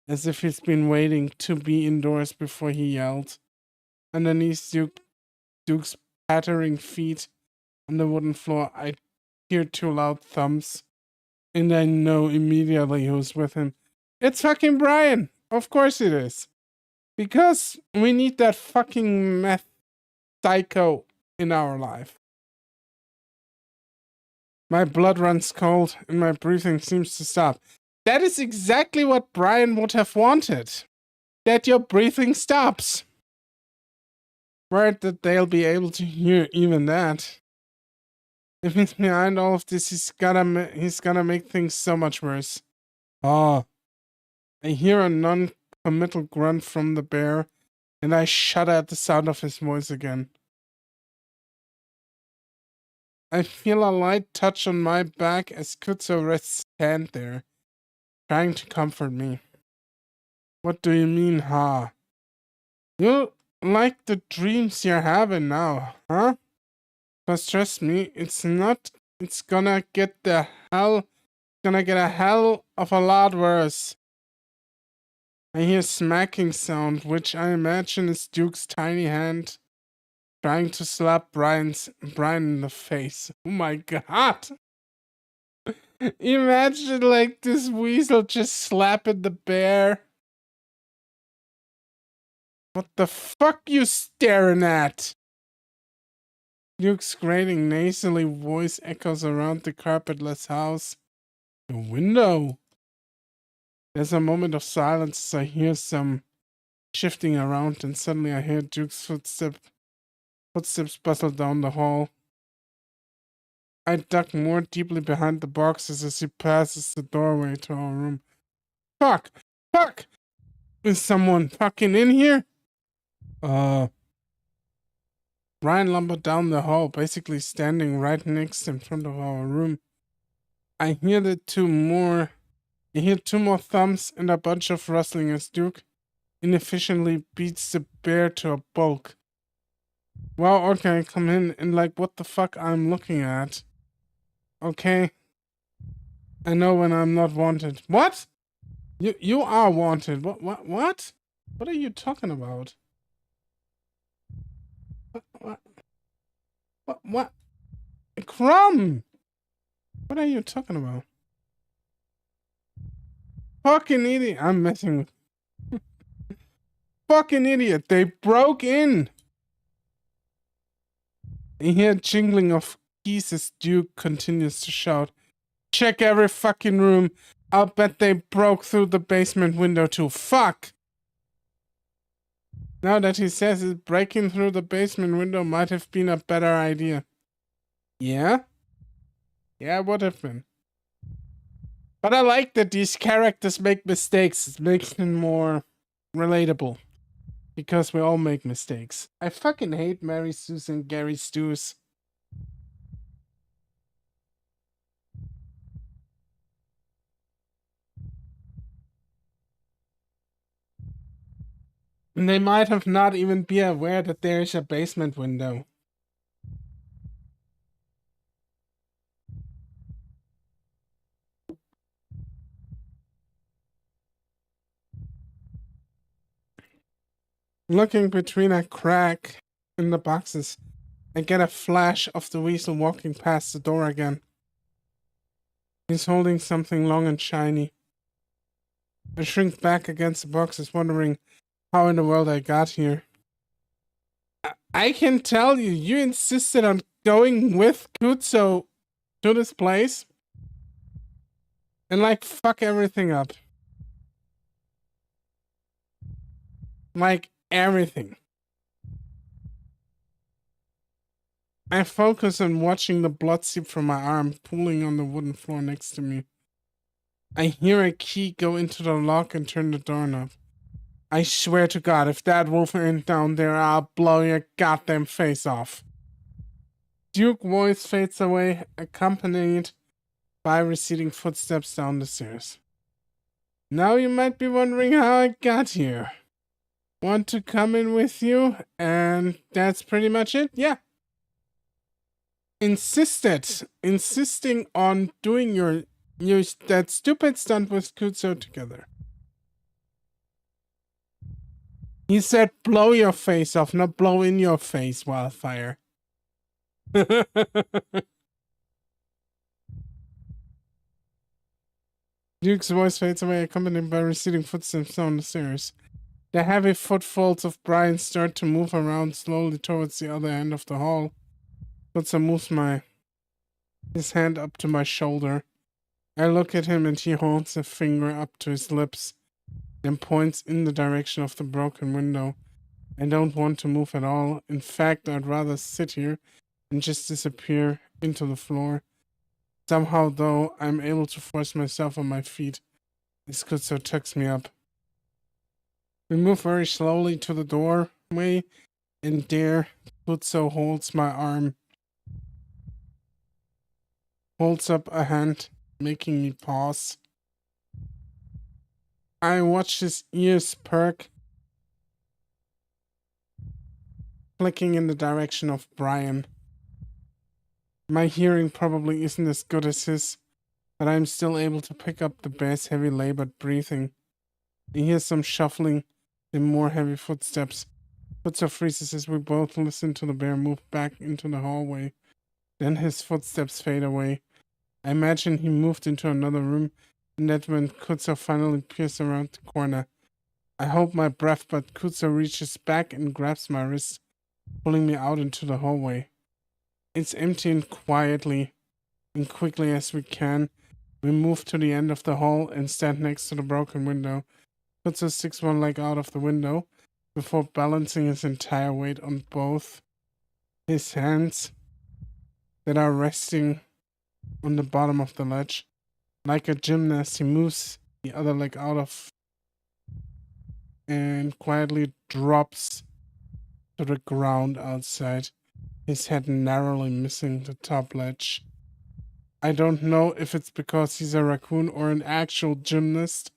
as if he's been waiting to be indoors before he yelled. Underneath Duke's pattering feet on the wooden floor, I hear two loud thumps, and I know immediately who's with him. It's fucking Brian! Of course it is. Because we need that fucking meth psycho in our life. My blood runs cold and my breathing seems to stop. That is exactly what Brian would have wanted. That your breathing stops. Worried that they'll be able to hear even that. If he's behind all of this, he's gonna make things so much worse. I hear a non-committal grunt from the bear, and I shudder at the sound of his voice again. I feel a light touch on my back as Kutsu rests his hand there, trying to comfort me. What do you mean, huh? You like the dreams you're having now, huh? 'Cause trust me, it's gonna get a hell of a lot worse. I hear smacking sound, which I imagine is Duke's tiny hand trying to slap Brian in the face. Oh my god! Imagine like this weasel just slapping the bear. What the fuck you staring at? Duke's grating nasally voice echoes around the carpetless house. The window. There's a moment of silence as I hear some shifting around, and suddenly I hear Duke's footsteps bustle down the hall. I duck more deeply behind the boxes as he passes the doorway to our room. Fuck! Fuck! Is someone fucking in here? Ryan lumbered down the hall, basically standing right next in front of our room. I hear the two more You hear two more thumps and a bunch of rustling as Duke inefficiently beats the bear to a bulk. Well, okay, come in and like what the fuck I'm looking at. Okay. I know when I'm not wanted. What? You are wanted. What? What are you talking about? What? Crumb! What are you talking about? Fucking idiot. I'm messing with... Fucking idiot. They broke in. You hear jingling of keys as Duke continues to shout. Check every fucking room. I'll bet they broke through the basement window too. Fuck! Now that he says it, breaking through the basement window might have been a better idea. Yeah? Yeah, it would have been. But I like that these characters make mistakes. It makes them more relatable. Because we all make mistakes. I fucking hate Mary Sue's and Gary Stu's. And they might have not even be aware that there is a basement window. Looking between a crack in the boxes, I get a flash of the weasel walking past the door again. He's holding something long and shiny. I shrink back against the boxes, wondering how in the world I got here. I can tell you, you insisted on going with Kutso to this place and like fuck everything up. Like everything. I focus on watching the blood seep from my arm, pooling on the wooden floor next to me. I hear a key go into the lock and turn the doorknob. I swear to God, if that wolf ain't down there, I'll blow your goddamn face off. Duke's voice fades away, accompanied by receding footsteps down the stairs. Now you might be wondering how I got here. Want to come in with you? And that's pretty much it? Yeah. Insisting on doing that stupid stunt with Kutso together. He said blow your face off, not blow in your face, Wildfire. Duke's voice fades away, accompanied by receding footsteps down the stairs. The heavy footfalls of Brian start to move around slowly towards the other end of the hall. Kutso moves his hand up to my shoulder. I look at him and he holds a finger up to his lips and points in the direction of the broken window. I don't want to move at all. In fact, I'd rather sit here and just disappear into the floor. Somehow, though, I'm able to force myself on my feet as Kutso tucks me up. We move very slowly to the doorway, and there, Kutso holds my arm. Holds up a hand, making me pause. I watch his ears perk, clicking in the direction of Brian. My hearing probably isn't as good as his, but I'm still able to pick up the bear's heavy labored breathing. I hear some shuffling and more heavy footsteps. Kutso freezes as we both listen to the bear move back into the hallway. Then his footsteps fade away. I imagine he moved into another room, and that's when Kutso finally peers around the corner. I hold my breath, but Kutso reaches back and grabs my wrist, pulling me out into the hallway. It's empty and quietly as we can, we move to the end of the hall and stand next to the broken window. Kutso sticks one leg out of the window before balancing his entire weight on both his hands that are resting on the bottom of the ledge. Like a gymnast, he moves the other leg out of and quietly drops to the ground outside, his head narrowly missing the top ledge. I don't know if it's because he's a raccoon or an actual gymnast,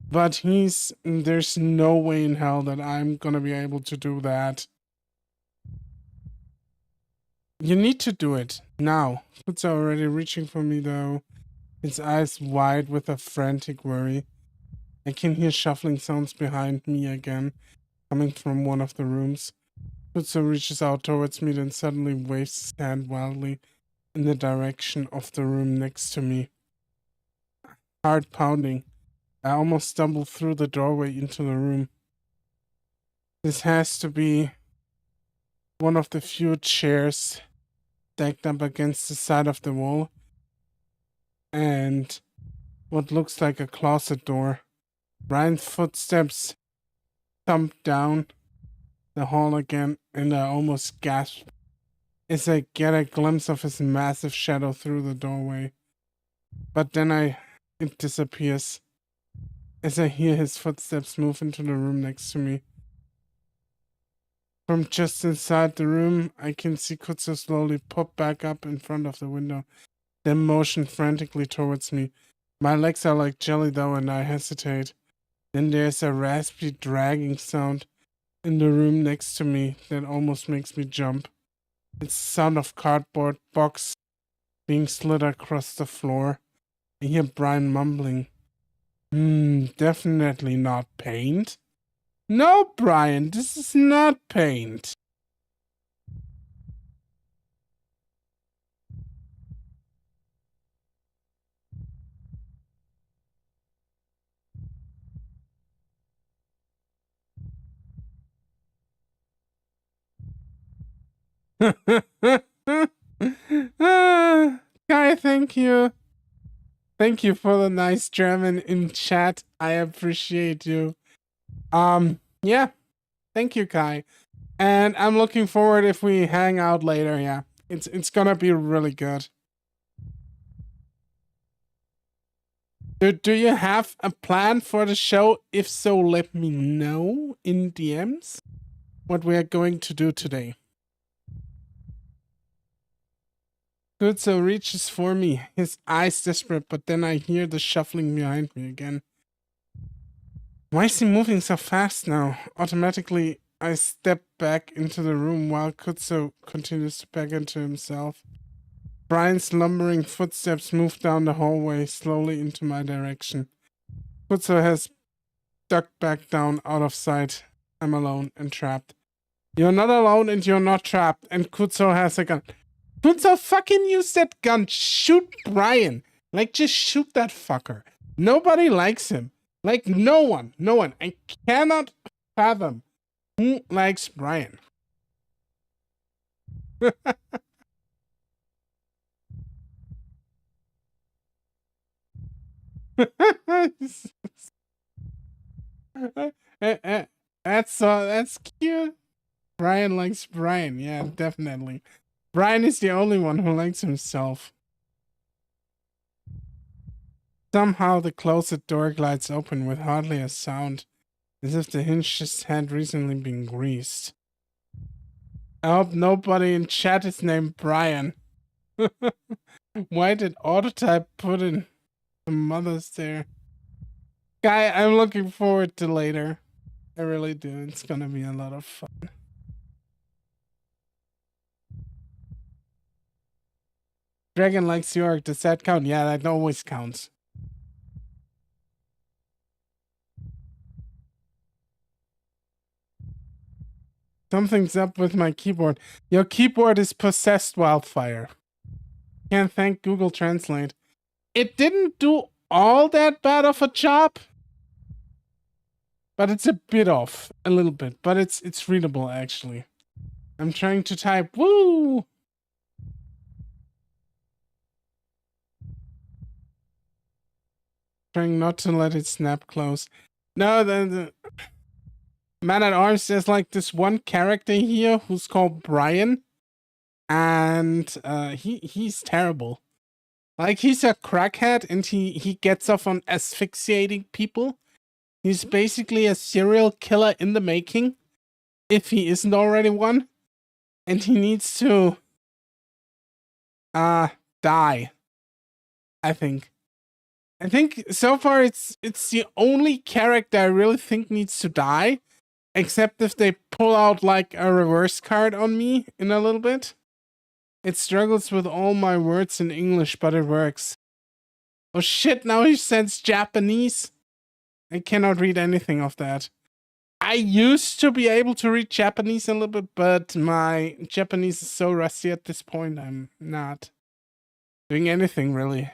but there's no way in hell that I'm gonna be able to do that. You need to do it now. It's already reaching for me though. His eyes wide with a frantic worry. I can hear shuffling sounds behind me again, coming from one of the rooms. Kutsu reaches out towards me, then suddenly waves his hand wildly in the direction of the room next to me. Heart pounding. I almost stumbled through the doorway into the room. This has to be one of the few chairs stacked up against the side of the wall, and what looks like a closet door. Brian's footsteps thumped down the hall again, and I almost gasped as I get a glimpse of his massive shadow through the doorway. But then it disappears as I hear his footsteps move into the room next to me. From just inside the room, I can see Kutsu slowly pop back up in front of the window, then motion frantically towards me. My legs are like jelly though, and I hesitate. Then there's a raspy dragging sound in the room next to me that almost makes me jump. It's the sound of cardboard box being slid across the floor. I hear Brian mumbling. Definitely not paint. No, Brian, this is not paint. Kai, thank you. Thank you for the nice German in chat. I appreciate you. Yeah. Thank you, Kai. And I'm looking forward if we hang out later, yeah. It's gonna be really good. Do you have a plan for the show? If so, let me know in DMs what we are going to do today. Kutsu reaches for me, his eyes desperate, but then I hear the shuffling behind me again. Why is he moving so fast now? Automatically, I step back into the room while Kutsu continues to back into himself. Brian's lumbering footsteps move down the hallway slowly into my direction. Kutsu has ducked back down out of sight. I'm alone and trapped. You're not alone and you're not trapped. And Kutsu has a gun. Kutsu, fucking use that gun. Shoot Brian. Like, just shoot that fucker. Nobody likes him. Like, no one. I cannot fathom who likes Brian. That's cute. Brian likes Brian. Yeah, definitely. Brian is the only one who likes himself. Somehow the closet door glides open with hardly a sound, as if the hinge just had recently been greased. I hope nobody in chat is named Brian. Why did Autotype put in the mothers there? Guy, I'm looking forward to later. I really do. It's gonna be a lot of fun. Dragon likes York. Does that count? Yeah, that always counts. Something's up with my keyboard. Your keyboard is possessed, Wildfire. Can't thank Google Translate. It didn't do all that bad of a job, but it's a bit off, a little bit, but it's readable actually. I'm trying to type woo. Trying not to let it snap close. No, the Man at Arms, there's like this one character here who's called Brian, and he's terrible. Like, he's a crackhead and he gets off on asphyxiating people. He's basically a serial killer in the making, if he isn't already one. And he needs to die. I think. I think so far it's the only character I really think needs to die, except if they pull out like a reverse card on me in a little bit. It struggles with all my words in English, but it works. Oh shit, now he sends Japanese. I cannot read anything of that. I used to be able to read Japanese a little bit, but my Japanese is so rusty at this point, I'm not doing anything really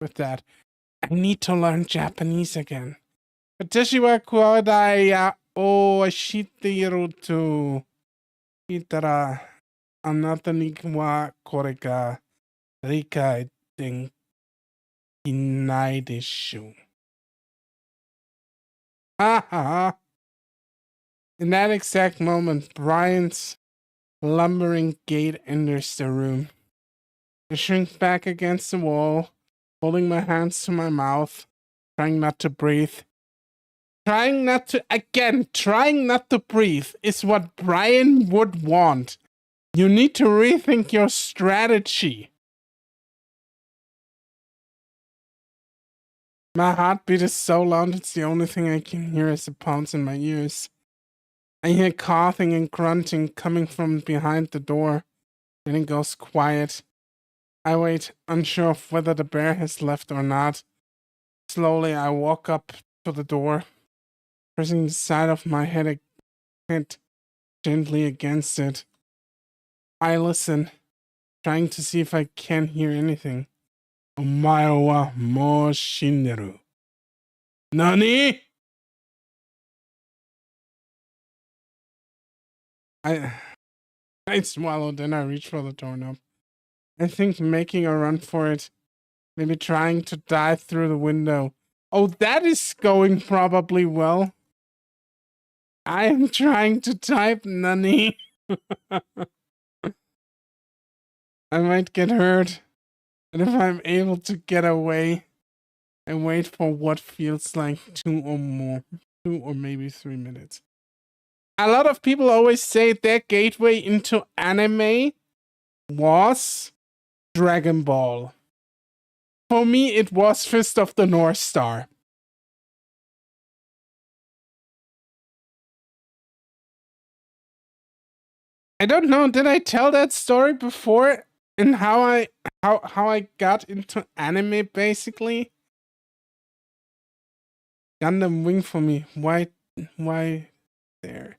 with that. I need to learn Japanese again. Watashi wa kourai ya o shiteiru to itara anata ni wa kore ga rikai denki nai deshu. Ha ha. In that exact moment, Brian's lumbering gait enters the room. I shrink back against the wall, holding my hands to my mouth, trying not to breathe. Trying not to breathe is what Brian would want. You need to rethink your strategy. My heartbeat is so loud, it's the only thing I can hear is the pounds in my ears. I hear coughing and grunting coming from behind the door. Then it goes quiet. I wait, unsure of whether the bear has left or not. Slowly, I walk up to the door, pressing the side of my head gently against it. I listen, trying to see if I can hear anything. Omae wa mou shinderu. Nani? I swallow, then I reach for the doorknob. I think making a run for it. Maybe trying to dive through the window. Oh, that is going probably well. I am trying to type Nani. I might get hurt. And if I'm able to get away, I wait for what feels like 2 or maybe 3 minutes. A lot of people always say their gateway into anime was Dragon Ball. For me, it was Fist of the North Star. I don't know, did I tell that story before? And how I got into anime, basically? Gundam Wing for me. Why there?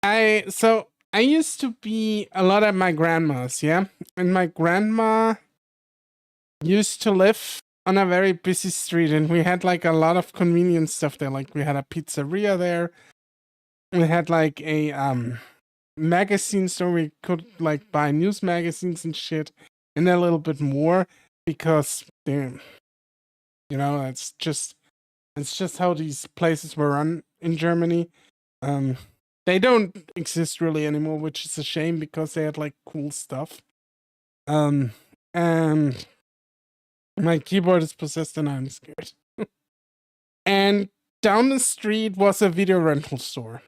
I used to be a lot at my grandma's, yeah? And my grandma used to live on a very busy street, and we had like a lot of convenience stuff there. Like we had a pizzeria there. We had like a magazine store. We could like buy news magazines and shit, and a little bit more because they, it's just how these places were run in Germany. They don't exist really anymore, which is a shame because they had like cool stuff. And my keyboard is possessed and I'm scared. And down the street was a video rental store.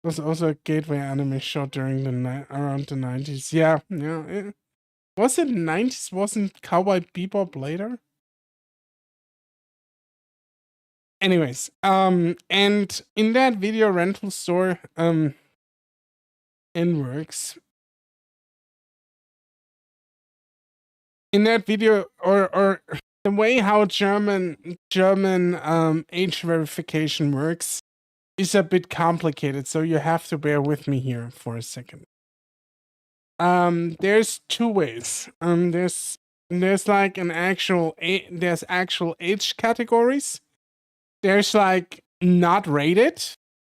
It was also a gateway anime show during around the 90s. Yeah. Was it 90s? Wasn't Cowboy Bebop later? Anyways, and in that video rental store, works. In that video, or the way how German age verification works is a bit complicated, so you have to bear with me here for a second. There's 2 ways. There's like there's actual age categories. There's like not rated,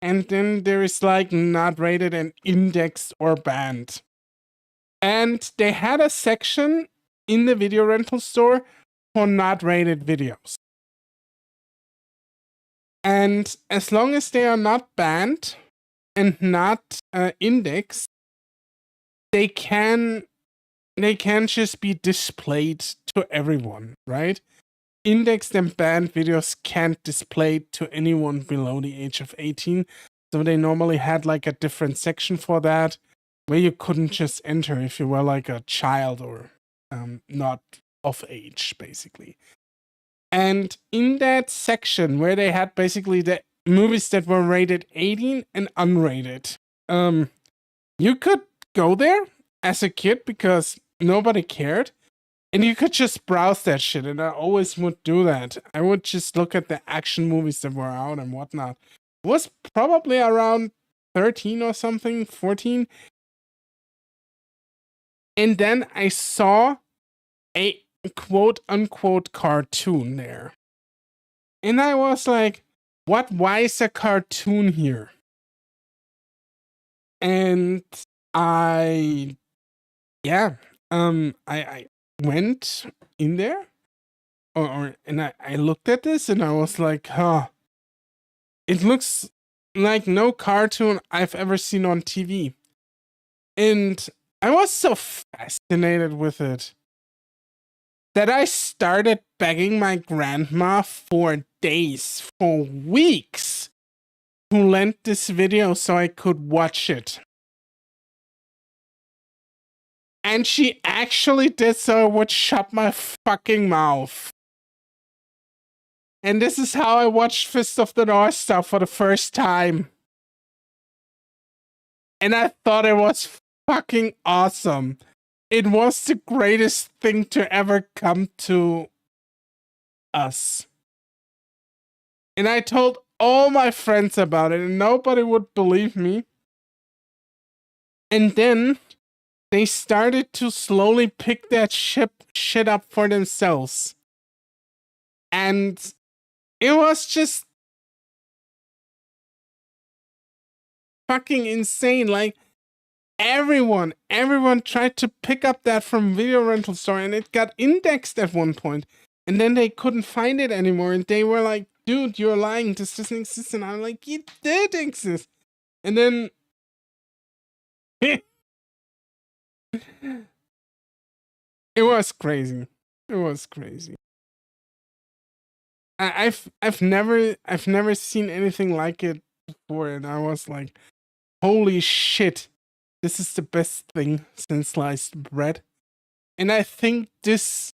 and then there is like not rated and indexed or banned. And they had a section in the video rental store for not rated videos. And as long as they are not banned and not indexed, they can just be displayed to everyone, right? Indexed and banned videos can't display to anyone below the age of 18. So they normally had like a different section for that. where you couldn't just enter if you were like a child or not of age, basically. And in that section where they had basically the movies that were rated 18 and unrated, you could go there as a kid because nobody cared. And you could just browse that shit, and I always would do that. I would just look at the action movies that were out and whatnot. It was probably around 13 or something, 14. And then I saw a quote-unquote cartoon there. And I was like, what? Why is a cartoon here? And I went in there, and I looked at this, and I was like, huh, it looks like no cartoon I've ever seen on TV. And I was so fascinated with it that I started begging my grandma for days, for weeks, to lend this video so I could watch it. And she actually did so I would shut my fucking mouth. And this is how I watched Fist of the North Star for the first time. And I thought it was fucking awesome. It was the greatest thing to ever come to us. And I told all my friends about it, and nobody would believe me. And then they started to slowly pick that shit up for themselves. And it was just fucking insane. Like, everyone tried to pick up that from video rental store, and it got indexed at one point. And then they couldn't find it anymore, and they were like, dude, you're lying, this doesn't exist. And I'm like, it did exist. And then it was crazy. It was crazy. I've never seen anything like it before, and I was like, holy shit, this is the best thing since sliced bread. And I think this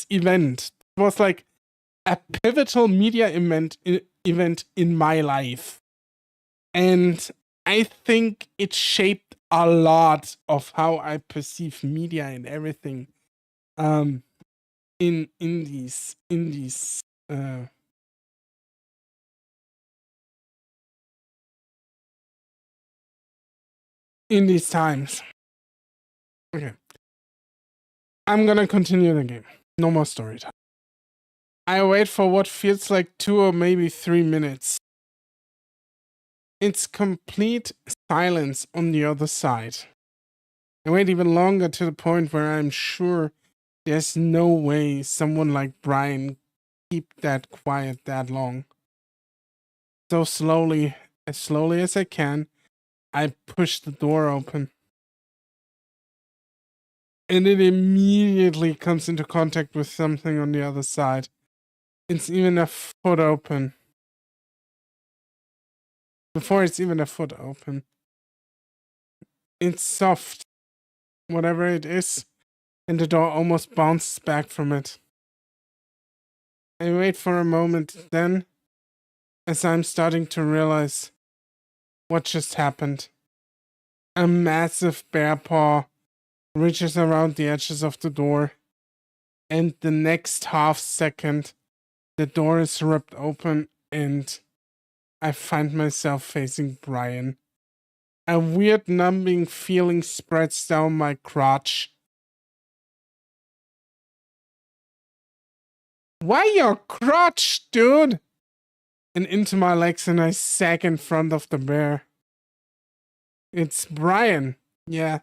event was like a pivotal media event in my life. And I think it shaped a lot of how I perceive media and everything. In these times. Okay. I'm gonna continue the game. No more story time. I wait for what feels like 2 or maybe 3 minutes. It's complete silence on the other side. I wait even longer to the point where I'm sure there's no way someone like Brian keep that quiet that long. So slowly as I can, I push the door open. And it immediately comes into contact with something on the other side. It's even a foot open. Before it's even a foot open. It's soft. Whatever it is. And the door almost bounces back from it. I wait for a moment, then, as I'm starting to realize what just happened. A massive bear paw reaches around the edges of the door, and the next half second, the door is ripped open, and I find myself facing Brian. A weird numbing feeling spreads down my crotch. Why your crotch, dude? And into my legs, and I sag in front of the bear. It's Brian. Yeah.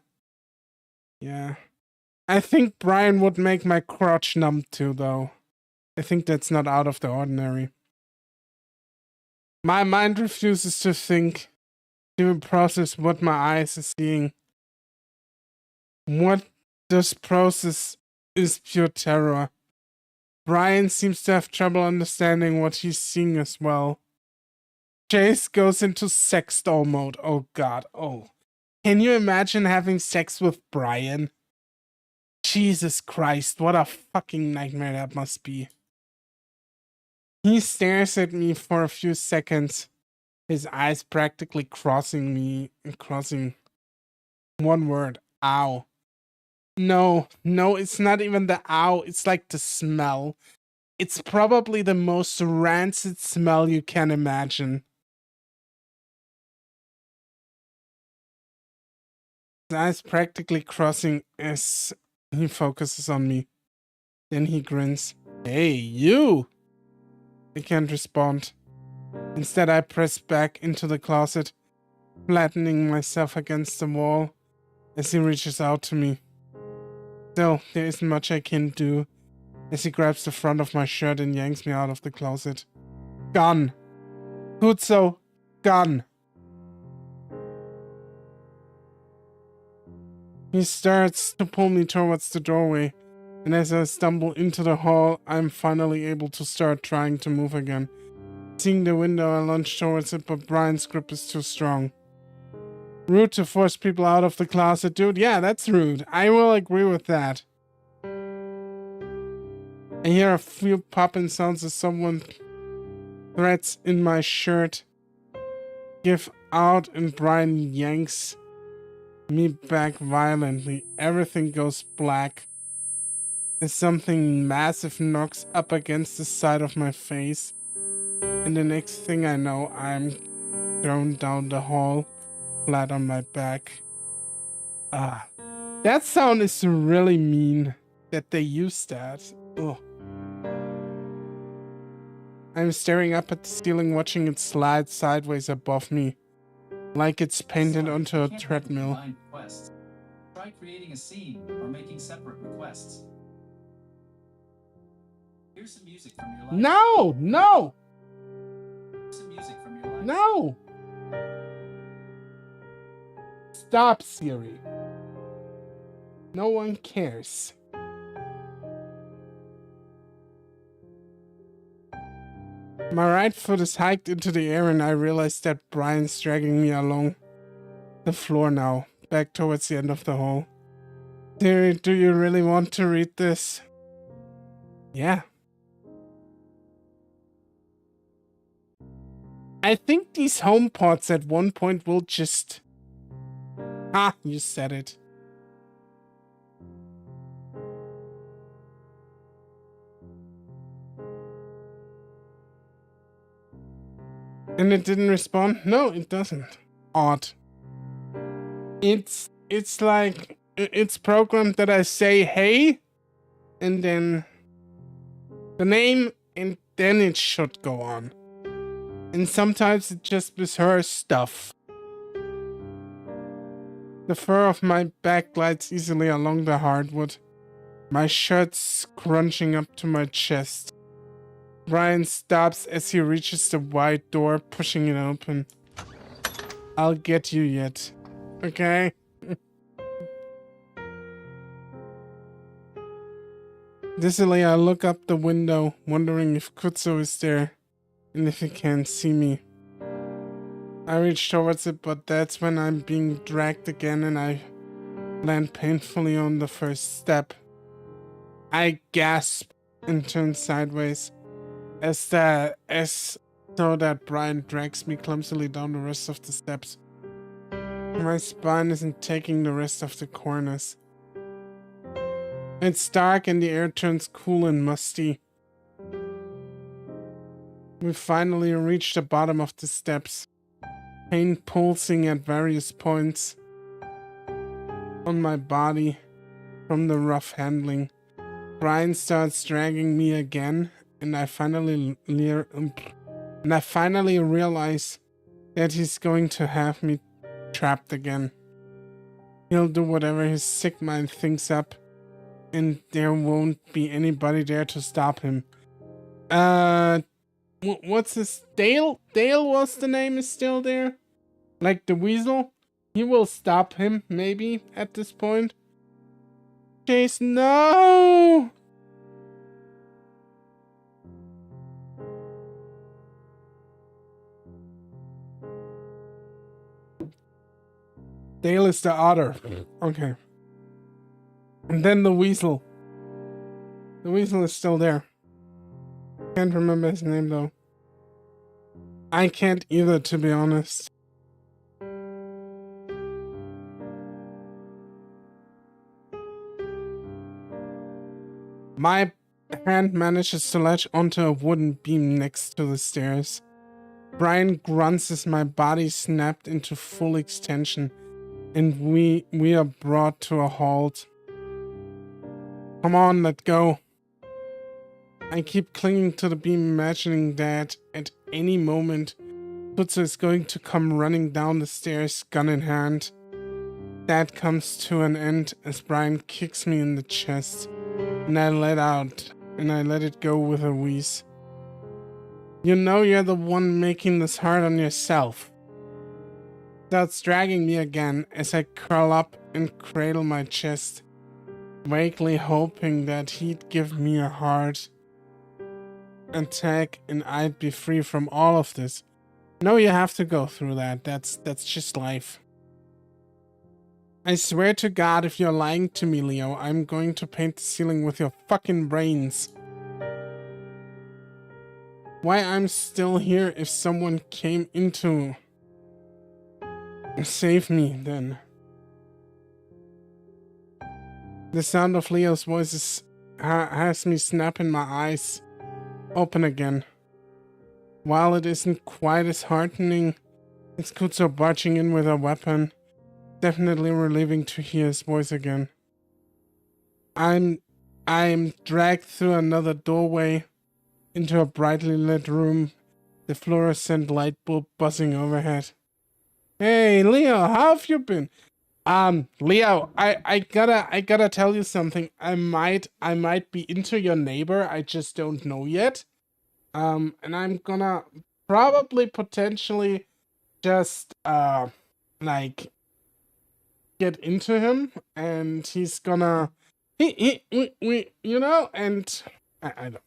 I think Brian would make my crotch numb too, though. I think that's not out of the ordinary. My mind refuses to think, to even process what my eyes are seeing. What this process is pure terror. Brian seems to have trouble understanding what he's seeing as well. Chase goes into sex doll mode. Oh god, oh. Can you imagine having sex with Brian? Jesus Christ, what a fucking nightmare that must be. He stares at me for a few seconds, his eyes practically crossing one word, ow. No, it's not even the ow, it's like the smell. It's probably the most rancid smell you can imagine. His eyes practically crossing as he focuses on me. Then he grins. Hey, you! I can't respond. Instead, I press back into the closet, flattening myself against the wall as he reaches out to me. Still, there isn't much I can do as he grabs the front of my shirt and yanks me out of the closet. Gun! Kutso, gun! He starts to pull me towards the doorway, and as I stumble into the hall, I'm finally able to start trying to move again. Seeing the window, I lunge towards it, but Brian's grip is too strong. Rude to force people out of the closet, dude. Yeah, that's rude. I will agree with that. I hear a few popping sounds as someone threads in my shirt. Give out, and Brian yanks me back violently. Everything goes black as something massive knocks up against the side of my face. And the next thing I know, I'm thrown down the hall, flat on my back. Ah, that sound is really mean that they use that. Ugh. I'm staring up at the ceiling, watching it slide sideways above me, like it's painted onto a treadmill. Try creating a scene or making separate requests. Here's some music from your life. No! Some music from your life. No! Stop, Siri. No one cares. My right foot is hiked into the air and I realize that Brian's dragging me along the floor now, back towards the end of the hall. Siri, do you really want to read this? Yeah. I think these HomePods at one point will just... Ah, you said it. And it didn't respond? No, it doesn't. Odd. It's like... It's programmed that I say, hey, and then the name, and then it should go on. And sometimes it just mishears stuff. The fur of my back glides easily along the hardwood. My shirt's crunching up to my chest. Brian stops as he reaches the wide door, pushing it open. I'll get you yet. Okay? Dizzily, I look up the window, wondering if Kutso is there, and if he can't see me. I reach towards it, but that's when I'm being dragged again and I land painfully on the first step. I gasp and turn sideways as so that Brian drags me clumsily down the rest of the steps. My spine isn't taking the rest of the corners. It's dark and the air turns cool and musty. We finally reach the bottom of the steps. Pain pulsing at various points on my body from the rough handling. Brian starts dragging me again, and I finally realize that he's going to have me trapped again. He'll do whatever his sick mind thinks up, and there won't be anybody there to stop him. What's his... Dale was the name, is still there? Like the weasel? He will stop him, maybe, at this point. Chase, no! Dale is the otter. Okay. And then the weasel. The weasel is still there. Can't remember his name though. I can't either, to be honest. My hand manages to latch onto a wooden beam next to the stairs. Brian grunts as my body snapped into full extension, and we are brought to a halt. Come on, let go. I keep clinging to the beam, imagining that at any moment, Tutsu is going to come running down the stairs, gun in hand. That comes to an end as Brian kicks me in the chest, and I let it go with a wheeze. You know you're the one making this hard on yourself. Starts dragging me again as I curl up and cradle my chest, vaguely hoping that he'd give me a heart attack and I'd be free from all of this. No, you have to go through that. That's just life. I swear to God, if you're lying to me, Leo, I'm going to paint the ceiling with your fucking brains. Why I'm still here if someone came in to save me, then. The sound of Leo's voice has me snapping my eyes open again. While it isn't quite as heartening as Kutsu barging in with a weapon, definitely relieving to hear his voice again. I'm dragged through another doorway into a brightly lit room, the fluorescent light bulb buzzing overhead. Hey, Leo, how have you been? Leo, I gotta tell you something. I might be into your neighbor. I just don't know yet. And I'm gonna probably potentially just like get into him, and he's gonna we you know, and I don't.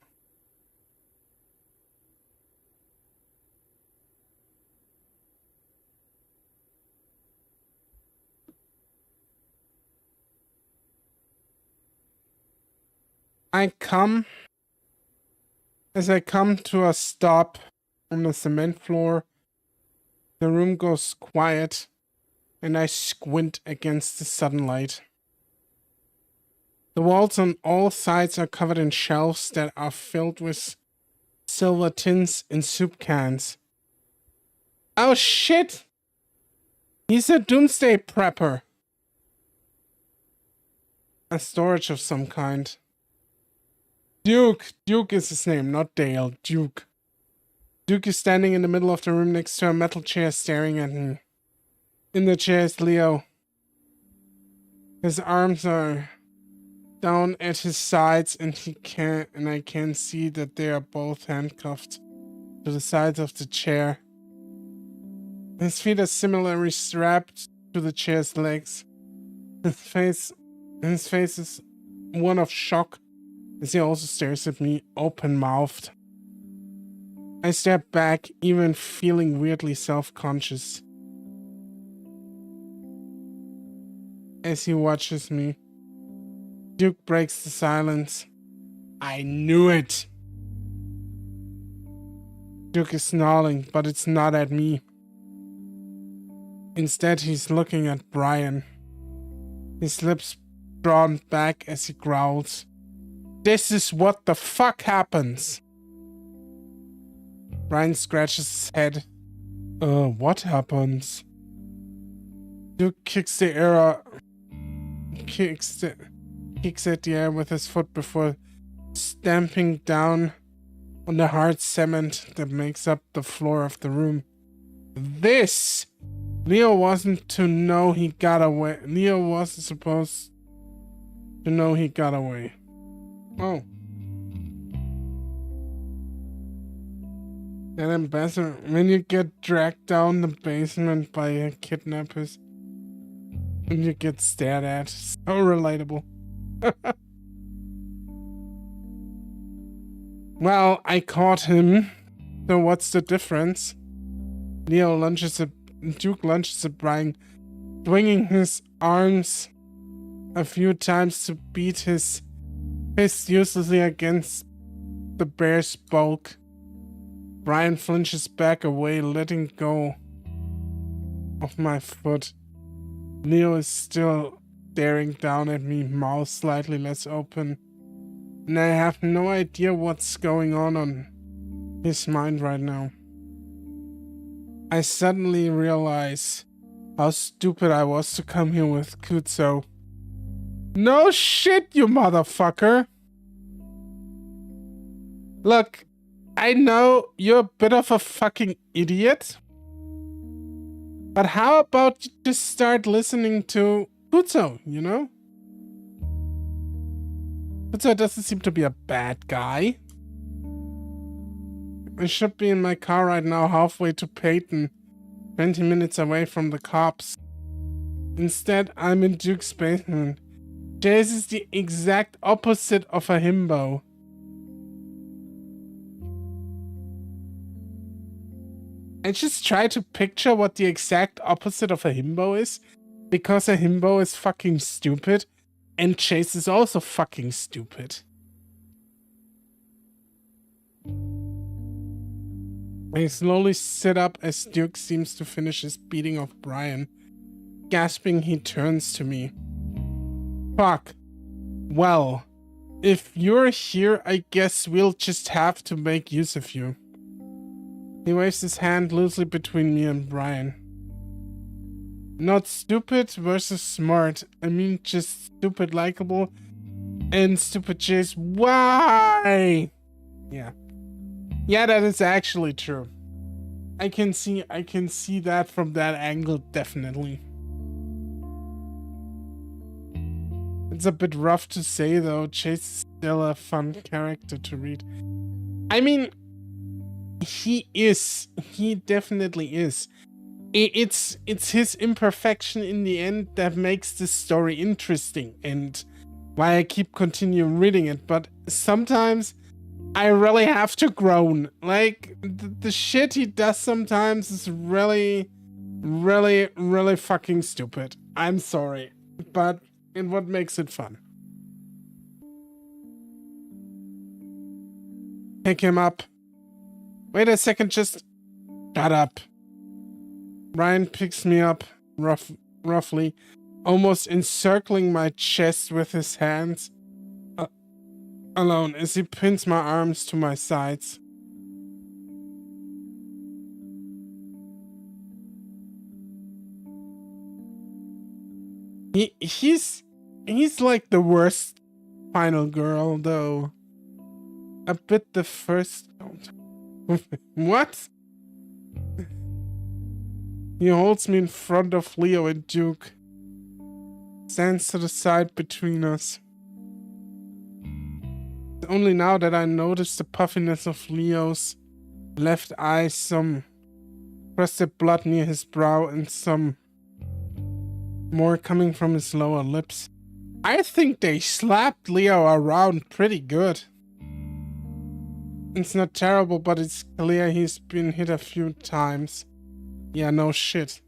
As I come to a stop on the cement floor, the room goes quiet, and I squint against the sudden light. The walls on all sides are covered in shelves that are filled with silver tins and soup cans. Oh shit! He's a doomsday prepper. A storage of some kind. Duke is his name, not Dale. Duke is standing in the middle of the room next to a metal chair staring at me. In the chair is Leo. His arms are down at his sides and I can see that they are both handcuffed to the sides of the chair. His feet are similarly strapped to the chair's legs. His face is one of shock as he also stares at me, open-mouthed. I step back, even feeling weirdly self-conscious as he watches me. Duke breaks the silence. I knew it! Duke is snarling, but it's not at me. Instead, he's looking at Brian. His lips drawn back as he growls. This is what the fuck happens. Brian scratches his head. What happens? Duke kicks at the air with his foot before stamping down on the hard cement that makes up the floor of the room. This! Leo wasn't to know he got away. Leo wasn't supposed to know he got away. Oh. That ambassador, when you get dragged down the basement by kidnappers and you get stared at. So relatable. Well, I caught him. So what's the difference? Duke lunges at Brian, swinging his arms a few times to beat his fist uselessly against the bear's bulk. Brian flinches back away, letting go of my foot. Leo is still staring down at me, mouth slightly less open, and I have no idea what's going on his mind right now. I suddenly realize how stupid I was to come here with Kutso. No shit, you motherfucker! Look, I know you're a bit of a fucking idiot, but how about you just start listening to Kutso, you know? Kutso doesn't seem to be a bad guy. I should be in my car right now, halfway to Peyton, 20 minutes away from the cops. Instead, I'm in Duke's basement. Chase is the exact opposite of a himbo. I just try to picture what the exact opposite of a himbo is, because a himbo is fucking stupid, and Chase is also fucking stupid. I slowly sit up as Duke seems to finish his beating of Brian. Gasping, he turns to me. Fuck. Well, if you're here, I guess we'll just have to make use of you. He waves his hand loosely between me and Brian. Not stupid versus smart. I mean just stupid likable and stupid Chase. Why? Yeah. Yeah, that is actually true. I can see that from that angle, definitely. It's a bit rough to say though. Chase is still a fun character to read. I mean, he is. He definitely is. It's his imperfection in the end that makes this story interesting and why I keep continuing reading it. But sometimes I really have to groan. Like, the shit he does sometimes is really, really, really fucking stupid. I'm sorry, but it's what makes it fun. Pick him up. Wait a second, just shut up. Ryan picks me up roughly, almost encircling my chest with his hands alone as he pins my arms to my sides. He's like the worst final girl though. A bit the first. What? He holds me in front of Leo and Duke. Stands to the side between us. Only now that I notice the puffiness of Leo's left eye, some crusted blood near his brow, and some more coming from his lower lips. I think they slapped Leo around pretty good. It's not terrible, but it's clear he's been hit a few times. Yeah, no shit.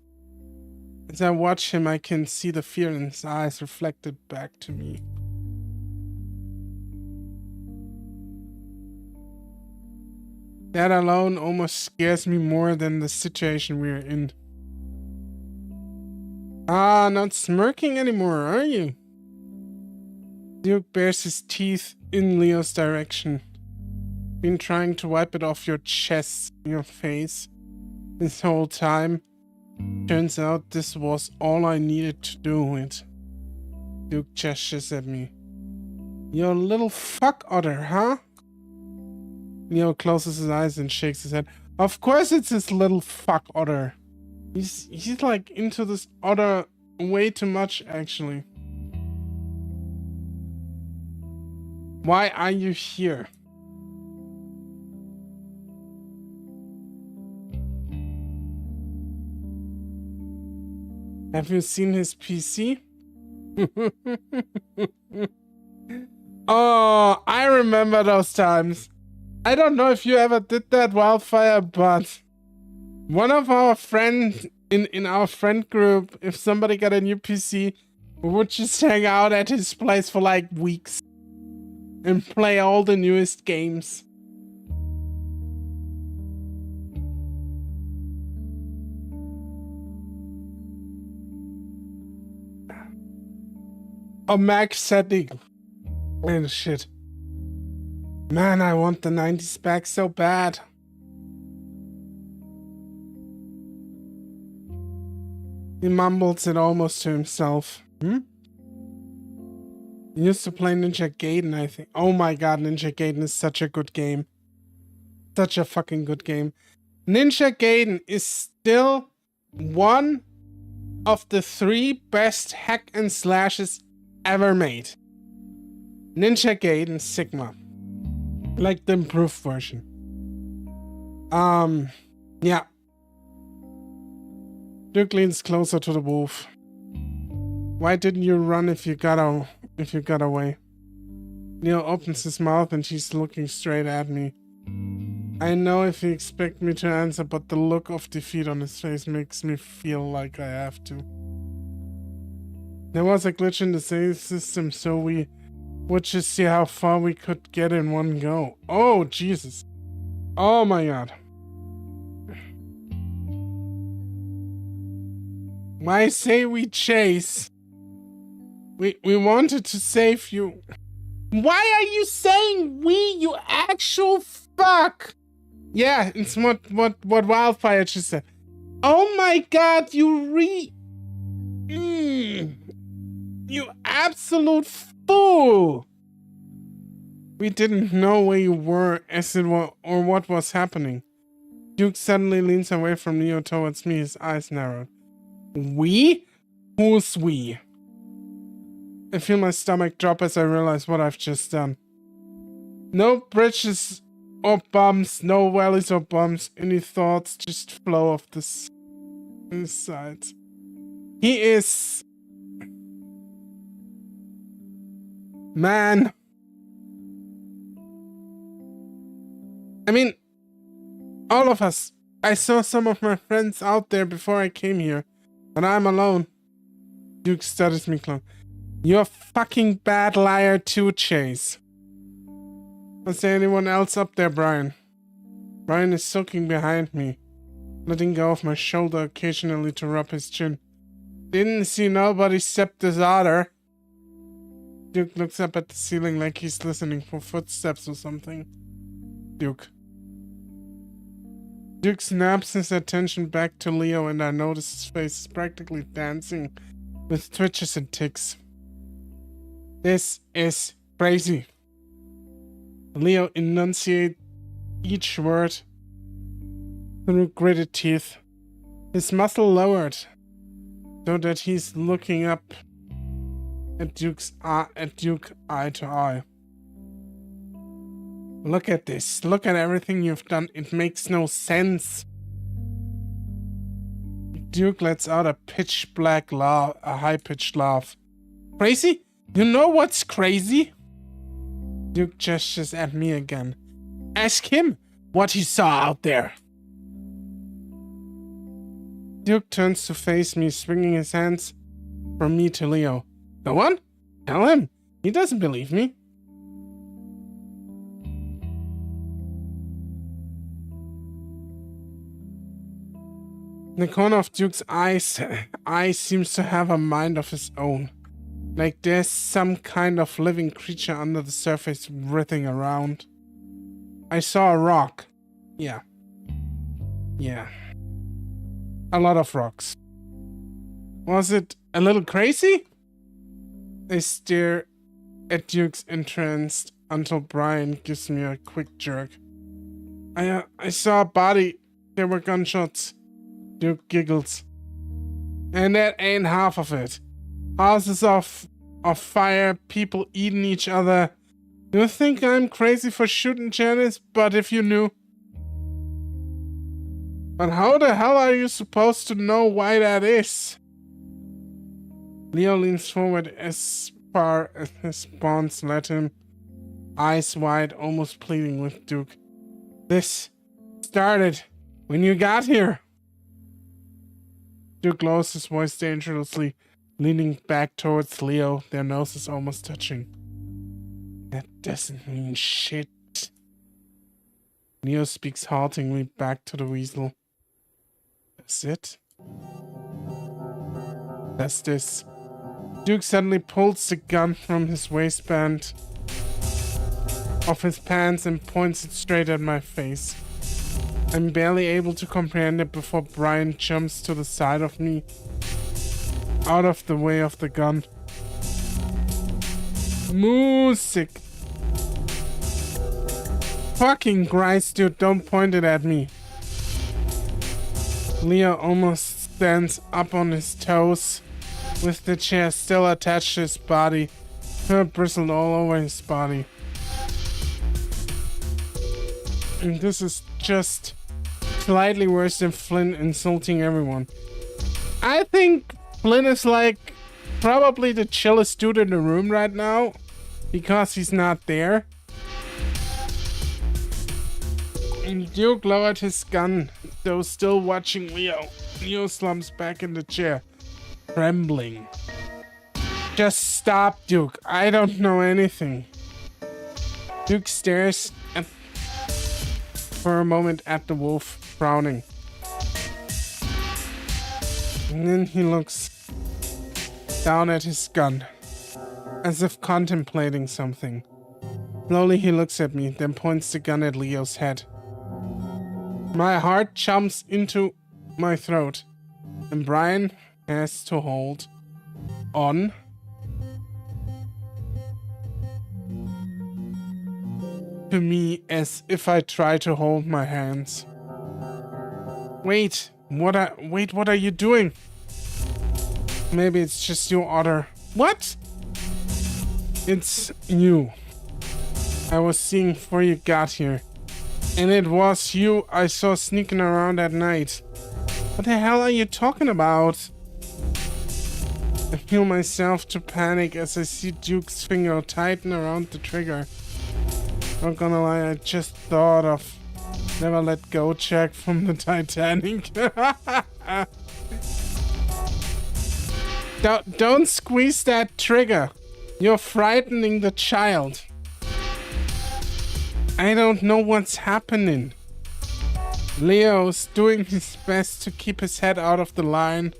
As I watch him, I can see the fear in his eyes reflected back to me. That alone almost scares me more than the situation we're in. Ah, not smirking anymore, are you? Duke bares his teeth in Leo's direction. Been trying to wipe it off your chest, your face, this whole time. Turns out this was all I needed to do it. Duke gestures at me. You're a little fuck otter, huh? Leo closes his eyes and shakes his head. Of course it's his little fuck otter. He's like into this otter way too much, actually. Why are you here? Have you seen his PC? Oh, I remember those times. I don't know if you ever did that, Wildfire, but one of our friends in our friend group, if somebody got a new PC, we would just hang out at his place for like weeks and play all the newest games. A max setting and shit. Man, I want the 90s back so bad. He mumbles it almost to himself. He used to play Ninja Gaiden, I think. Oh my god, Ninja Gaiden is such a good game. Such a fucking good game. Ninja Gaiden is still one of the 3 best hack and slashes ever made. Ninja Gaiden Sigma. Like the improved version. Yeah. Duke leans closer to the wolf. Why didn't you run if you got away? Leo opens his mouth and she's looking straight at me. I know if you expect me to answer, but the look of defeat on his face makes me feel like I have to. There was a glitch in the save system, so we would just see how far we could get in one go. Oh, Jesus. Oh my god. Why say we chase? We wanted to save you. Why are you saying we, you actual fuck? Yeah, it's what Wildfire just said. Oh my god, you you absolute fool! We didn't know where you were as it was, or what was happening. Duke suddenly leans away from Leo towards me, his eyes narrowed. We? Who's we? I feel my stomach drop as I realize what I've just done. No bridges or bumps, no valleys or bumps, any thoughts just flow off this sides. He is... Man. I mean, all of us. I saw some of my friends out there before I came here, but I'm alone. Duke stutters me close. You're a fucking bad liar too, Chase. Was there anyone else up there, Brian? Brian is sulking behind me, letting go of my shoulder occasionally to rub his chin. Didn't see nobody except this otter. Duke looks up at the ceiling like he's listening for footsteps or something. Duke snaps his attention back to Leo, and I notice his face is practically dancing with twitches and ticks. This is crazy. Leo enunciates each word through gritted teeth, his muzzle lowered so that he's looking up at Duke eye to eye. Look at this. Look at everything you've done. It makes no sense. Duke lets out a pitch-black laugh, a high-pitched laugh. Crazy? You know what's crazy? Duke gestures at me again. Ask him what he saw out there. Duke turns to face me, swinging his hands from me to Leo. Go on, tell him. He doesn't believe me. The corner of Duke's eye seems to have a mind of his own. Like there's some kind of living creature under the surface writhing around. I saw a rock. Yeah. A lot of rocks. Was it a little crazy? I stare at Duke's entranced until Brian gives me a quick jerk. I saw a body. There were gunshots. Duke giggles. And that ain't half of it. Houses of fire, people eating each other. You think I'm crazy for shooting Janice? But if you knew. But how the hell are you supposed to know why that is? Leo leans forward as far as his bonds let him, eyes wide, almost pleading with Duke. This started when you got here. Duke lowers his voice dangerously, leaning back towards Leo, their noses almost touching. That doesn't mean shit. Leo speaks haltingly back to the weasel. That's it? That's this. Duke suddenly pulls the gun from his waistband of his pants and points it straight at my face. I'm barely able to comprehend it before Brian jumps to the side of me, out of the way of the gun. Music. Fucking Christ, dude, don't point it at me. Leo almost stands up on his toes, with the chair still attached to his body. Fur bristled all over his body. And this is just slightly worse than Flynn insulting everyone. I think Flynn is like probably the chillest dude in the room right now, because he's not there. And Duke lowered his gun, though still watching Leo. Leo slumps back in the chair, trembling. Just stop, Duke. I don't know anything. Duke stares for a moment at the wolf, frowning. And then he looks down at his gun, as if contemplating something. Slowly he looks at me, then points the gun at Leo's head. My heart jumps into my throat, and Brian has to hold on. To me as if I try to hold my hands. Wait, what are you doing? Maybe it's just you, Otter. What? It's you. I was seeing before you got here. And it was you I saw sneaking around at night. What the hell are you talking about? I feel myself to panic as I see Duke's finger tighten around the trigger. Not gonna lie, I just thought of Never Let Go Jack from the Titanic. Don't squeeze that trigger. You're frightening the child. I don't know what's happening. Leo's doing his best to keep his head out of the line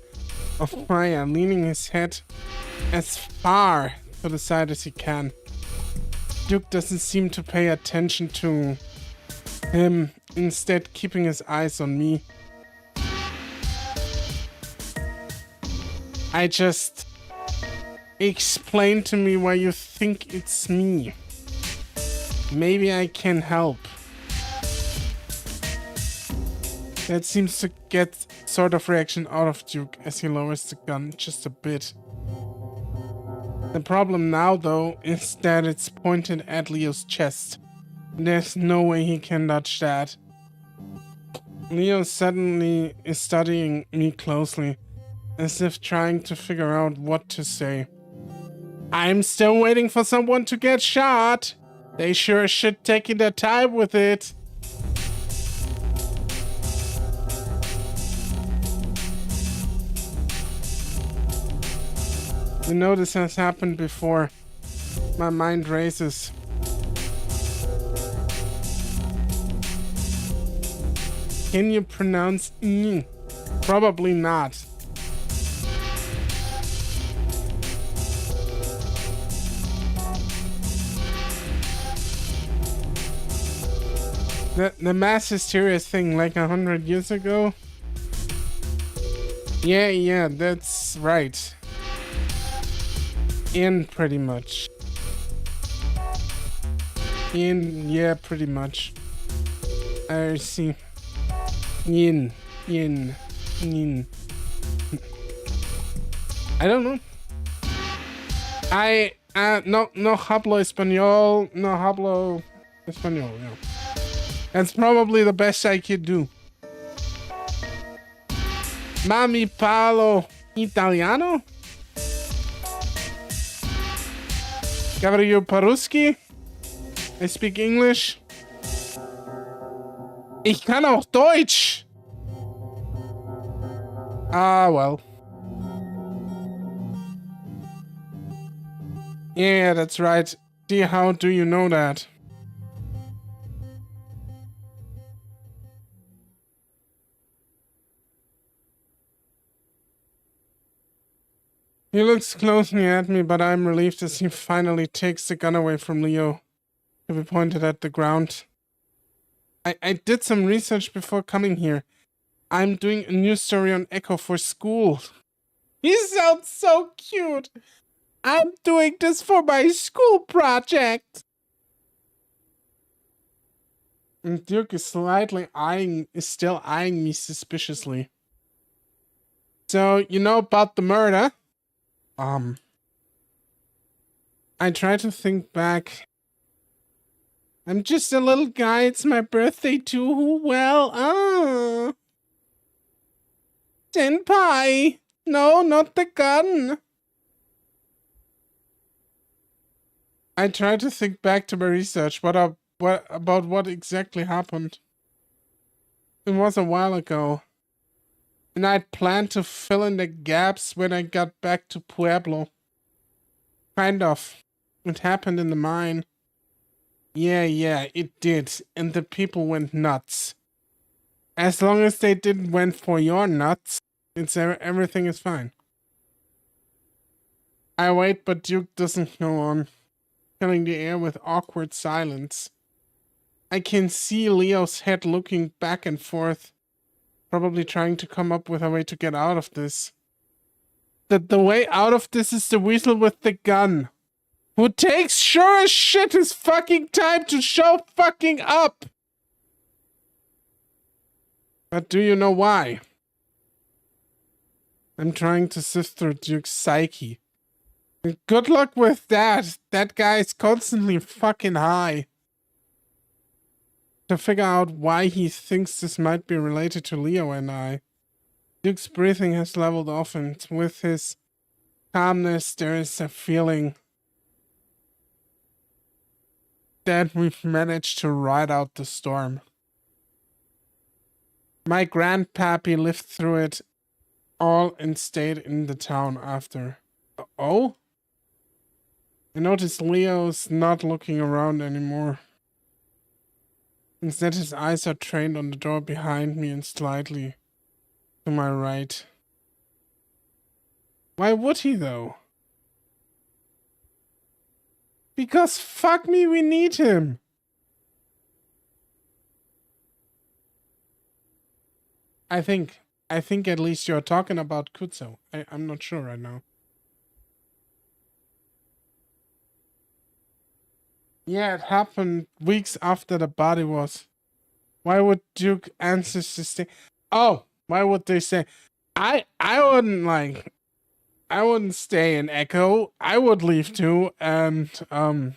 of fire, leaning his head as far to the side as he can. Duke doesn't seem to pay attention to him, instead keeping his eyes on me. I just... Explain to me why you think it's me. Maybe I can help. That seems to get sort of reaction out of Duke as he lowers the gun just a bit. The problem now, though, is that it's pointed at Leo's chest. There's no way he can dodge that. Leo suddenly is studying me closely, as if trying to figure out what to say. I'm still waiting for someone to get shot. They sure should take their time with it. You know this has happened before. My mind races. Can you pronounce "ng"? Probably not. The mass hysteria thing like 100 years ago? Yeah, that's right. Pretty much. Yeah, pretty much. I see. Yin. I don't know. No hablo español. No hablo español, yeah. That's probably the best I could do. Mami parlo italiano? Gabriel Paruski? I speak English. Ich kann auch Deutsch. Ah, well. Yeah, that's right. See, how do you know that? He looks closely at me, but I'm relieved as he finally takes the gun away from Leo to be pointed at the ground. I did some research before coming here. I'm doing a new story on Echo for school. He sounds so cute. I'm doing this for my school project. And Duke is still eyeing me suspiciously. So, you know about the murder? I try to think back. I'm just a little guy. It's my birthday too. Well, Senpai! No, not the gun! I try to think back to my research. What about what exactly happened? It was a while ago. And I'd planned to fill in the gaps when I got back to Pueblo. Kind of. It happened in the mine. Yeah, it did. And the people went nuts. As long as they didn't went for your nuts, everything is fine. I wait, but Duke doesn't go on, filling the air with awkward silence. I can see Leo's head looking back and forth, probably trying to come up with a way to get out of this. The way out of this is the weasel with the gun, who takes sure as shit his fucking time to show fucking up. But do you know why? I'm trying to sift through Duke's psyche. And good luck with that. That guy's constantly fucking high. To figure out why he thinks this might be related to Leo and I. Duke's breathing has leveled off, and with his calmness, there is a feeling that we've managed to ride out the storm. My grandpappy lived through it all and stayed in the town after. Oh? I notice Leo's not looking around anymore. Instead, his eyes are trained on the door behind me and slightly to my right. Why would he, though? Because fuck me, we need him. I think at least you're talking about Kutso. I'm not sure right now. Yeah, it happened weeks after the body was. Why would Duke ancestors stay? Oh, why would they say? I wouldn't stay in Echo. I would leave too, and I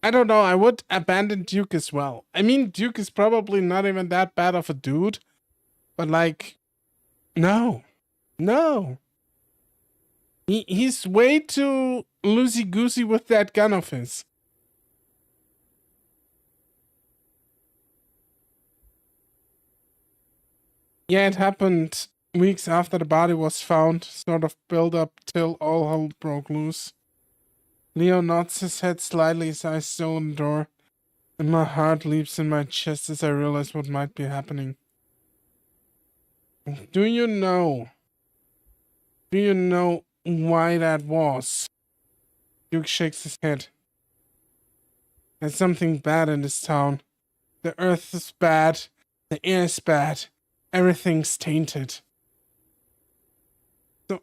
don't know. I would abandon Duke as well. I mean, Duke is probably not even that bad of a dude, but like, no. He's way too loosey-goosey with that gun of his. Yeah, it happened weeks after the body was found, sort of build up till all hell broke loose. Leo nods his head slightly as I stole the door, and my heart leaps in my chest as I realize what might be happening. Do you know why that was? Duke shakes his head. There's something bad in this town. The earth is bad, the air is bad, everything's tainted. So,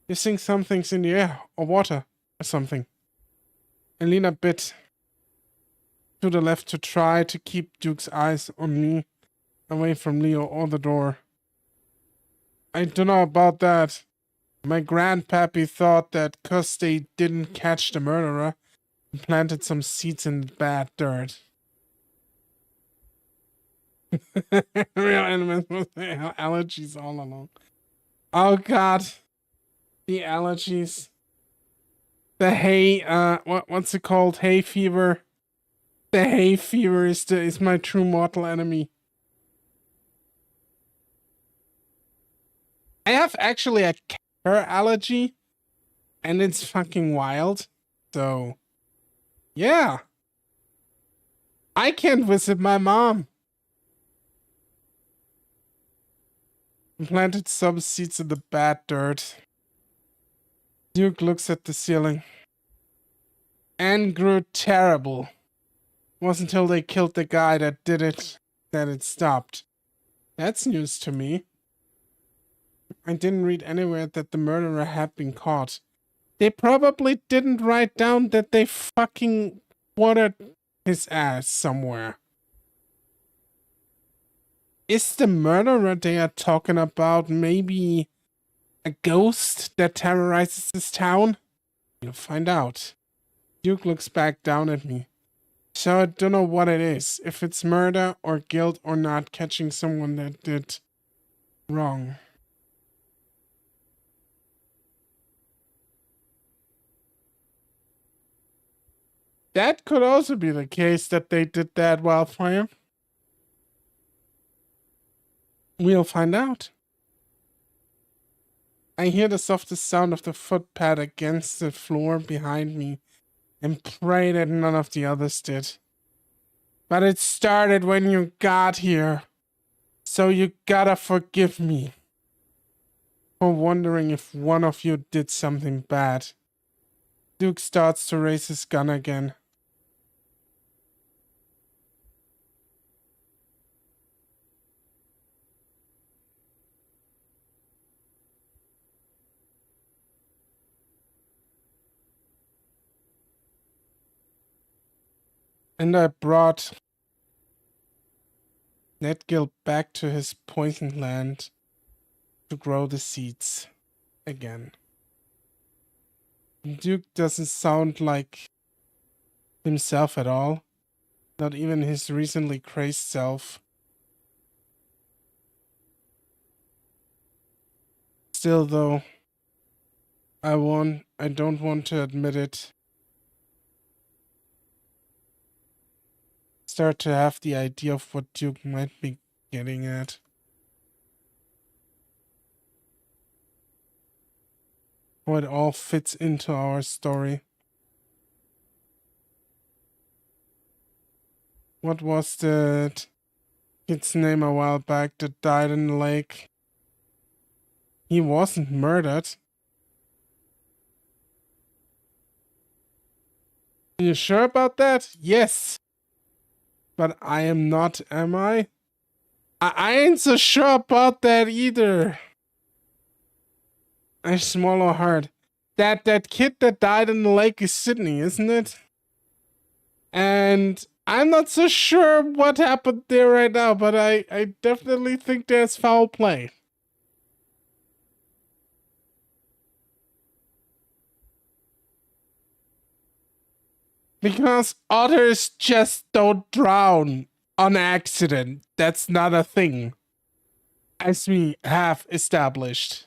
you think something's in the air, or water, or something. I lean a bit to the left to try to keep Duke's eyes on me, away from Leo or the door. I don't know about that. My grandpappy thought that 'cause they didn't catch the murderer, and planted some seeds in the bad dirt. Real animals with allergies all along. Oh god. The allergies. The hay, what's it called? Hay fever. The hay fever is my true mortal enemy. I have actually a car allergy, and it's fucking wild. So, yeah. I can't visit my mom. Planted some seeds in the bad dirt. Duke looks at the ceiling. And grew terrible. Wasn't until they killed the guy that did it that it stopped. That's news to me. I didn't read anywhere that the murderer had been caught. They probably didn't write down that they fucking watered his ass somewhere. Is the murderer they are talking about maybe a ghost that terrorizes this town? You'll find out. Duke looks back down at me. So I don't know what it is. If it's murder or guilt or not catching someone that did wrong. That could also be the case that they did that wildfire. We'll find out. I hear the softest sound of the footpad against the floor behind me and pray that none of the others did. But it started when you got here, so you gotta forgive me for wondering if one of you did something bad. Duke starts to raise his gun again. And I brought Netgill back to his poisoned land to grow the seeds again. Duke doesn't sound like himself at all. Not even his recently crazed self. Still though, I don't want to admit it. Start to have the idea of what Duke might be getting at. How it all fits into our story. What was that kid's name a while back that died in the lake? He wasn't murdered. Are you sure about that? Yes. But I am not, am I? I ain't so sure about that either. I swallow hard. That kid that died in the lake is Sydney, isn't it? And I'm not so sure what happened there right now, but I definitely think there's foul play. Because otters just don't drown on accident. That's not a thing. As we have established.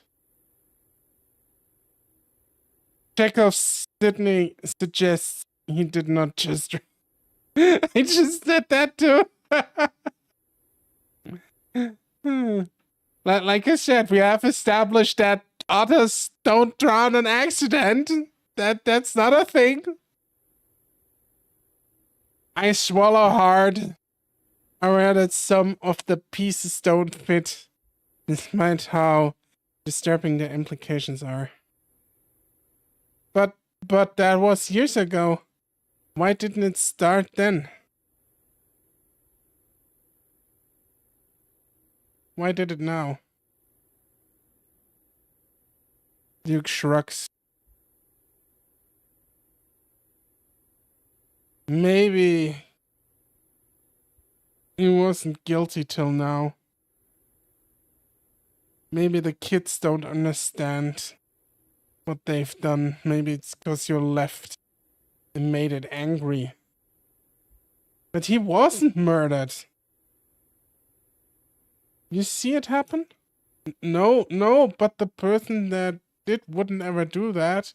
Chekhov's Sydney suggests he did not just... I just said that too. Like I said, we have established that otters don't drown on accident. That's not a thing. I swallow hard, aware that some of the pieces don't fit, despite how disturbing the implications are. But that was years ago. Why didn't it start then? Why did it now? Duke shrugs. Maybe he wasn't guilty till now. Maybe the kids don't understand what they've done. Maybe it's because you left and made it angry. But he wasn't murdered. You see it happen? No, but the person that did wouldn't ever do that.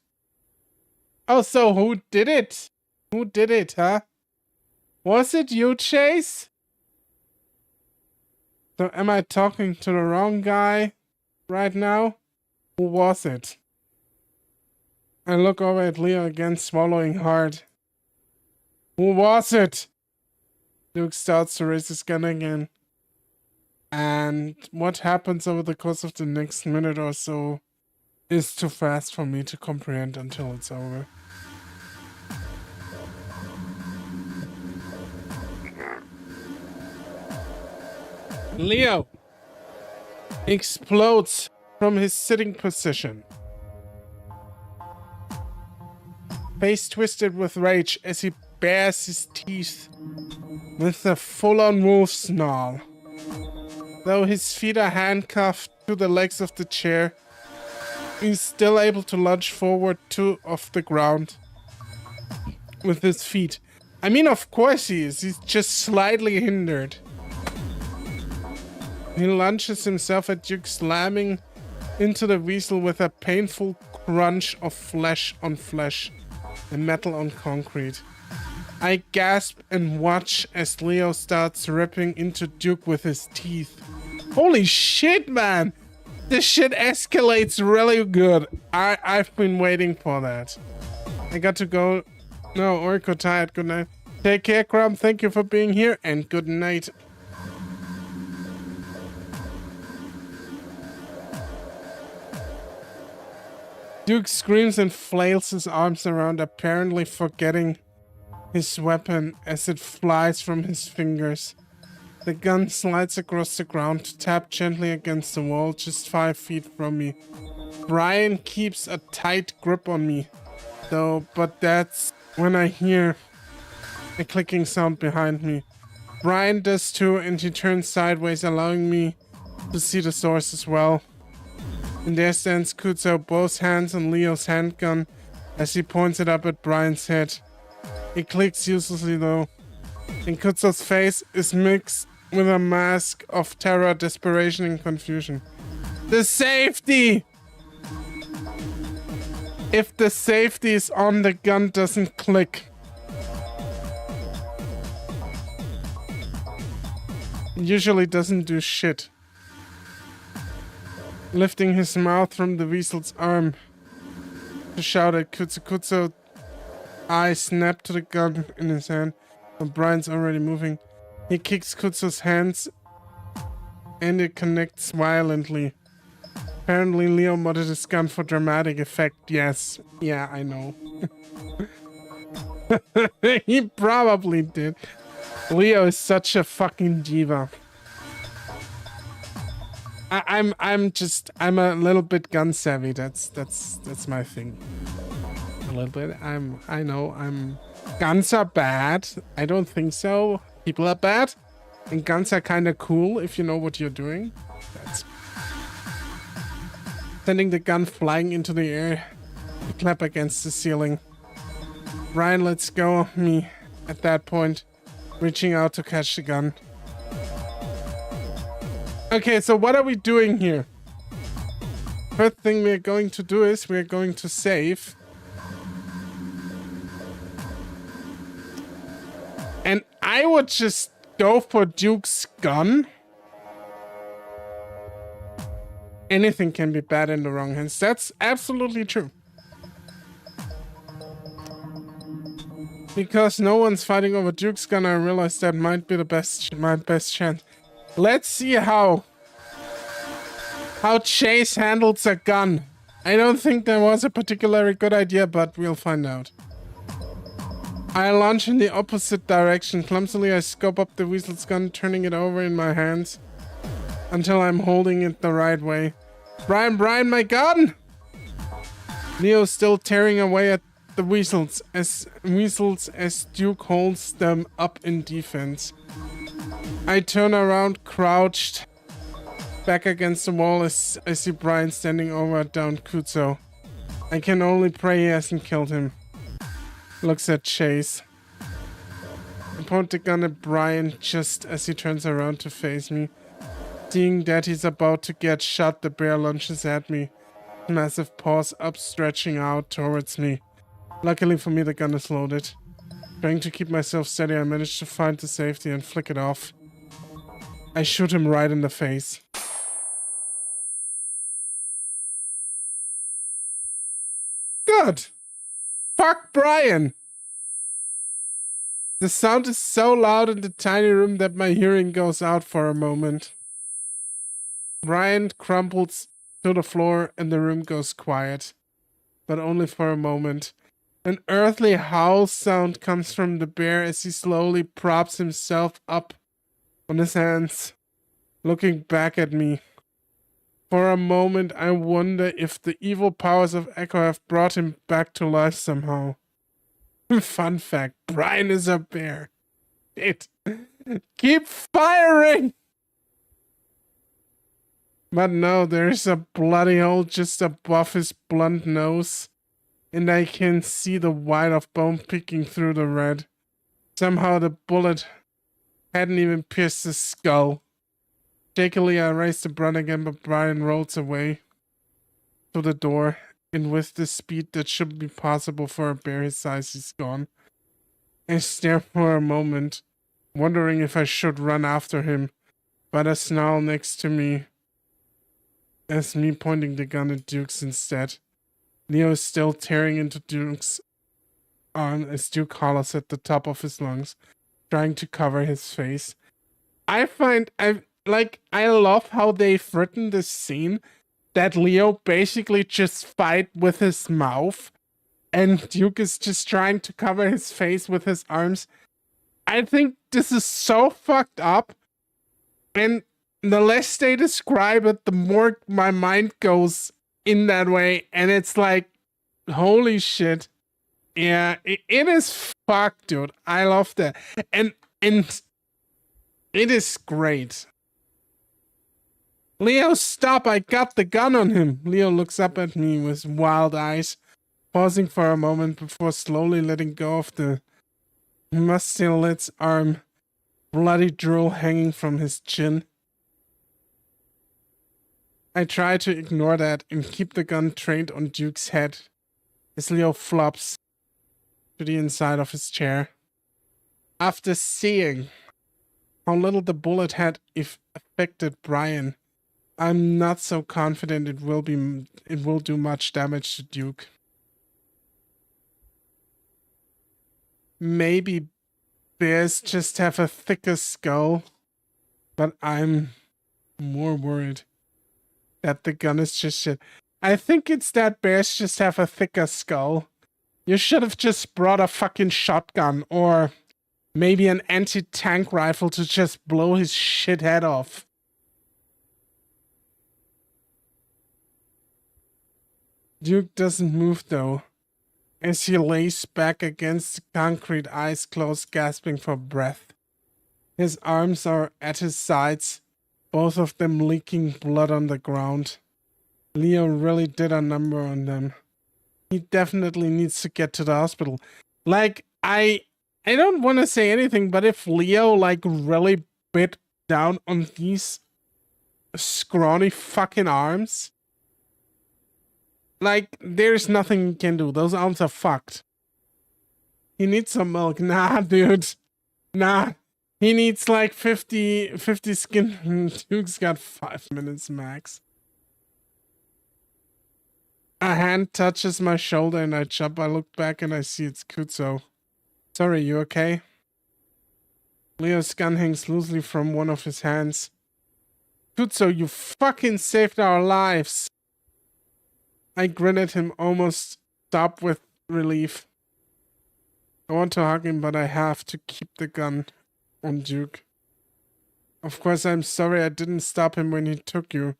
Oh, so who did it? Who did it, huh? Was it you, Chase? So am I talking to the wrong guy? right now? Who was it? I look over at Leo again, swallowing hard. Who was it? Duke starts to raise his gun again. And what happens over the course of the next minute or so is too fast for me to comprehend until it's over. Leo explodes from his sitting position, face twisted with rage as he bares his teeth with a full-on wolf snarl. Though his feet are handcuffed to the legs of the chair, he's still able to lunge forward off the ground with his feet. I mean, of course he is. He's just slightly hindered. He lunges himself at Duke, slamming into the weasel with a painful crunch of flesh on flesh and metal on concrete. I gasp and watch as Leo starts ripping into Duke with his teeth. Holy shit, man! This shit escalates really good. I've been waiting for that. I got to go. No, Orko tired. Good night. Take care, Crumb. Thank you for being here, and good night. Duke screams and flails his arms around, apparently forgetting his weapon as it flies from his fingers. The gun slides across the ground to tap gently against the wall just 5 feet from me. Brian keeps a tight grip on me, though, but that's when I hear a clicking sound behind me. Brian does too, and he turns sideways, allowing me to see the source as well. And there stands Kutzo, both hands on Leo's handgun as he points it up at Brian's head. It clicks uselessly though, and Kutzo's face is mixed with a mask of terror, desperation, and confusion. The safety! If the safety is on, the gun doesn't click. It usually doesn't do shit. Lifting his mouth from the weasel's arm to shout at Kutzo. Kutzo eyes snap to the gun in his hand, but Brian's already moving. He kicks Kutzo's hands and it connects violently. Apparently Leo modded his gun for dramatic effect. Yes. Yeah, I know. He probably did. Leo is such a fucking diva. I'm a little bit gun savvy. That's my thing. A little bit. I know guns are bad. I don't think so. People are bad. And guns are kind of cool if you know what you're doing. That's sending the gun flying into the air to clap against the ceiling. Brian lets go of me at that point, reaching out to catch the gun. Okay, so what are we doing here? First thing we're going to do is we're going to save. And I would just go for Duke's gun. Anything can be bad in the wrong hands. That's absolutely true. Because no one's fighting over Duke's gun, I realize that might be my best chance. Let's see how Chase handles a gun. I don't think that was a particularly good idea, but we'll find out. I launch in the opposite direction. Clumsily, I scope up the weasel's gun, turning it over in my hands until I'm holding it the right way. Brian, my gun! Leo's still tearing away at the weasels as Duke holds them up in defense. I turn around, crouched, back against the wall as I see Brian standing over down Kutzo. I can only pray he hasn't killed him. Looks at Chase. I point the gun at Brian just as he turns around to face me. Seeing that he's about to get shot, the bear lunges at me. Massive paws up, stretching out towards me. Luckily for me, the gun is loaded. Trying to keep myself steady, I manage to find the safety and flick it off. I shoot him right in the face. God! Fuck Brian! The sound is so loud in the tiny room that my hearing goes out for a moment. Brian crumples to the floor and the room goes quiet. But only for a moment. An earthly howl sound comes from the bear as he slowly props himself up on his hands, looking back at me. For a moment, I wonder if the evil powers of Echo have brought him back to life somehow. Fun fact, Brian is a bear. Keep firing! But no, there's a bloody hole just above his blunt nose, and I can see the white of bone peeking through the red. Somehow the bullet hadn't even pierced his skull. Shakily, I raise the brunt again, but Brian rolls away to the door, and with the speed that should be possible for a bear his size, he's gone. I stare for a moment, wondering if I should run after him, but a snarl next to me as me pointing the gun at Duke's instead. Leo is still tearing into Duke's arm as Duke hollers at the top of his lungs, trying to cover his face. I love how they've written this scene that Leo basically just fight with his mouth and Duke is just trying to cover his face with his arms. I think this is so fucked up, and the less they describe it, the more my mind goes in that way, and it's like, holy shit. Yeah, it is fucked, dude. I love that. And it is great. Leo, stop, I got the gun on him. Leo looks up at me with wild eyes, pausing for a moment before slowly letting go of the musty-lid's arm, bloody drool hanging from his chin. I try to ignore that and keep the gun trained on Duke's head as Leo flops to the inside of his chair. After seeing how little the bullet had affected Brian, I'm not so confident it will do much damage to Duke. Maybe bears just have a thicker skull, but I'm more worried that the gun is just shit. I think it's that bears just have a thicker skull. You should have just brought a fucking shotgun or maybe an anti-tank rifle to just blow his shit head off. Duke doesn't move though, as he lays back against the concrete, eyes closed, gasping for breath. His arms are at his sides, both of them leaking blood on the ground. Leo really did a number on them. He definitely needs to get to the hospital. Like, I don't want to say anything, but if Leo, like, really bit down on these scrawny fucking arms, like, there's nothing he can do. Those arms are fucked. He needs some milk. Nah, dude. Nah. He needs like 50 skin. Duke's got 5 minutes max. A hand touches my shoulder and I jump. I look back and I see it's Kutso. Sorry, you okay? Leo's gun hangs loosely from one of his hands. Kutso, you fucking saved our lives. I grin at him, almost stop with relief. I want to hug him, but I have to keep the gun on Duke. Of course, I'm sorry I didn't stop him when he took you.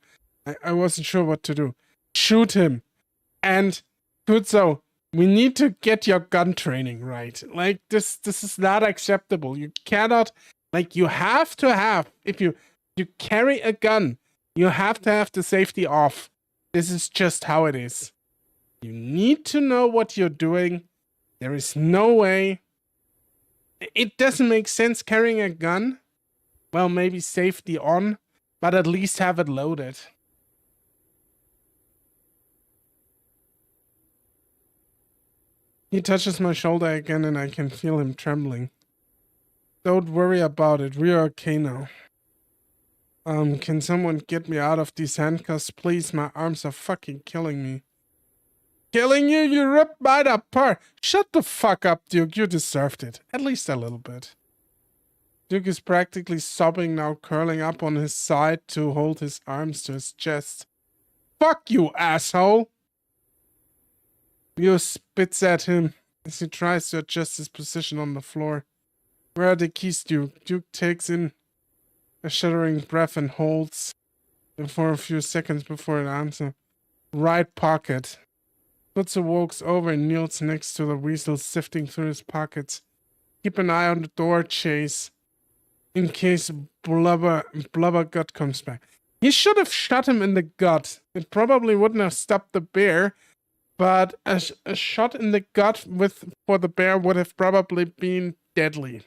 I wasn't sure what to do. Shoot him. And, Kutso, we need to get your gun training right. Like, this is not acceptable. You cannot, like, you have to have, if you carry a gun, you have to have the safety off. This is just how it is. You need to know what you're doing. There is no way. It doesn't make sense carrying a gun. Well, maybe safety on, but at least have it loaded. He touches my shoulder again and I can feel him trembling. Don't worry about it. We're okay now. Can someone get me out of these handcuffs, please? My arms are fucking killing me. Killing you, you ripped mine apart. Shut the fuck up, Duke. You deserved it. At least a little bit. Duke is practically sobbing now, curling up on his side to hold his arms to his chest. Fuck you, asshole! Leo spits at him as he tries to adjust his position on the floor. Where are the keys, Duke? Duke takes in a shuddering breath and holds them for a few seconds before an answer. Right pocket. Kutsu walks over and kneels next to the weasel, sifting through his pockets. Keep an eye on the door, Chase, in case Blubber Gut comes back. He should have shot him in the gut. It probably wouldn't have stopped the bear, but a shot in the gut for the bear would have probably been deadly.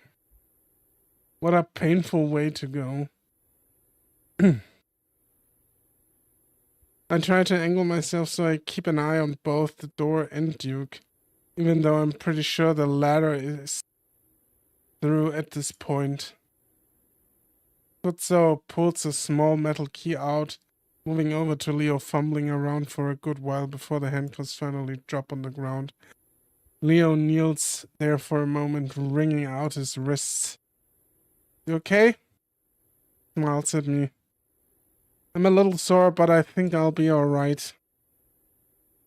What a painful way to go. I try to angle myself so I keep an eye on both the door and Duke, even though I'm pretty sure the ladder is through at this point. Kutsu pulls a small metal key out, moving over to Leo, fumbling around for a good while before the handcuffs finally drop on the ground. Leo kneels there for a moment, wringing out his wrists. You okay? Smiles at me. I'm a little sore, but I think I'll be alright.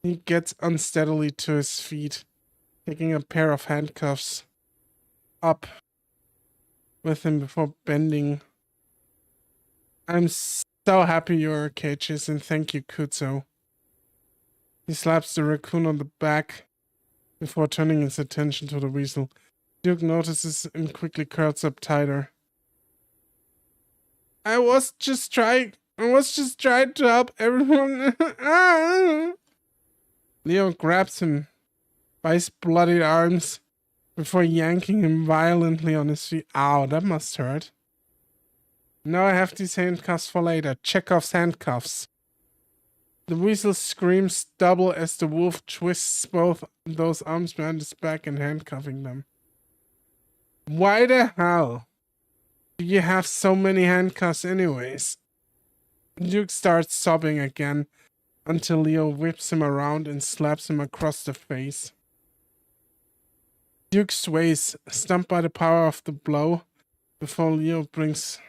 He gets unsteadily to his feet, taking a pair of handcuffs up with him before bending. I'm so happy you're okay, Chase, and thank you, Kutsu. He slaps the raccoon on the back before turning his attention to the weasel. Duke notices and quickly curls up tighter. I was just trying to help everyone. Leo grabs him by his bloodied arms before yanking him violently on his feet. Ow, that must hurt. Now I have these handcuffs for later. Chekhov's handcuffs. The weasel screams double as the wolf twists both those arms behind his back and handcuffing them. Why the hell do you have so many handcuffs anyways? Duke starts sobbing again until Leo whips him around and slaps him across the face. Duke sways, stunned by the power of the blow, before Leo brings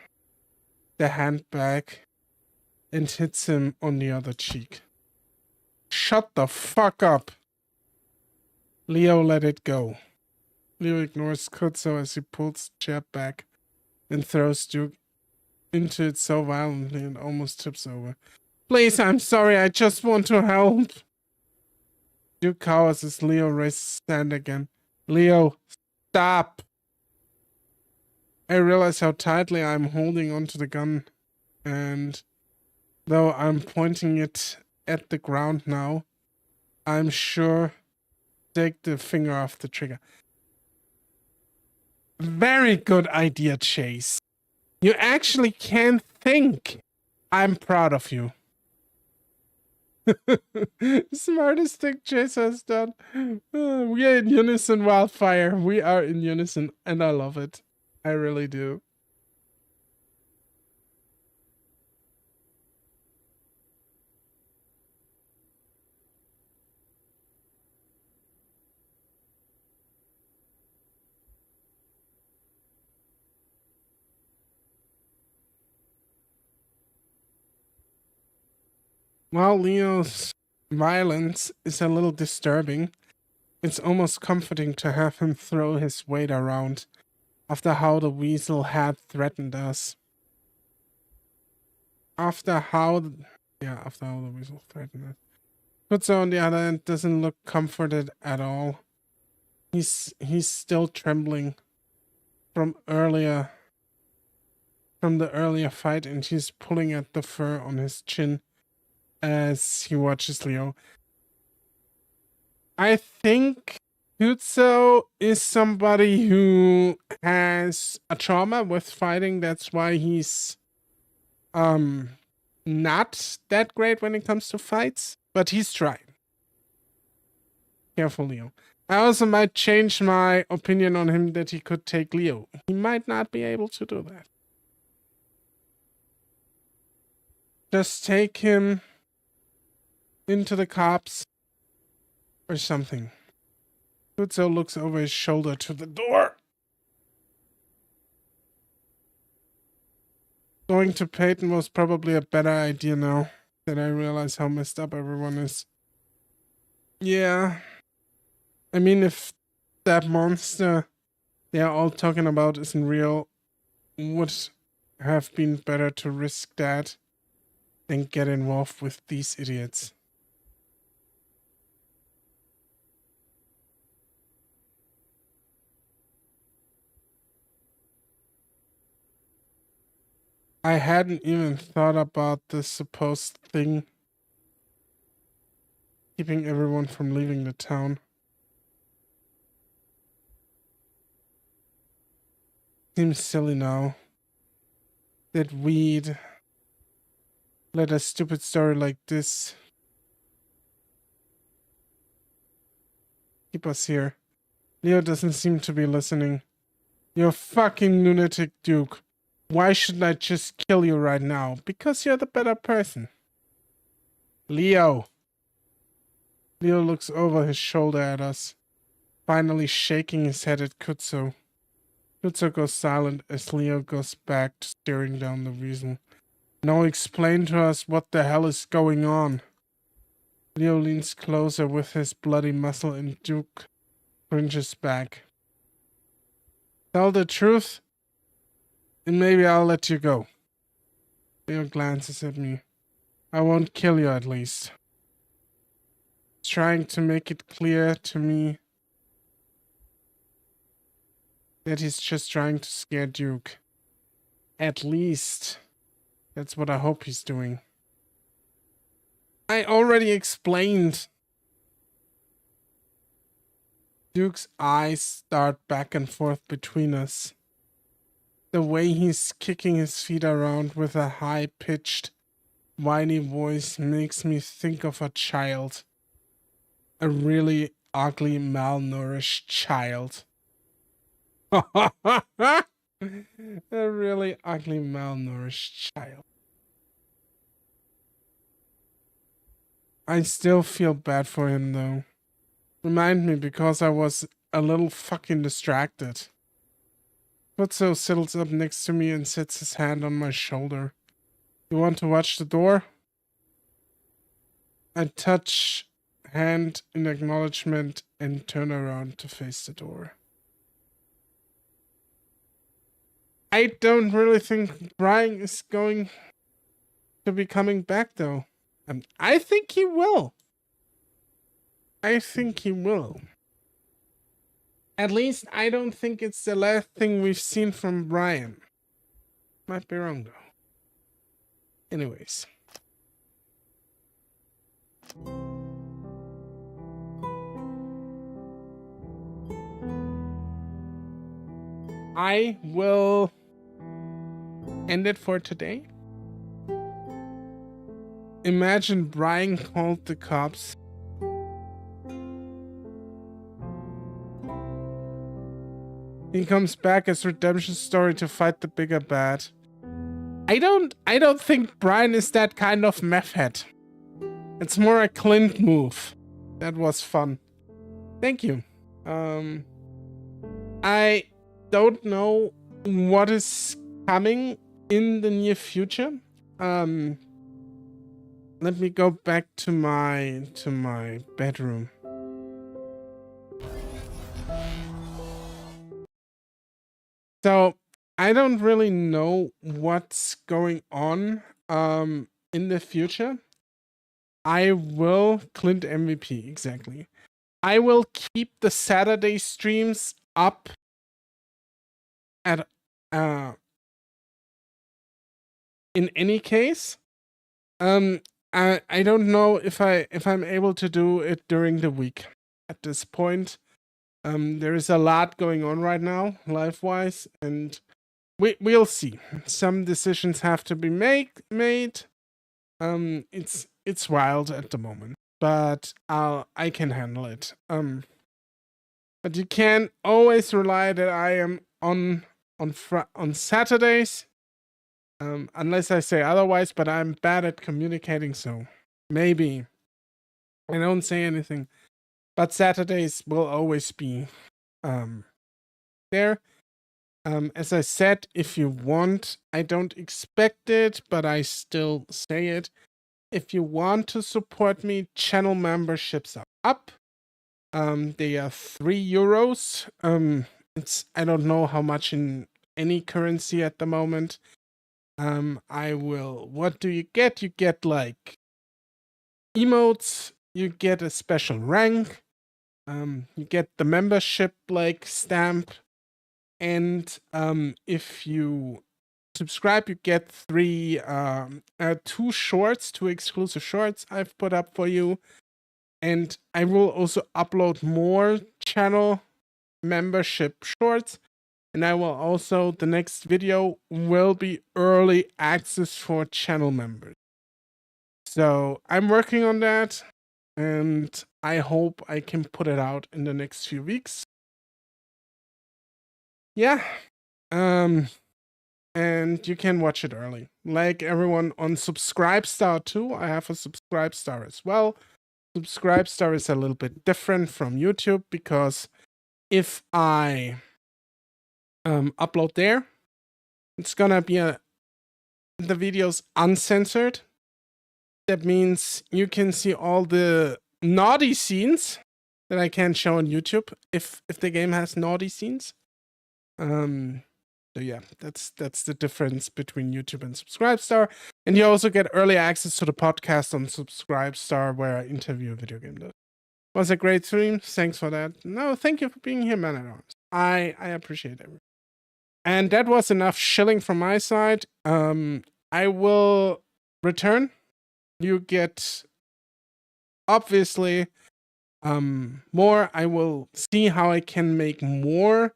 the hand back and hits him on the other cheek. Shut the fuck up! Leo let it go. Leo ignores Kutsu as he pulls the chair back and throws Duke into it so violently it almost tips over. Please, I'm sorry, I just want to help. Duke cowers as Leo raises his hand again. Leo, stop! I realize how tightly I'm holding onto the gun, and though I'm pointing it at the ground now, I'm sure take the finger off the trigger. Very good idea, Chase. You actually can think. I'm proud of you. Smartest thing Chase has done. We are in unison, Wildfire. We are in unison, and I love it. I really do. While Leo's violence is a little disturbing, it's almost comforting to have him throw his weight around after how the weasel had threatened us. After how the weasel threatened us. Kutsu, on the other hand, doesn't look comforted at all. He's still trembling from the earlier fight, and he's pulling at the fur on his chin as he watches Leo. I think Kutsu is somebody who has a trauma with fighting. That's why he's not that great when it comes to fights, but he's trying. Careful, Leo. I also might change my opinion on him that he could take Leo. He might not be able to do that. Just take him into the cops or something. Kutzo looks over his shoulder to the door. Going to Peyton was probably a better idea now that I realize how messed up everyone is. Yeah. I mean, if that monster they're all talking about isn't real, would have been better to risk that than get involved with these idiots. I hadn't even thought about this supposed thing keeping everyone from leaving the town. Seems silly now that we'd let a stupid story like this keep us here. Leo doesn't seem to be listening. You're a fucking lunatic, Duke. Why shouldn't I just kill you right now? Because you're the better person. Leo. Leo looks over his shoulder at us, finally shaking his head at Kutzo. Kutzo goes silent as Leo goes back to staring down the weasel. Now explain to us what the hell is going on. Leo leans closer with his bloody muscle and Duke cringes back. Tell the truth, and maybe I'll let you go. Leo glances at me. I won't kill you, at least. He's trying to make it clear to me that he's just trying to scare Duke. At least. That's what I hope he's doing. I already explained. Duke's eyes dart back and forth between us. The way he's kicking his feet around with a high-pitched, whiny voice makes me think of a child. A really ugly, malnourished child. A really ugly, malnourished child. I still feel bad for him, though. Remind me, because I was a little fucking distracted. Kutzo settles up next to me and sets his hand on my shoulder. You want to watch the door? I touch hand in acknowledgement and turn around to face the door. I don't really think Brian is going to be coming back, though. I think he will. I think he will. At least I don't think it's the last thing we've seen from Brian. Might be wrong, though. Anyways. I will end it for today. Imagine Brian called the cops. He comes back as redemption story to fight the bigger bad. I don't think Brian is that kind of meth head. It's more a Clint move. That was fun. Thank you. I don't know what is coming in the near future. Let me go back to my bedroom. So I don't really know what's going on in the future. I will Clint MVP, exactly. I will keep the Saturday streams up at in any case. I don't know if I'm able to do it during the week at this point. There is a lot going on right now, life-wise, and we'll see. Some decisions have to be made. It's wild at the moment, but I can handle it. But you can always rely that I am on Saturdays. Unless I say otherwise, but I'm bad at communicating, so maybe I don't say anything. But Saturdays will always be there. As I said, if you want, I don't expect it, but I still say it. If you want to support me, channel memberships are up. They are €3. I don't know how much in any currency at the moment. What do you get? You get like emotes, you get a special rank, you get the membership like stamp, and if you subscribe, you get two exclusive shorts I've put up for you. And I will also upload more channel membership shorts. And the next video will be early access for channel members. So I'm working on that, and I hope I can put it out in the next few weeks. Yeah. And you can watch it early. Like everyone on Subscribestar too. I have a Subscribestar as well. Subscribestar is a little bit different from YouTube because if I upload there, it's gonna be the videos uncensored. That means you can see all the naughty scenes that I can't show on YouTube if the game has naughty scenes. So yeah, that's the difference between YouTube and Subscribestar. And you also get early access to the podcast on Subscribestar where I interview a video game dev. Was a great stream. Thanks for that. No, thank you for being here, man at arms. I appreciate it. And that was enough shilling from my side. I will return. You get obviously more. I will see how I can make more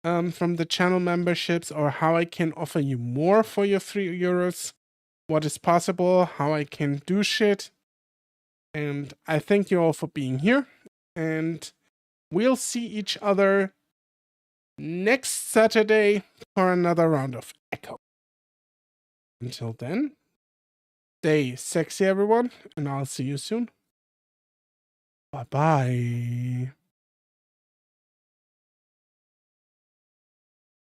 from the channel memberships, or how I can offer you more for your €3. What is possible, how I can do shit. And I thank you all for being here. And we'll see each other next Saturday for another round of Echo. Until then, stay sexy, everyone, and I'll see you soon. Bye-bye.